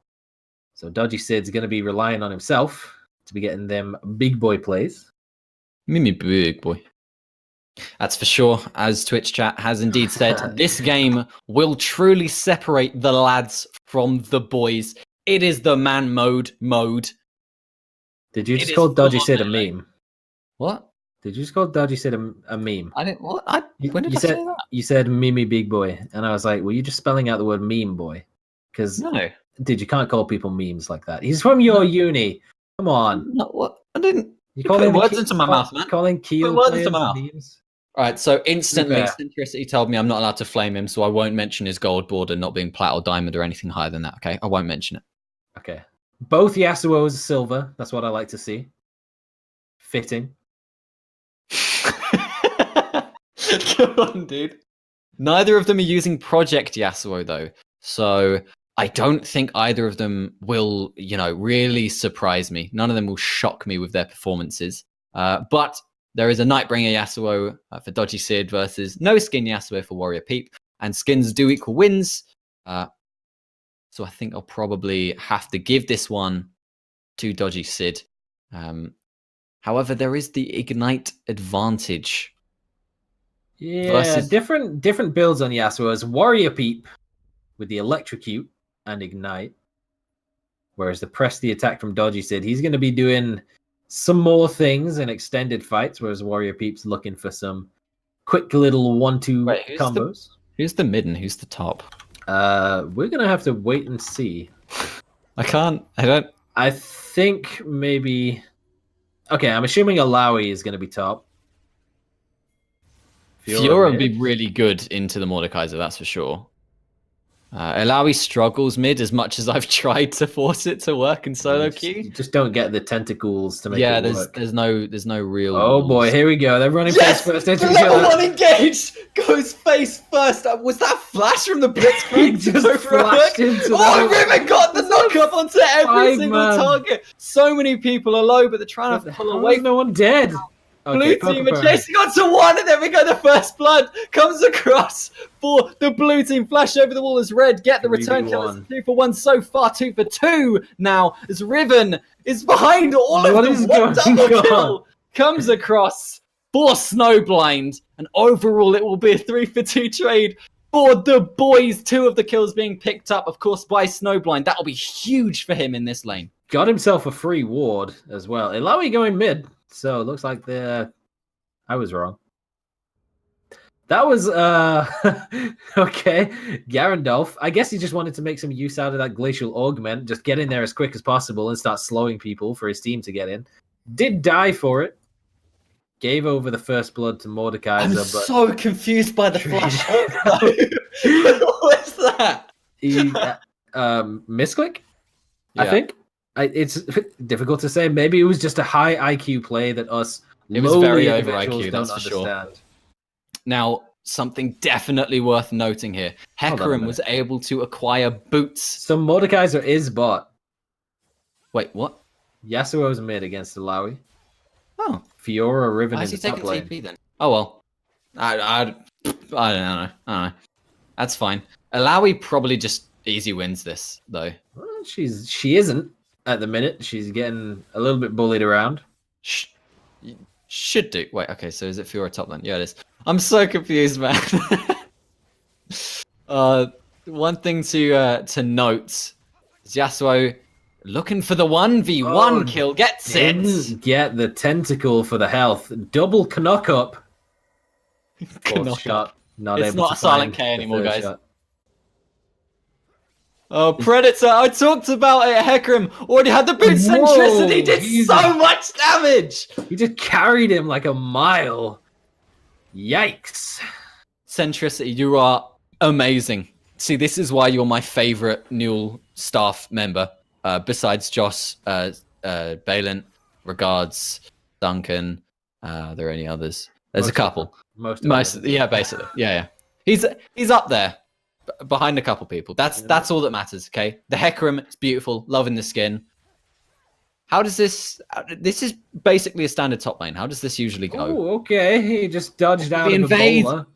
S2: So Dodgy Sid's going to be relying on himself to be getting them big boy plays.
S1: Mimi big boy. That's for sure. As Twitch chat has indeed said, this game will truly separate the lads from the boys. It is the man mode.
S2: Did you just call Dodgy Sid a meme?
S1: What?
S2: Did you just call Dodgy Sid a meme?
S1: I didn't. What? When did I say that?
S2: You said Mimi big boy, and I was like, were you just spelling out the word meme boy? Because
S1: no,
S2: you can't call people memes like that. He's from your uni. Come on.
S1: No, what? I didn't.
S2: You calling
S1: words into my mouth, man.
S2: Calling Keel
S1: words into my mouth.
S2: Memes?
S1: All right, so instantly, Centricity told me I'm not allowed to flame him, so I won't mention his gold border not being plat or diamond or anything higher than that, okay? I won't mention it.
S2: Okay. Both Yasuo's are silver. That's what I like to see. Fitting.
S1: Come on, dude. Neither of them are using Project Yasuo, though. So I don't think either of them will, really surprise me. None of them will shock me with their performances. But there is a Nightbringer Yasuo for Dodgy Sid versus no skin Yasuo for Warrior Peep. And skins do equal wins. So I think I'll probably have to give this one to Dodgy Sid. However, there is the Ignite advantage.
S2: Yeah, different builds on Yasuo's. Warrior Peep with the Electrocute and Ignite. Whereas the press the attack from Dodgy Sid, he's going to be doing some more things in extended fights, whereas Warrior Peep's looking for some quick little 1-2
S1: Wait,
S2: combos.
S1: Who's the mid and who's the top?
S2: We're gonna have to wait and see.
S1: I don't.
S2: I think maybe. Okay, I'm assuming Alawi is gonna be top.
S1: Fiora would
S2: mid?
S1: be really good into the Mordekaiser, that's for sure. Alawi struggles mid as much as I've tried to force it to work in solo queue.
S2: You just don't get the tentacles to make
S1: Yeah,
S2: it work.
S1: there's no real.
S2: Oh
S1: rules.
S2: boy, here we go. They're running
S1: Yes!
S2: face first
S1: The
S2: into each
S1: level
S2: other.
S1: 1 engage goes face first. Was that flash from the Blitzcrank?
S2: He just flashed into
S1: Oh,
S2: the-
S1: Riven got the knock up onto every
S2: Five
S1: single
S2: man.
S1: target. So many people are low, but they're trying to pull
S2: How
S1: away.
S2: is no one dead?
S1: Blue team are chasing on to 1, and then we go the first blood comes across for the blue team. Flash over the wall as Red get the return kill. It's 2 for 1 so far, 2 for 2 now as Riven is behind all
S2: What
S1: of them.
S2: is
S1: One
S2: going
S1: double
S2: on?
S1: kill comes across for Snowblind, and overall it will be a 3 for 2 trade for the boys. 2 of the kills being picked up, of course, by Snowblind. That will be huge for him in this lane.
S2: Got himself a free ward as well. Ilawi going mid, so it looks like I was wrong. That was okay. Garandolf. I guess he just wanted to make some use out of that glacial augment, just get in there as quick as possible and start slowing people for his team to get in. Did die for it. Gave over the first blood to Mordekaiser,
S1: I'm
S2: but
S1: so confused by the flash. What's that?
S2: he misclick. I
S1: Yeah.
S2: think it's difficult to say. Maybe it was just a high IQ play that us
S1: It was very
S2: lowly
S1: over
S2: individuals
S1: IQ,
S2: don't
S1: that's for sure.
S2: understand.
S1: Now, something definitely worth noting here.
S2: Hold on a
S1: Hecarim
S2: minute.
S1: was able to acquire boots.
S2: So Mordekaiser is bot.
S1: Wait, what?
S2: Yasuo's mid against Alawi.
S1: Oh,
S2: Fiora Riven
S1: why
S2: in
S1: is he
S2: the top
S1: taking
S2: lane.
S1: TP then? Oh well, I don't know. I don't know. That's fine. Alawi probably just easy wins this though.
S2: Well, she isn't at the minute. She's getting a little bit bullied around.
S1: Should do. Wait, okay. So is it Fiora top lane? Yeah, it is. I'm so confused, man. One thing to note is Yasuo looking for the 1v1
S2: Oh,
S1: kill. Gets it.
S2: Didn't get the tentacle for the health. Double knock up. Fourth
S1: Knock
S2: shot.
S1: up.
S2: Not
S1: It's
S2: able
S1: not
S2: to
S1: a silent
S2: find
S1: K
S2: the
S1: anymore,
S2: third
S1: guys.
S2: shot.
S1: Oh, Predator! I talked about it. Hecarim already had the boot centricity. Did
S2: Jesus.
S1: so much damage.
S2: He just carried him like a mile. Yikes.
S1: Centricity, you are amazing. See, this is why you're my favorite NUEL staff member. Besides Joss, Balin, Regards, Duncan. Are there any others? There's a couple.
S2: Most,
S1: Yeah, basically. Yeah. He's up there, behind a couple people. That's all that matters. Okay. The Hecarim is beautiful. Loving the skin. How does this? This is basically a standard top lane. How does this usually go?
S2: Oh, okay. He just dodged out
S1: The
S2: of a
S1: invade.
S2: bowler.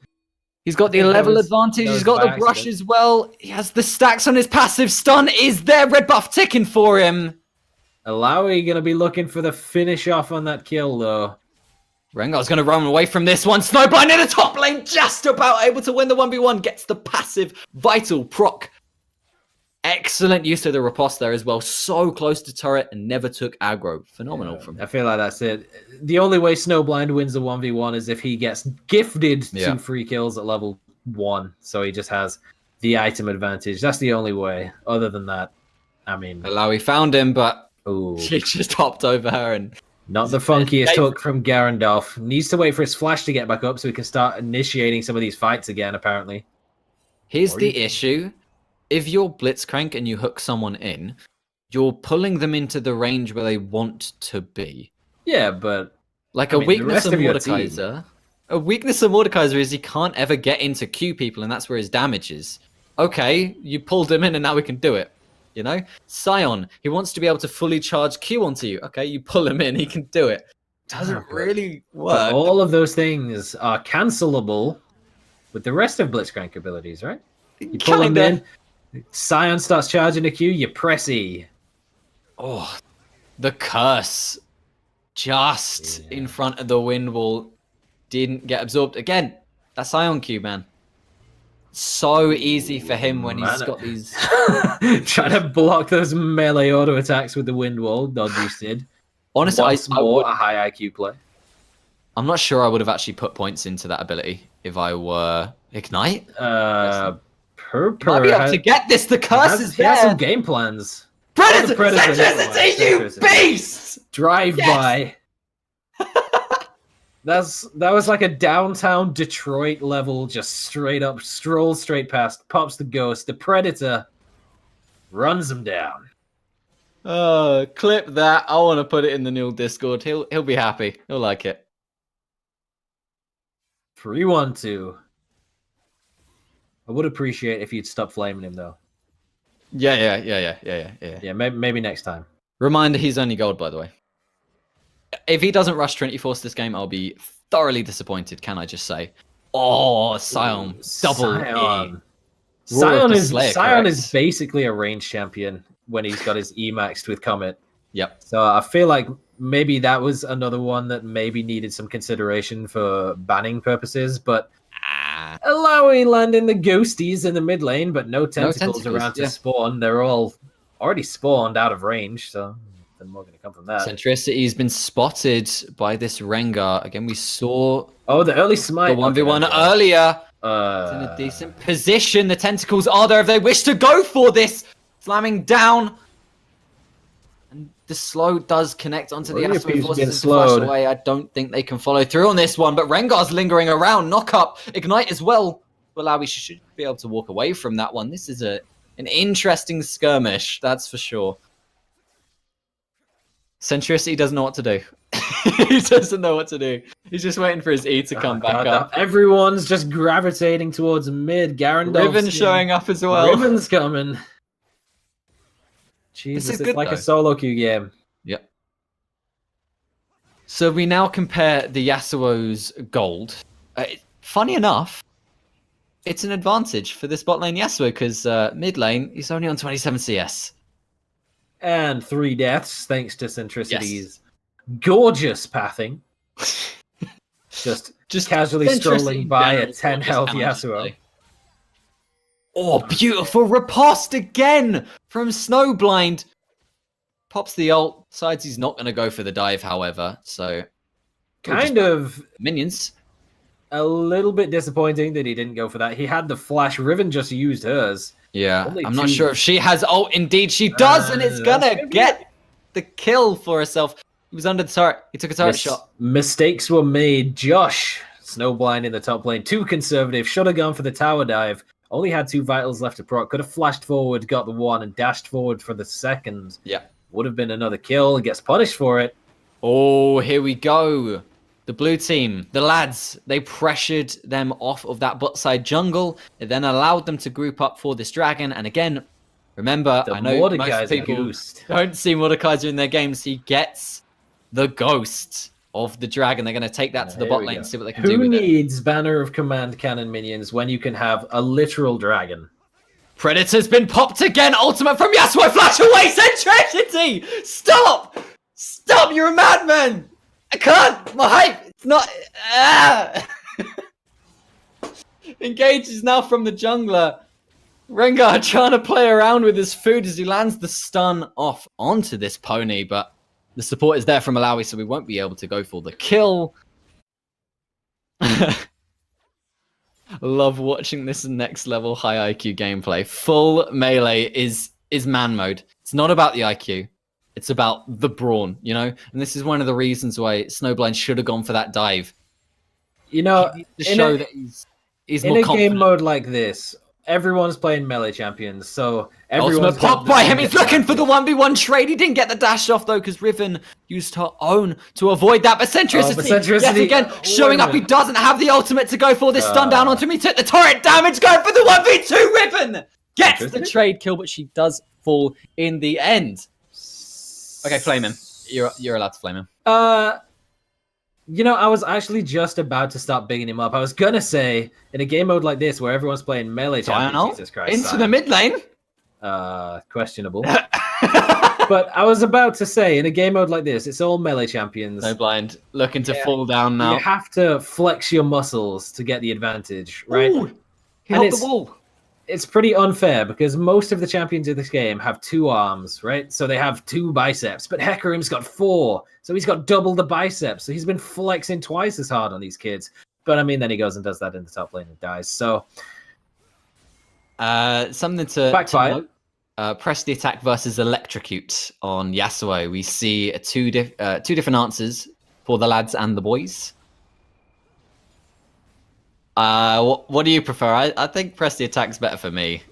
S1: He's got the
S2: I think that
S1: level
S2: was-
S1: advantage.
S2: that
S1: He's
S2: was
S1: got the
S2: by
S1: brush
S2: accident.
S1: as well. He has the stacks on his passive. Stun is there. Red buff ticking for him.
S2: Alawi gonna be looking for the finish off on that kill though.
S1: Rengar's going to run away from this one. Snowblind in the top lane, just about able to win the 1v1. Gets the passive vital proc. Excellent use of the riposte there as well. So close to turret and never took aggro. Phenomenal from him.
S2: I feel like that's it. The only way Snowblind wins the 1v1 is if he gets gifted
S1: Yeah.
S2: 2 free kills at level 1. So he just has the item advantage. That's the only way. Other than that, I mean,
S1: Alawi found him, but
S2: ooh,
S1: he just hopped over her and
S2: not the funkiest
S1: Dave-
S2: hook from Garandolf. Needs to wait for his flash to get back up so he can start initiating some of these fights again, apparently.
S1: here's
S2: Or
S1: the
S2: you-
S1: issue. If you're Blitzcrank and you hook someone in, you're pulling them into the range where they want to be.
S2: Yeah, but
S1: Like
S2: I
S1: a
S2: mean, the
S1: weakness
S2: rest
S1: of
S2: of your
S1: Mordekaiser. A weakness of Mordekaiser is he can't ever get into Q people, and that's where his damage is. Okay, you pulled him in, and now we can do it. You know, Scion, he wants to be able to fully charge Q onto you. Okay, you pull him in, he can do it. Doesn't really work.
S2: all of those things are cancelable with the rest of Blitzcrank abilities, right? You pull him
S1: Kinda.
S2: in, Scion starts charging a Q, you press E.
S1: Oh, the curse just in front of the wind wall didn't get absorbed again. That Scion Q, man. So easy for him when he's
S2: Man.
S1: got these.
S2: Trying to block those melee auto attacks with the wind wall, dodgy Sid.
S1: Honestly,
S2: Once more, a high IQ play.
S1: I'm not sure I would have actually put points into that ability if I were Ignite. Might be able to get this. The curse is
S2: He
S1: there.
S2: has some game plans.
S1: Predator,
S2: Predator
S1: Centricity, you beast!
S2: Drive by. That was like a downtown Detroit level, just straight up, strolls straight past, pops the ghost. The Predator runs him down.
S1: Clip that. I want to put it in the NUEL Discord. He'll be happy. He'll like it.
S2: 3-1-2. I would appreciate if you'd stop flaming him though.
S1: Yeah.
S2: Maybe next time.
S1: Reminder: he's only gold, by the way. If he doesn't rush Trinity Force this game, I'll be thoroughly disappointed. Can I just say? Oh, Scion, double
S2: Scion.
S1: E.
S2: Scion is basically a range champion when he's got his E maxed with Comet.
S1: Yep.
S2: So I feel like maybe that was another one that maybe needed some consideration for banning purposes, but allowing landing the ghosties in the mid lane, but no tentacles around to spawn. They're all already spawned out of range, so nothing more going to come from that.
S1: Centricity's been spotted by this Rengar. Again, we saw
S2: the early smite.
S1: The 1v1 earlier. It's in a decent position. The tentacles are there if they wish to go for this. Slamming down. And the slow does connect onto the Yasuo forces to flash away. I don't think they can follow through on this one, but Rengar's lingering around. Knock up, Ignite as well. Well, we should be able to walk away from that one. This is an interesting skirmish, that's for sure. Centricity doesn't know what to do. He doesn't know what to do. He's just waiting for his E to come back up.
S2: Everyone's just gravitating towards mid.
S1: Riven showing up as well.
S2: Riven's coming. Jesus, it's like a solo queue game.
S1: Yep. So we now compare the Yasuo's gold. Funny enough, it's an advantage for this bot lane Yasuo because mid lane, he's only on 27 CS.
S2: And 3 deaths thanks to Centricity's gorgeous pathing. just casually strolling by a 10 health Yasuo.
S1: Oh, beautiful riposte again from Snowblind. Pops the ult. Decides he's not going to go for the dive, however. So,
S2: kind of
S1: minions.
S2: A little bit disappointing that he didn't go for that. He had the flash. Riven just used hers.
S1: Yeah, I'm not sure if she has ult. Indeed, she does, and it's going to get the kill for herself. He was under the turret. He took a turret shot.
S2: Mistakes were made. Josh, Snowblind in the top lane. Too conservative. Should have gone for the tower dive. Only had 2 vitals left to proc. Could have flashed forward, got the 1, and dashed forward for the 2nd.
S1: Yeah.
S2: Would have been another kill. He gets punished for it.
S1: Oh, here we go. The blue team, the lads, they pressured them off of that bot side jungle. It then allowed them to group up for this dragon. And again, remember, I know most people don't see Mordekaiser in their games. He gets the ghost of the dragon. They're going to take that to the bot lane and see what they can do with it.
S2: Who needs Banner of Command cannon minions when you can have a literal dragon?
S1: Predator's been popped again. Ultimate from Yasuo. Flash away. Centricity. Stop. Stop. You're a madman. I can't. My hype. It's not. Engages now from the jungler. Rengar trying to play around with his food as he lands the stun off onto this pony, but the support is there from Malawi, so we won't be able to go for the kill. Love watching this next level high IQ gameplay. Full melee is man mode. It's not about the IQ. It's about the brawn, you know? And this is one of the reasons why Snowblind should have gone for that dive.
S2: You know,
S1: to show that he's more confident.
S2: In a game mode like this, everyone's playing melee champions, so everyone's
S1: popped by him. He's looking for the 1v1 trade. He didn't get the dash off, though, because Riven used her own to avoid that. But Centricity, yet again, showing up. He doesn't have the ultimate to go for this stun down onto him. He took the turret damage, going for the 1v2. Riven gets the trade kill, but she does fall in the end. Okay, flame him. You're allowed to flame him.
S2: You know, I was actually just about to start bigging him up. I was gonna say, in a game mode like this where everyone's playing melee champions, Jesus Christ,
S1: into the mid lane.
S2: Questionable. But I was about to say, in a game mode like this, it's all melee champions.
S1: Snowblind looking to fall down now.
S2: You have to flex your muscles to get the advantage, right?
S1: Ooh, he held the wall.
S2: it's pretty unfair because most of the champions of this game have 2 arms, right? So they have 2 biceps, but Hecarim's got 4, so he's got double the biceps. So he's been flexing twice as hard on these kids. But I mean, then he goes and does that in the top lane and dies. So
S1: something to
S2: backfire.
S1: note. Press the attack versus electrocute on Yasuo. We see two different answers for the lads and the boys. What do you prefer? I think press the attack's better for me.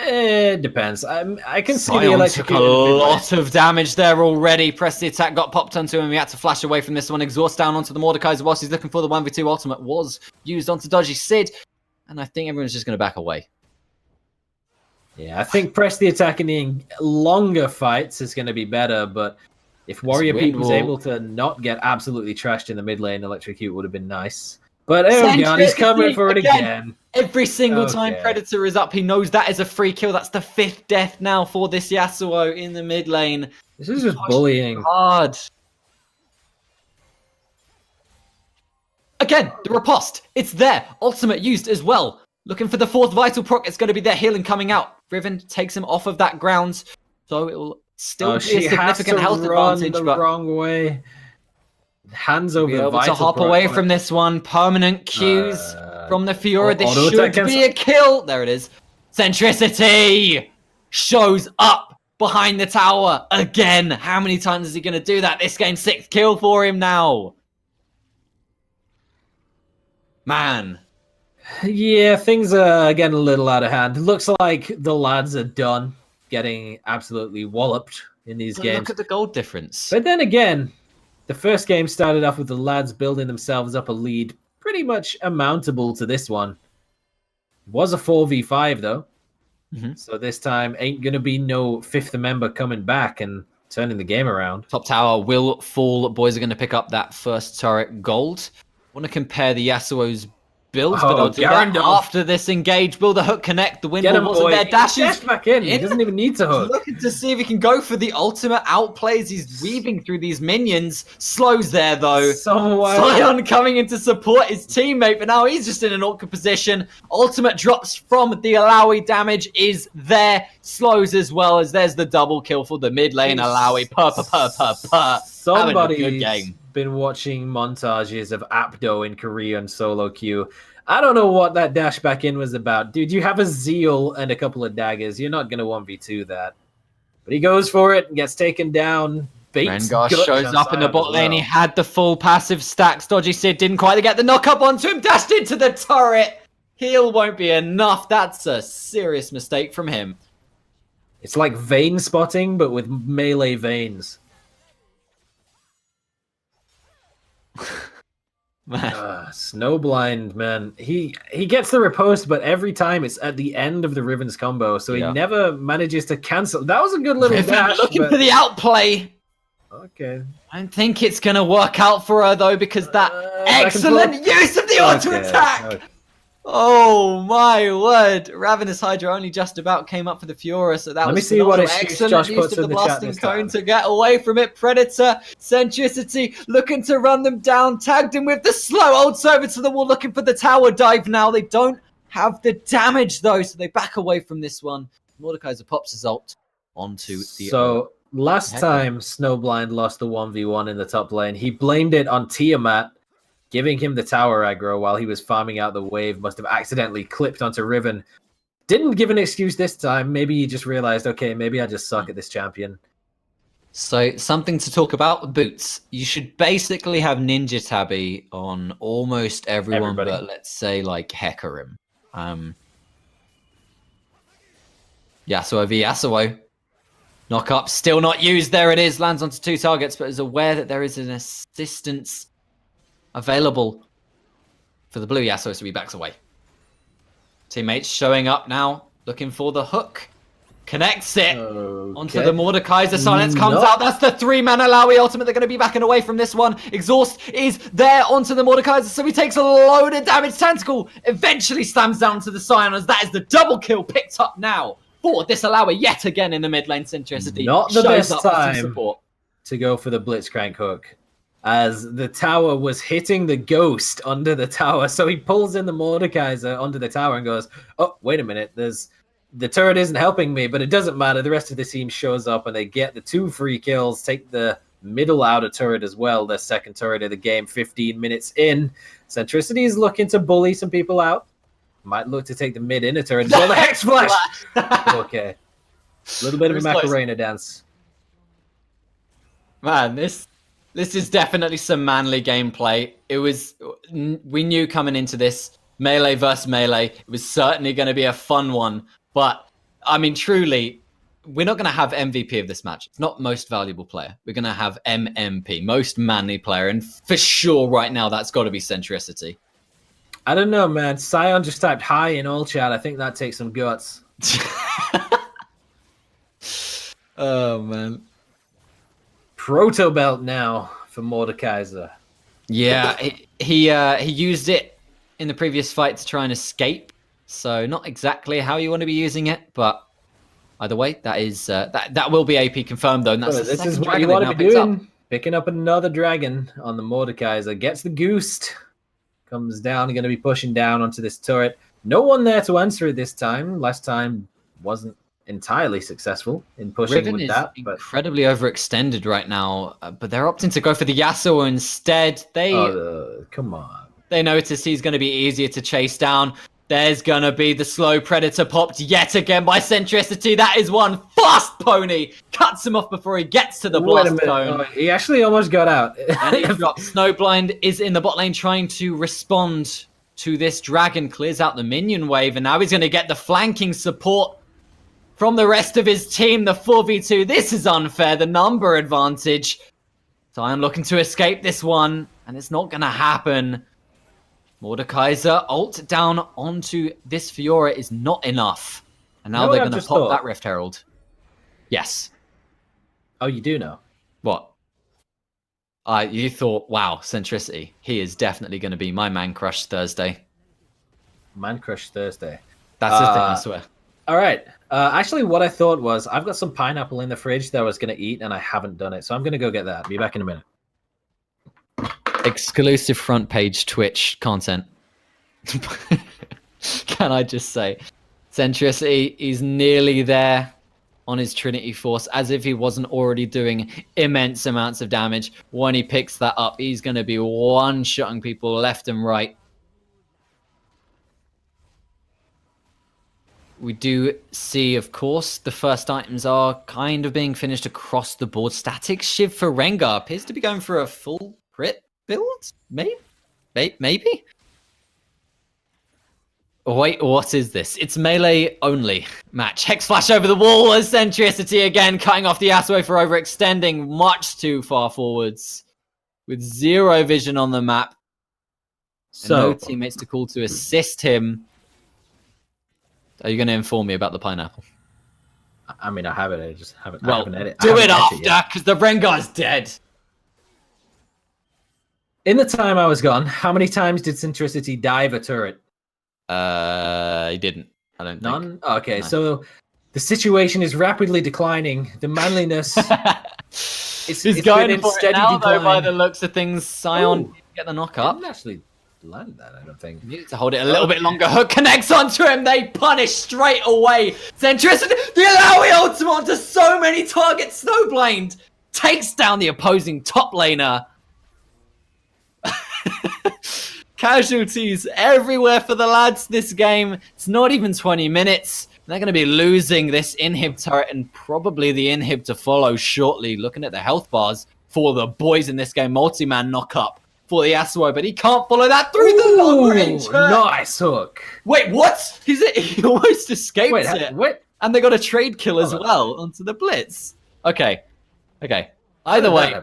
S2: It depends. I can see the
S1: Sion
S2: electrocute.
S1: took a lot of damage there already. Press the attack got popped onto him. He had to flash away from this one. Exhaust down onto the Mordekaiser whilst he's looking for the 1v2 ultimate was used onto Dodgy Sid. And I think everyone's just going to back away.
S2: Yeah, I think press the attack in the longer fights is going to be better, but if Warrior Pete was able to not get absolutely trashed in the mid lane, electrocute would have been nice. But oh god, he's coming for it again.
S1: Every single time Predator is up, he knows that is a free kill. That's the 5th death now for this Yasuo in the mid lane.
S2: This is just bullying.
S1: Hard. Again, the riposte. It's there. Ultimate used as well. Looking for the 4th vital proc. It's going to be there. Healing coming out. Riven takes him off of that ground. So it will still be a significant health advantage.
S2: The wrong way. Hands over
S1: the vital to hop away from this one. Permanent cues from the Fiora. This should be a kill. There it is. Centricity shows up behind the tower again. How many times is he going to do that? This game's 6th kill for him now. Man.
S2: Yeah, things are getting a little out of hand. Looks like the lads are done getting absolutely walloped in these games.
S1: Look at the gold difference.
S2: But then again, the first game started off with the lads building themselves up a lead pretty much amountable to this one. It was a 4v5 though. So this time ain't going to be no 5th member coming back and turning the game around.
S1: Top tower will fall. Boys are going to pick up that first turret gold. Want to compare the Yasuo's builds, but they'll do that after this engage. Will the hook connect? The Windmill wasn't there. Dashes
S2: back in. He doesn't even need to hook.
S1: Looking to see if he can go for the ultimate. Outplays. He's weaving through these minions. Slows there though. Sion coming in to support his teammate, but now he's just in an awkward position. Ultimate drops from the Alawi. Damage is there. Slows as well as there's the double kill for the mid lane Alawi.
S2: Somebody's been watching montages of Apdo in Korean solo queue. I don't know what that dash back in was about. Dude, you have a Zeal and a couple of daggers. You're not going to 1v2 that. But he goes for it and gets taken down.
S1: Rengar shows up in the bot lane. He had the full passive stacks. Dodgy Sid didn't quite get the knock up onto him. Dashed into the turret. Heal won't be enough. That's a serious mistake from him.
S2: It's like vein spotting, but with melee veins. Snowblind, man. He gets the riposte, but every time it's at the end of the Riven's combo, so he never manages to cancel. That was a good little dash.
S1: Looking for the outplay.
S2: Okay.
S1: I don't think it's going to work out for her, though, because that excellent use of the auto attack. Okay. Oh, my word. Ravenous Hydra only just about came up for the Fiora, so that was excellent use of the blasting cone to get away from it. Predator, Centricity, looking to run them down, tagged him with the slow ult over to the wall, looking for the tower dive now. They don't have the damage, though, so they back away from this one. Mordekaiser pops his ult onto the...
S2: So, last time Snowblind lost the 1v1 in the top lane, he blamed it on Tiamat, giving him the tower aggro while he was farming out the wave. Must have accidentally clipped onto Riven. Didn't give an excuse this time. Maybe he just realized, okay, maybe I just suck at this champion.
S1: So, something to talk about, boots. You should basically have Ninja Tabby on almost everyone, but let's say like Hecarim. Yasuo v Yasuo. Knock up, still not used. There it is. Lands onto 2 targets, but is aware that there is an assistance available for the blue Yasuo, so he backs away. Teammates showing up now, looking for the hook. Connects it onto the Mordekaiser. Silence comes out. That's the 3-man Alawi ultimate. They're going to be backing away from this one. Exhaust is there onto the Mordekaiser, so he takes a load of damage. Tentacle eventually slams down to the Sion, as that is the double kill picked up now for this Alawi yet again in the mid lane. Centricity
S2: not the best time to go for the Blitzcrank hook. as the tower was hitting the ghost under the tower. So he pulls in the Mordekaiser under the tower and goes, "Oh, wait a minute. The turret isn't helping me, but it doesn't matter. The rest of the team shows up and they get the 2 free kills, take the middle outer turret as well, their second turret of the game, 15 minutes in. Centricity is looking to bully some people out. Might look to take the mid inner turret as well. The Hex Flash! Okay. A little bit of a Macarena dance.
S1: Man, this is definitely some manly gameplay. We knew coming into this, melee versus melee, it was certainly going to be a fun one. But, I mean, truly, we're not going to have MVP of this match. It's not most valuable player. We're going to have MMP, most manly player. And for sure, right now, that's got to be Centricity.
S2: I don't know, man. Sion just typed hi in all chat. I think that takes some guts.
S1: Oh, man.
S2: Proto belt now for Mordekaiser.
S1: Yeah, he used it in the previous fight to try and escape. So not exactly how you want to be using it, but either way, that is that will be AP confirmed though. And that's
S2: this is what you want to be doing. Picking up another dragon on the Mordekaiser. Gets the Goose. Comes down. Going to be pushing down onto this turret. No one there to answer it this time. Last time wasn't entirely successful in pushing
S1: Riven
S2: with
S1: is
S2: that.
S1: But incredibly overextended right now, but they're opting to go for the Yasuo instead.
S2: Come on.
S1: They notice he's going to be easier to chase down. There's going to be the slow Predator popped yet again by Centricity. That is one fast pony. Cuts him off before he gets to the blast cone.
S2: Oh, he actually almost got out.
S1: And he drops. Snowblind is in the bot lane trying to respond to this dragon. Clears out the minion wave, and now he's going to get the flanking support from the rest of his team. The 4v2. This is unfair. The number advantage. So I'm looking to escape this one, and it's not going to happen. Mordekaiser ult down onto this Fiora is not enough. And now they're going to pop that Rift Herald. Yes.
S2: Oh, you do know?
S1: What? You thought, wow, Centricity. He is definitely going to be my man crush Thursday.
S2: Man crush Thursday.
S1: That's the thing, I swear.
S2: All right. Actually, what I thought was I've got some pineapple in the fridge that I was going to eat, and I haven't done it. So I'm going to go get that. Be back in a minute.
S1: Exclusive front page Twitch content. Can I just say, Centricity is nearly there on his Trinity Force, as if he wasn't already doing immense amounts of damage. When he picks that up, he's going to be one-shotting people left and right. We do see, of course, the first items are kind of being finished across the board. Static Shiv for Rengar appears to be going for a full crit build? Maybe? Wait, what is this? It's melee only match. Hex Flash over the wall as Centricity again, cutting off the Yasuo for overextending much too far forwards. With zero vision on the map. So, and no teammates to call to assist him. Are you going to inform me about the pineapple?
S2: I mean, I have it. I just haven't.
S1: Well,
S2: I haven't edit,
S1: do it after, because the Rengar's dead.
S2: In the time I was gone, how many times did Centricity dive a turret?
S1: He didn't. I don't think.
S2: None? Okay,
S1: No.
S2: So the situation is rapidly declining. The manliness
S1: He's going for it now, though, by the looks of things. Sion get the knock up.
S2: Didn't actually land that, I don't think.
S1: Needed to hold it a little bit longer. Hook connects onto him. They punish straight away. Centricity, the Alawi ultimate onto so many targets. Snowblind takes down the opposing top laner. Casualties everywhere for the lads this game. It's not even 20 minutes. They're going to be losing this inhib turret and probably the inhib to follow shortly. Looking at the health bars for the boys in this game. Multi-man knock up for the Yasuo, but he can't follow that through the long range.
S2: Nice hook.
S1: Wait, what? He almost escaped it.
S2: What?
S1: And they got a trade kill as well onto the Blitz. Okay. Either way,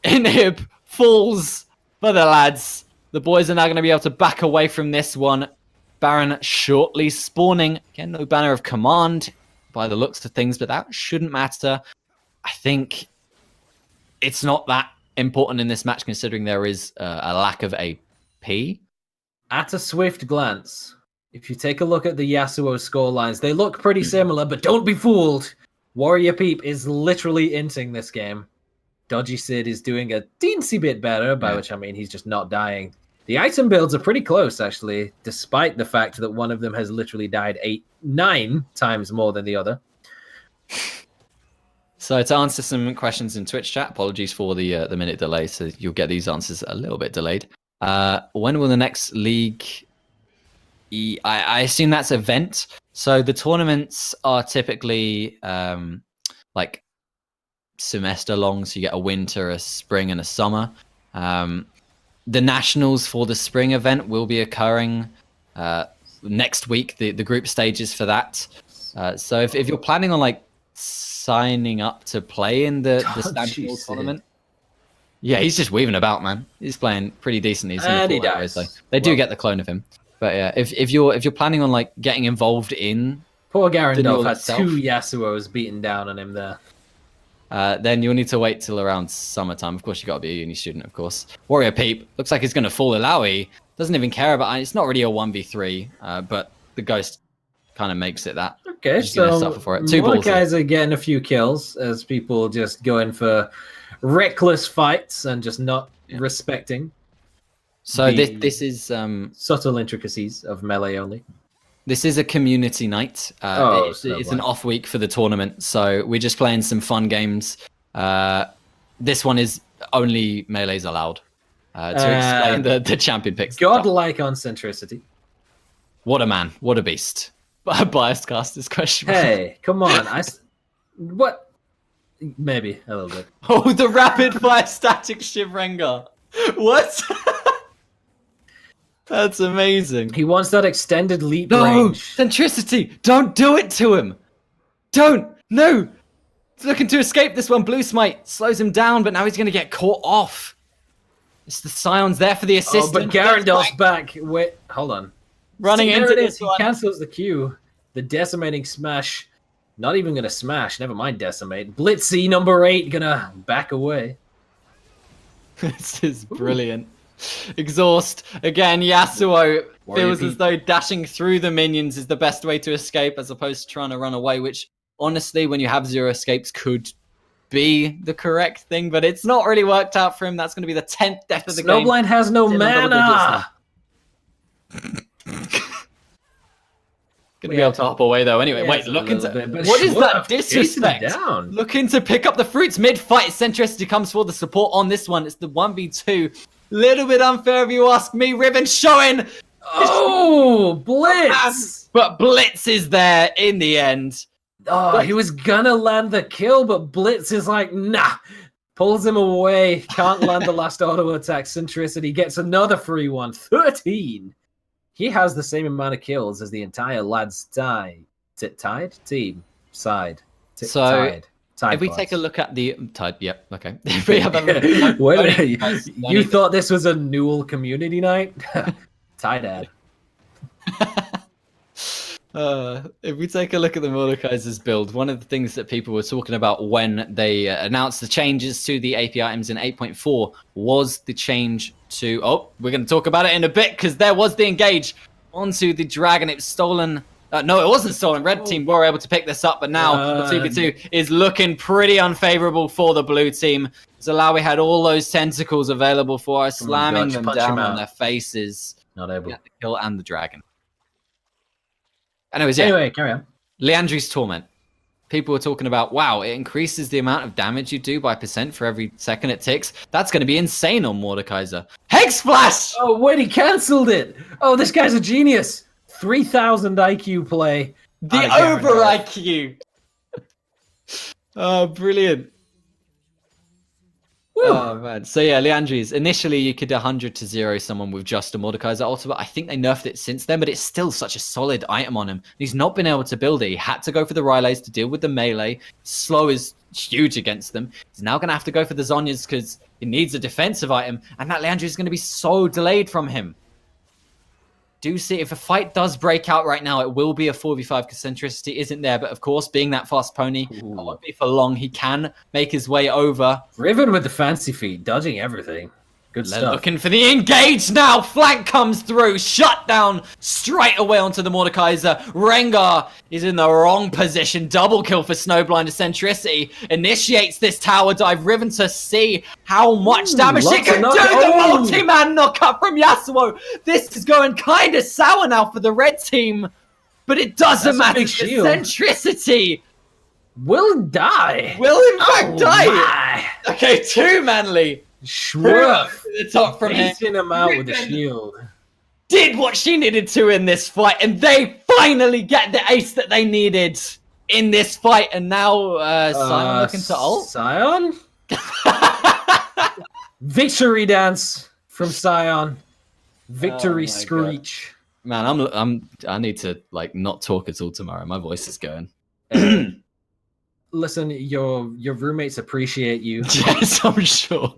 S1: inhib falls for the lads. The boys are now going to be able to back away from this one. Baron shortly spawning. Again, no banner of command by the looks of things, but that shouldn't matter. I think it's not that important in this match, considering there is a lack of AP.
S2: At a swift glance, if you take a look at the Yasuo scorelines, they look pretty similar, but don't be fooled. Warrior Peep is literally inting this game. Dodgy Sid is doing a teensy bit better, by
S1: Yeah.
S2: which I mean he's just not dying. The item builds are pretty close, actually, despite the fact that one of them has literally died 9 times more than the other.
S1: So to answer some questions in Twitch chat, apologies for the minute delay, so you'll get these answers a little bit delayed. When will the next league? I assume that's event. So the tournaments are typically like semester long, so you get a winter, a spring, and a summer. The nationals for the spring event will be occurring next week. The group stages for that. So if you're planning on like signing up to play in the national tournament, yeah, he's just weaving about, man. He's playing pretty decently.
S2: And he dies.
S1: So they do get the clone of him. But yeah, if you're planning on like getting involved in
S2: poor Garandolf had
S1: itself,
S2: 2 Yasuos beaten down on him there.
S1: Then you'll need to wait till around summertime. Of course, you got to be a uni student, of course. Warrior Peep looks like he's going to fall Ilaoi. Doesn't even care about it. It's not really a 1v3, but the Ghost kind of makes it that.
S2: Okay, so
S1: suffer for it. 2 balls.
S2: Mordekaiser are getting a few kills as people just going for reckless fights and just not respecting.
S1: So this is
S2: subtle intricacies of melee only.
S1: This is a community night. It's an off week for the tournament, so we're just playing some fun games. This one is only melees allowed. To explain the champion picks.
S2: Godlike on centricity.
S1: What a man! What a beast! Biased cast this question.
S2: Hey, come on! What? Maybe a little bit.
S1: Oh, the rapid fire static Shivrenga. What? That's amazing.
S2: He wants that extended leap range.
S1: Centricity! Don't do it to him! Don't! No! He's looking to escape this one. Blue Smite slows him down, but now he's going to get caught off. It's the Scions there for the assist.
S2: Oh, but Garandolf's back. Wait, hold on.
S1: Running into this
S2: He cancels the Q. The decimating smash. Not even going to smash. Never mind decimate. Blitzy number 8 going to back away.
S1: This is brilliant. Exhaust again. Yasuo feels as though dashing through the minions is the best way to escape, as opposed to trying to run away, which honestly, when you have 0 escapes, could be the correct thing, but it's not really worked out for him. That's going to be the 10th death of the game.
S2: Snowblind has no mana.
S1: Gonna be able to hop away though. Anyway, wait, look into what is that disrespect? Looking to pick up the fruits mid-fight. Centricity comes for the support on this one. It's the 1v2. Little bit unfair if you ask me. Riven showing.
S2: Oh, Blitz!
S1: But Blitz is there in the end.
S2: Oh, he was gonna land the kill, but Blitz is like, nah. Pulls him away. Can't land the last auto attack. Centricity gets another free one. 13. He has the same amount of kills as the entire lads tied team side.
S1: Tied if we
S2: class.
S1: take a look at the tied, yep, okay.
S2: Wait, you thought this was a NUEL community night? Tied ad.
S1: If we take a look at the Mordekaiser's build, one of the things that people were talking about when they announced the changes to the AP items in 8.4 was the change to... Oh, we're going to talk about it in a bit, because there was the engage onto the dragon. It was stolen... no, it wasn't stolen. Red team were able to pick this up, but now the 2v2 is looking pretty unfavorable for the blue team. So Alawi had all those tentacles available for us, slamming them down on their faces.
S2: Not able.
S1: The kill and the dragon. Anyways, yeah.
S2: Anyway, carry on.
S1: Liandry's Torment. People were talking about, wow, it increases the amount of damage you do by % for every second it ticks. That's going to be insane on Mordekaiser. Hex Flash!
S2: Oh, wait, he cancelled it. Oh, this guy's a genius. 3,000 IQ play.
S1: The over IQ. Oh, brilliant. Woo. Oh, man. So, yeah, Liandry's. Initially, you could 100 to 0 someone with just a Mordekaiser ultimate. I think they nerfed it since then, but it's still such a solid item on him. He's not been able to build it. He had to go for the Rylays to deal with the melee. Slow is huge against them. He's now going to have to go for the Zhonyas because he needs a defensive item, and that Liandry is going to be so delayed from him. Do see if a fight does break out right now, it will be a 4v5 because Centricity isn't there. But of course, being that fast pony, that won't be for long. He can make his way over.
S2: Riven with the fancy feet, dodging everything. Good
S1: They're
S2: stuff.
S1: looking for the engage now. Flank comes through. Shut down straight away onto the Mordekaiser. Rengar is in the wrong position. Double kill for Snowblind. Eccentricity initiates this tower dive. Riven to see how much damage it can do. The multi-man knockup from Yasuo. This is going kind of sour now for the red team. But it doesn't matter. Eccentricity
S2: will die.
S1: Will in fact die.
S2: My.
S1: Okay, too manly.
S2: Schwurf
S1: the top from
S2: him out with a shield.
S1: Did what she needed to in this fight, and they finally get the ace that they needed in this fight. And now Sion looking to ult.
S2: Sion? Victory dance from Sion. Victory screech.
S1: God. Man, I need to like not talk at all tomorrow. My voice is going.
S2: Listen, your roommates appreciate you.
S1: Yes, I'm sure.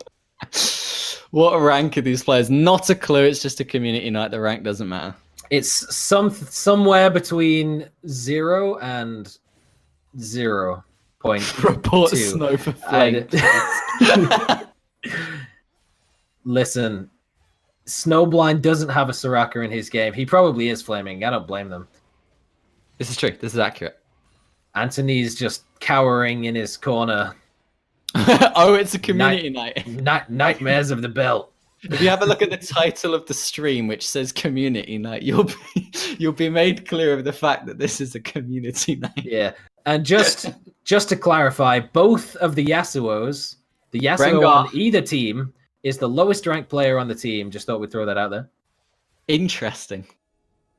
S1: What rank are these players? Not a clue. It's just a community night. The rank doesn't matter.
S2: It's somewhere between 0 and 0.2.
S1: Report snow for flank.
S2: Listen, Snowblind doesn't have a Soraka in his game. He probably is flaming. I don't blame them.
S1: This is true. This is accurate.
S2: Anthony's just cowering in his corner.
S1: Oh, it's a community night.
S2: Nightmares of the belt.
S1: If you have a look at the title of the stream, which says community night, you'll be made clear of the fact that this is a community night.
S2: Yeah, and just to clarify, both of the Yasuo on either team is the lowest ranked player on the team. Just thought we'd throw that out there.
S1: Interesting.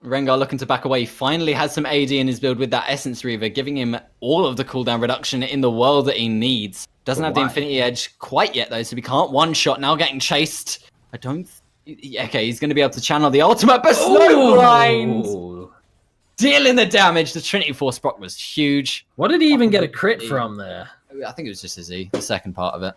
S1: Rengar looking to back away. He finally has some AD in his build with that Essence Reaver, giving him all of the cooldown reduction in the world that he needs. Doesn't have the Infinity Edge quite yet, though, so we can't one-shot. Now getting chased. Okay, he's going to be able to channel the ultimate, but Snowblind dealing the damage. The Trinity Force proc was huge.
S2: What did he even get a crit from there?
S1: I think it was just his E, the second part of it.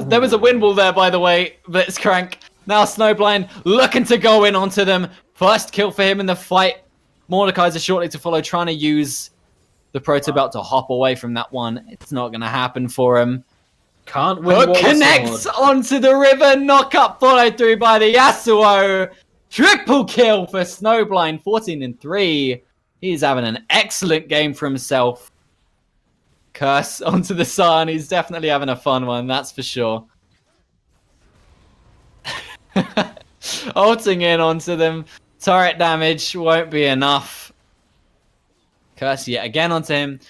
S1: There was a wind wall there, by the way. Blitzcrank. Now Snowblind looking to go in onto them. First kill for him in the fight. Mordekaiser shortly to follow, trying to use the Proto Belt to hop away from that one. It's not going to happen for him.
S2: Can't win.
S1: Hook connects onto the river. Knock up followed through by the Yasuo. Triple kill for Snowblind. 14-3. He's having an excellent game for himself. Curse onto the sun. He's definitely having a fun one, that's for sure. Ulting in onto them. Turret damage won't be enough. Curse yet again onto him.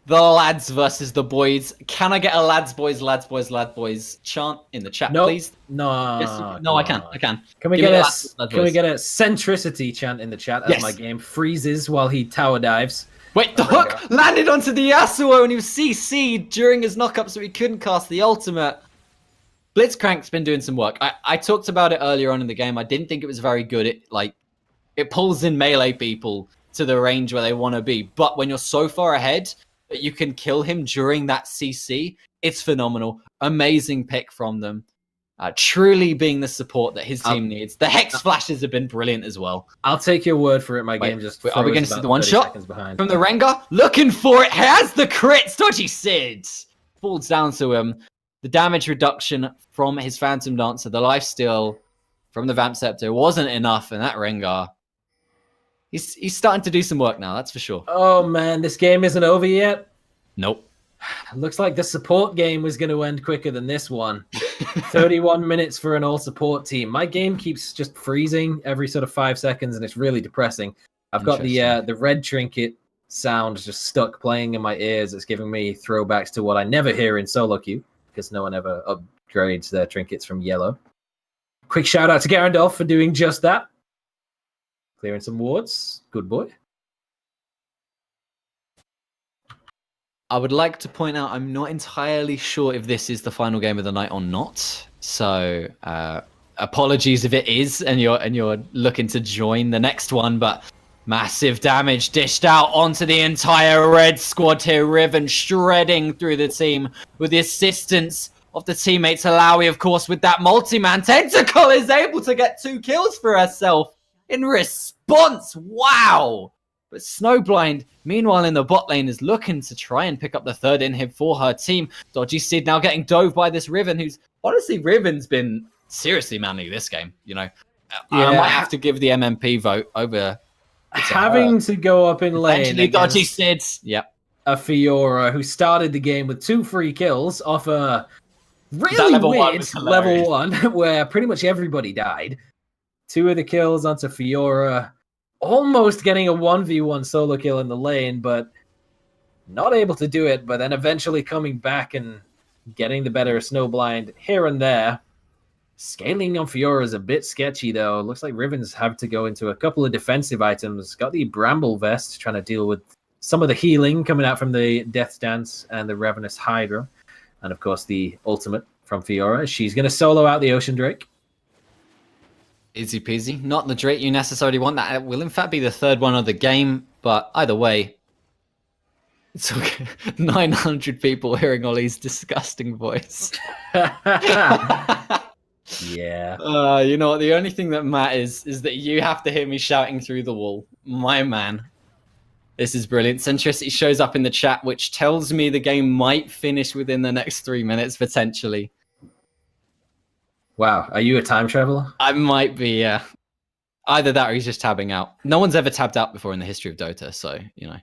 S1: The lads versus the boys. Can I get a lads boys chant in the chat, please?
S2: No.
S1: Yes, no, I can.
S2: Can we get a centricity chant in the chat as my game freezes while he tower dives?
S1: Wait, the hook landed onto the Yasuo and he was CC'd during his knockup, so he couldn't cast the ultimate. Blitzcrank's been doing some work. I talked about it earlier on in the game. I didn't think it was very good. It pulls in melee people to the range where they want to be. But when you're so far ahead that you can kill him during that CC, it's phenomenal. Amazing pick from them. Truly being the support that his team needs. The Hex Flashes have been brilliant as well.
S2: I'll take your word for it. My game just
S1: are we going to see the one shot
S2: behind.
S1: From the Rengar? Looking for it. Has the crit. Dodgy Sid falls down to him. The damage reduction from his Phantom Dancer, the lifesteal from the Vamp Scepter wasn't enough, and that Rengar, he's starting to do some work now, that's for sure.
S2: Oh man, this game isn't over yet?
S1: Nope.
S2: Looks like the support game was going to end quicker than this one. 31 minutes for an all-support team. My game keeps just freezing every sort of 5 seconds, and it's really depressing. I've got the red trinket sound just stuck playing in my ears. It's giving me throwbacks to what I never hear in solo queue, because no one ever upgrades their trinkets from yellow. Quick shout out to Garandolf for doing just that. Clearing some wards. Good boy.
S1: I would like to point out I'm not entirely sure if this is the final game of the night or not. So apologies if it is and you're looking to join the next one, but massive damage dished out onto the entire red squad here. Riven shredding through the team with the assistance of the teammates. Alawi, of course, with that multi-man. Tentacle is able to get 2 kills for herself in response. Wow. But Snowblind, meanwhile in the bot lane, is looking to try and pick up the third inhib for her team. Dodgy Sid now getting dove by this Riven, who's honestly, Riven's been seriously manly this game. You know, I might have to give the MMP vote over
S2: having to go up in lane
S1: against Dodgy Sids. Yep.
S2: A Fiora who started the game with 2 free kills off a really weird level 1 where pretty much everybody died. 2 of the kills onto Fiora, almost getting a 1v1 solo kill in the lane, but not able to do it, but then eventually coming back and getting the better of Snowblind here and there. Scaling on Fiora is a bit sketchy, though. Looks like Rivens have to go into a couple of defensive items. Got the Bramble Vest, trying to deal with some of the healing coming out from the Death Dance and the Ravenous Hydra. And, of course, the ultimate from Fiora. She's going to solo out the Ocean Drake.
S1: Easy peasy. Not the Drake you necessarily want. That will, in fact, be the third one of the game. But either way, it's okay. 900 people hearing Ollie's disgusting voice.
S2: Yeah.
S1: You know what? The only thing that matters is that you have to hear me shouting through the wall. My man. This is brilliant. Centricity shows up in the chat, which tells me the game might finish within the next 3 minutes, potentially.
S2: Wow. Are you a time traveler?
S1: I might be, yeah. Either that or he's just tabbing out. No one's ever tabbed out before in the history of Dota, so, you know.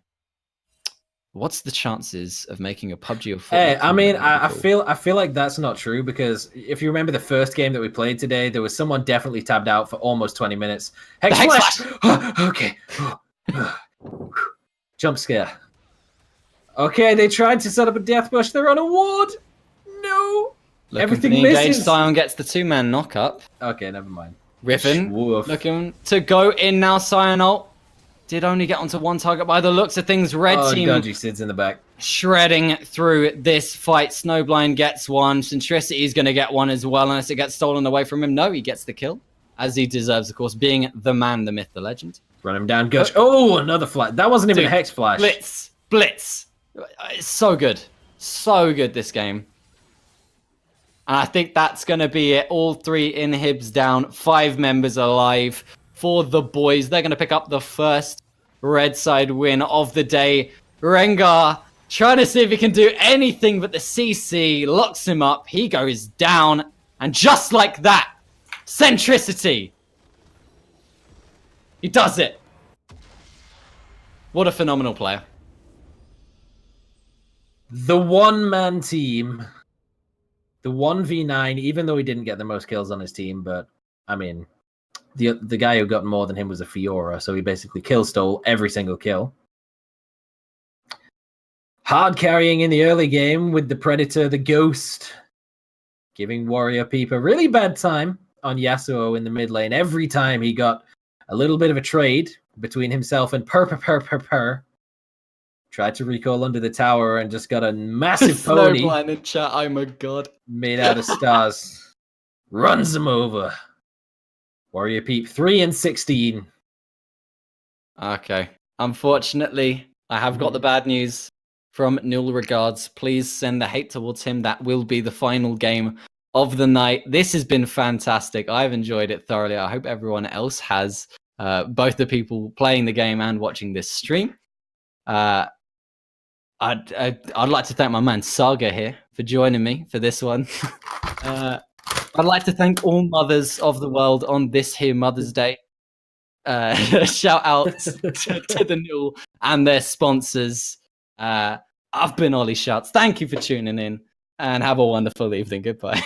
S1: What's the chances of making a PUBG or Fortnite?
S2: Hey, I mean, I feel like that's not true, because if you remember the first game that we played today, there was someone definitely tabbed out for almost 20 minutes. Hex Flash! Okay. Jump scare. Okay, they tried to set up a death bush. They're on a ward. No. Everything misses.
S1: Sion gets the 2-man knock up.
S2: Okay, never mind.
S1: Riven looking to go in now. Sion ult did only get onto one target by the looks of things. Red team
S2: Dodgy Sid's in the back.
S1: Shredding through this fight. Snowblind gets one. Centricity is going to get one as well, unless it gets stolen away from him. No, he gets the kill, as he deserves, of course, being the man, the myth, the legend.
S2: Run him down, Gush. Oh, another flash. That wasn't even a Hex Flash.
S1: Blitz. It's so good. So good, this game. And I think that's going to be it. All 3 inhibs down. 5 members alive for the boys. They're going to pick up the first red side win of the day. Rengar trying to see if he can do anything, but the CC locks him up. He goes down. And just like that, Centricity. He does it. What a phenomenal player.
S2: The one-man team. The 1v9, even though he didn't get the most kills on his team, but, I mean, the guy who got more than him was a Fiora, so he basically kill-stole every single kill. Hard carrying in the early game with the Predator, the Ghost, giving Warrior Peep a really bad time on Yasuo in the mid lane. Every time he got a little bit of a trade between himself and Purr. Tried to recall under the tower and just got a massive pony.
S1: Snowblind in chat, oh my god.
S2: Made out of stars. Runs him over. Warrior Peep, 3-16.
S1: Okay. Unfortunately, I have got the bad news from NUEL Regards. Please send the hate towards him. That will be the final game of the night. This has been fantastic. I've enjoyed it thoroughly. I hope everyone else has, both the people playing the game and watching this stream. I'd like to thank my man Saga here for joining me for this one. I'd like to thank all mothers of the world on this here Mother's Day. Shout out to the NUEL and their sponsors. I've been Ollie Shouts. Thank you for tuning in and have a wonderful evening. Goodbye.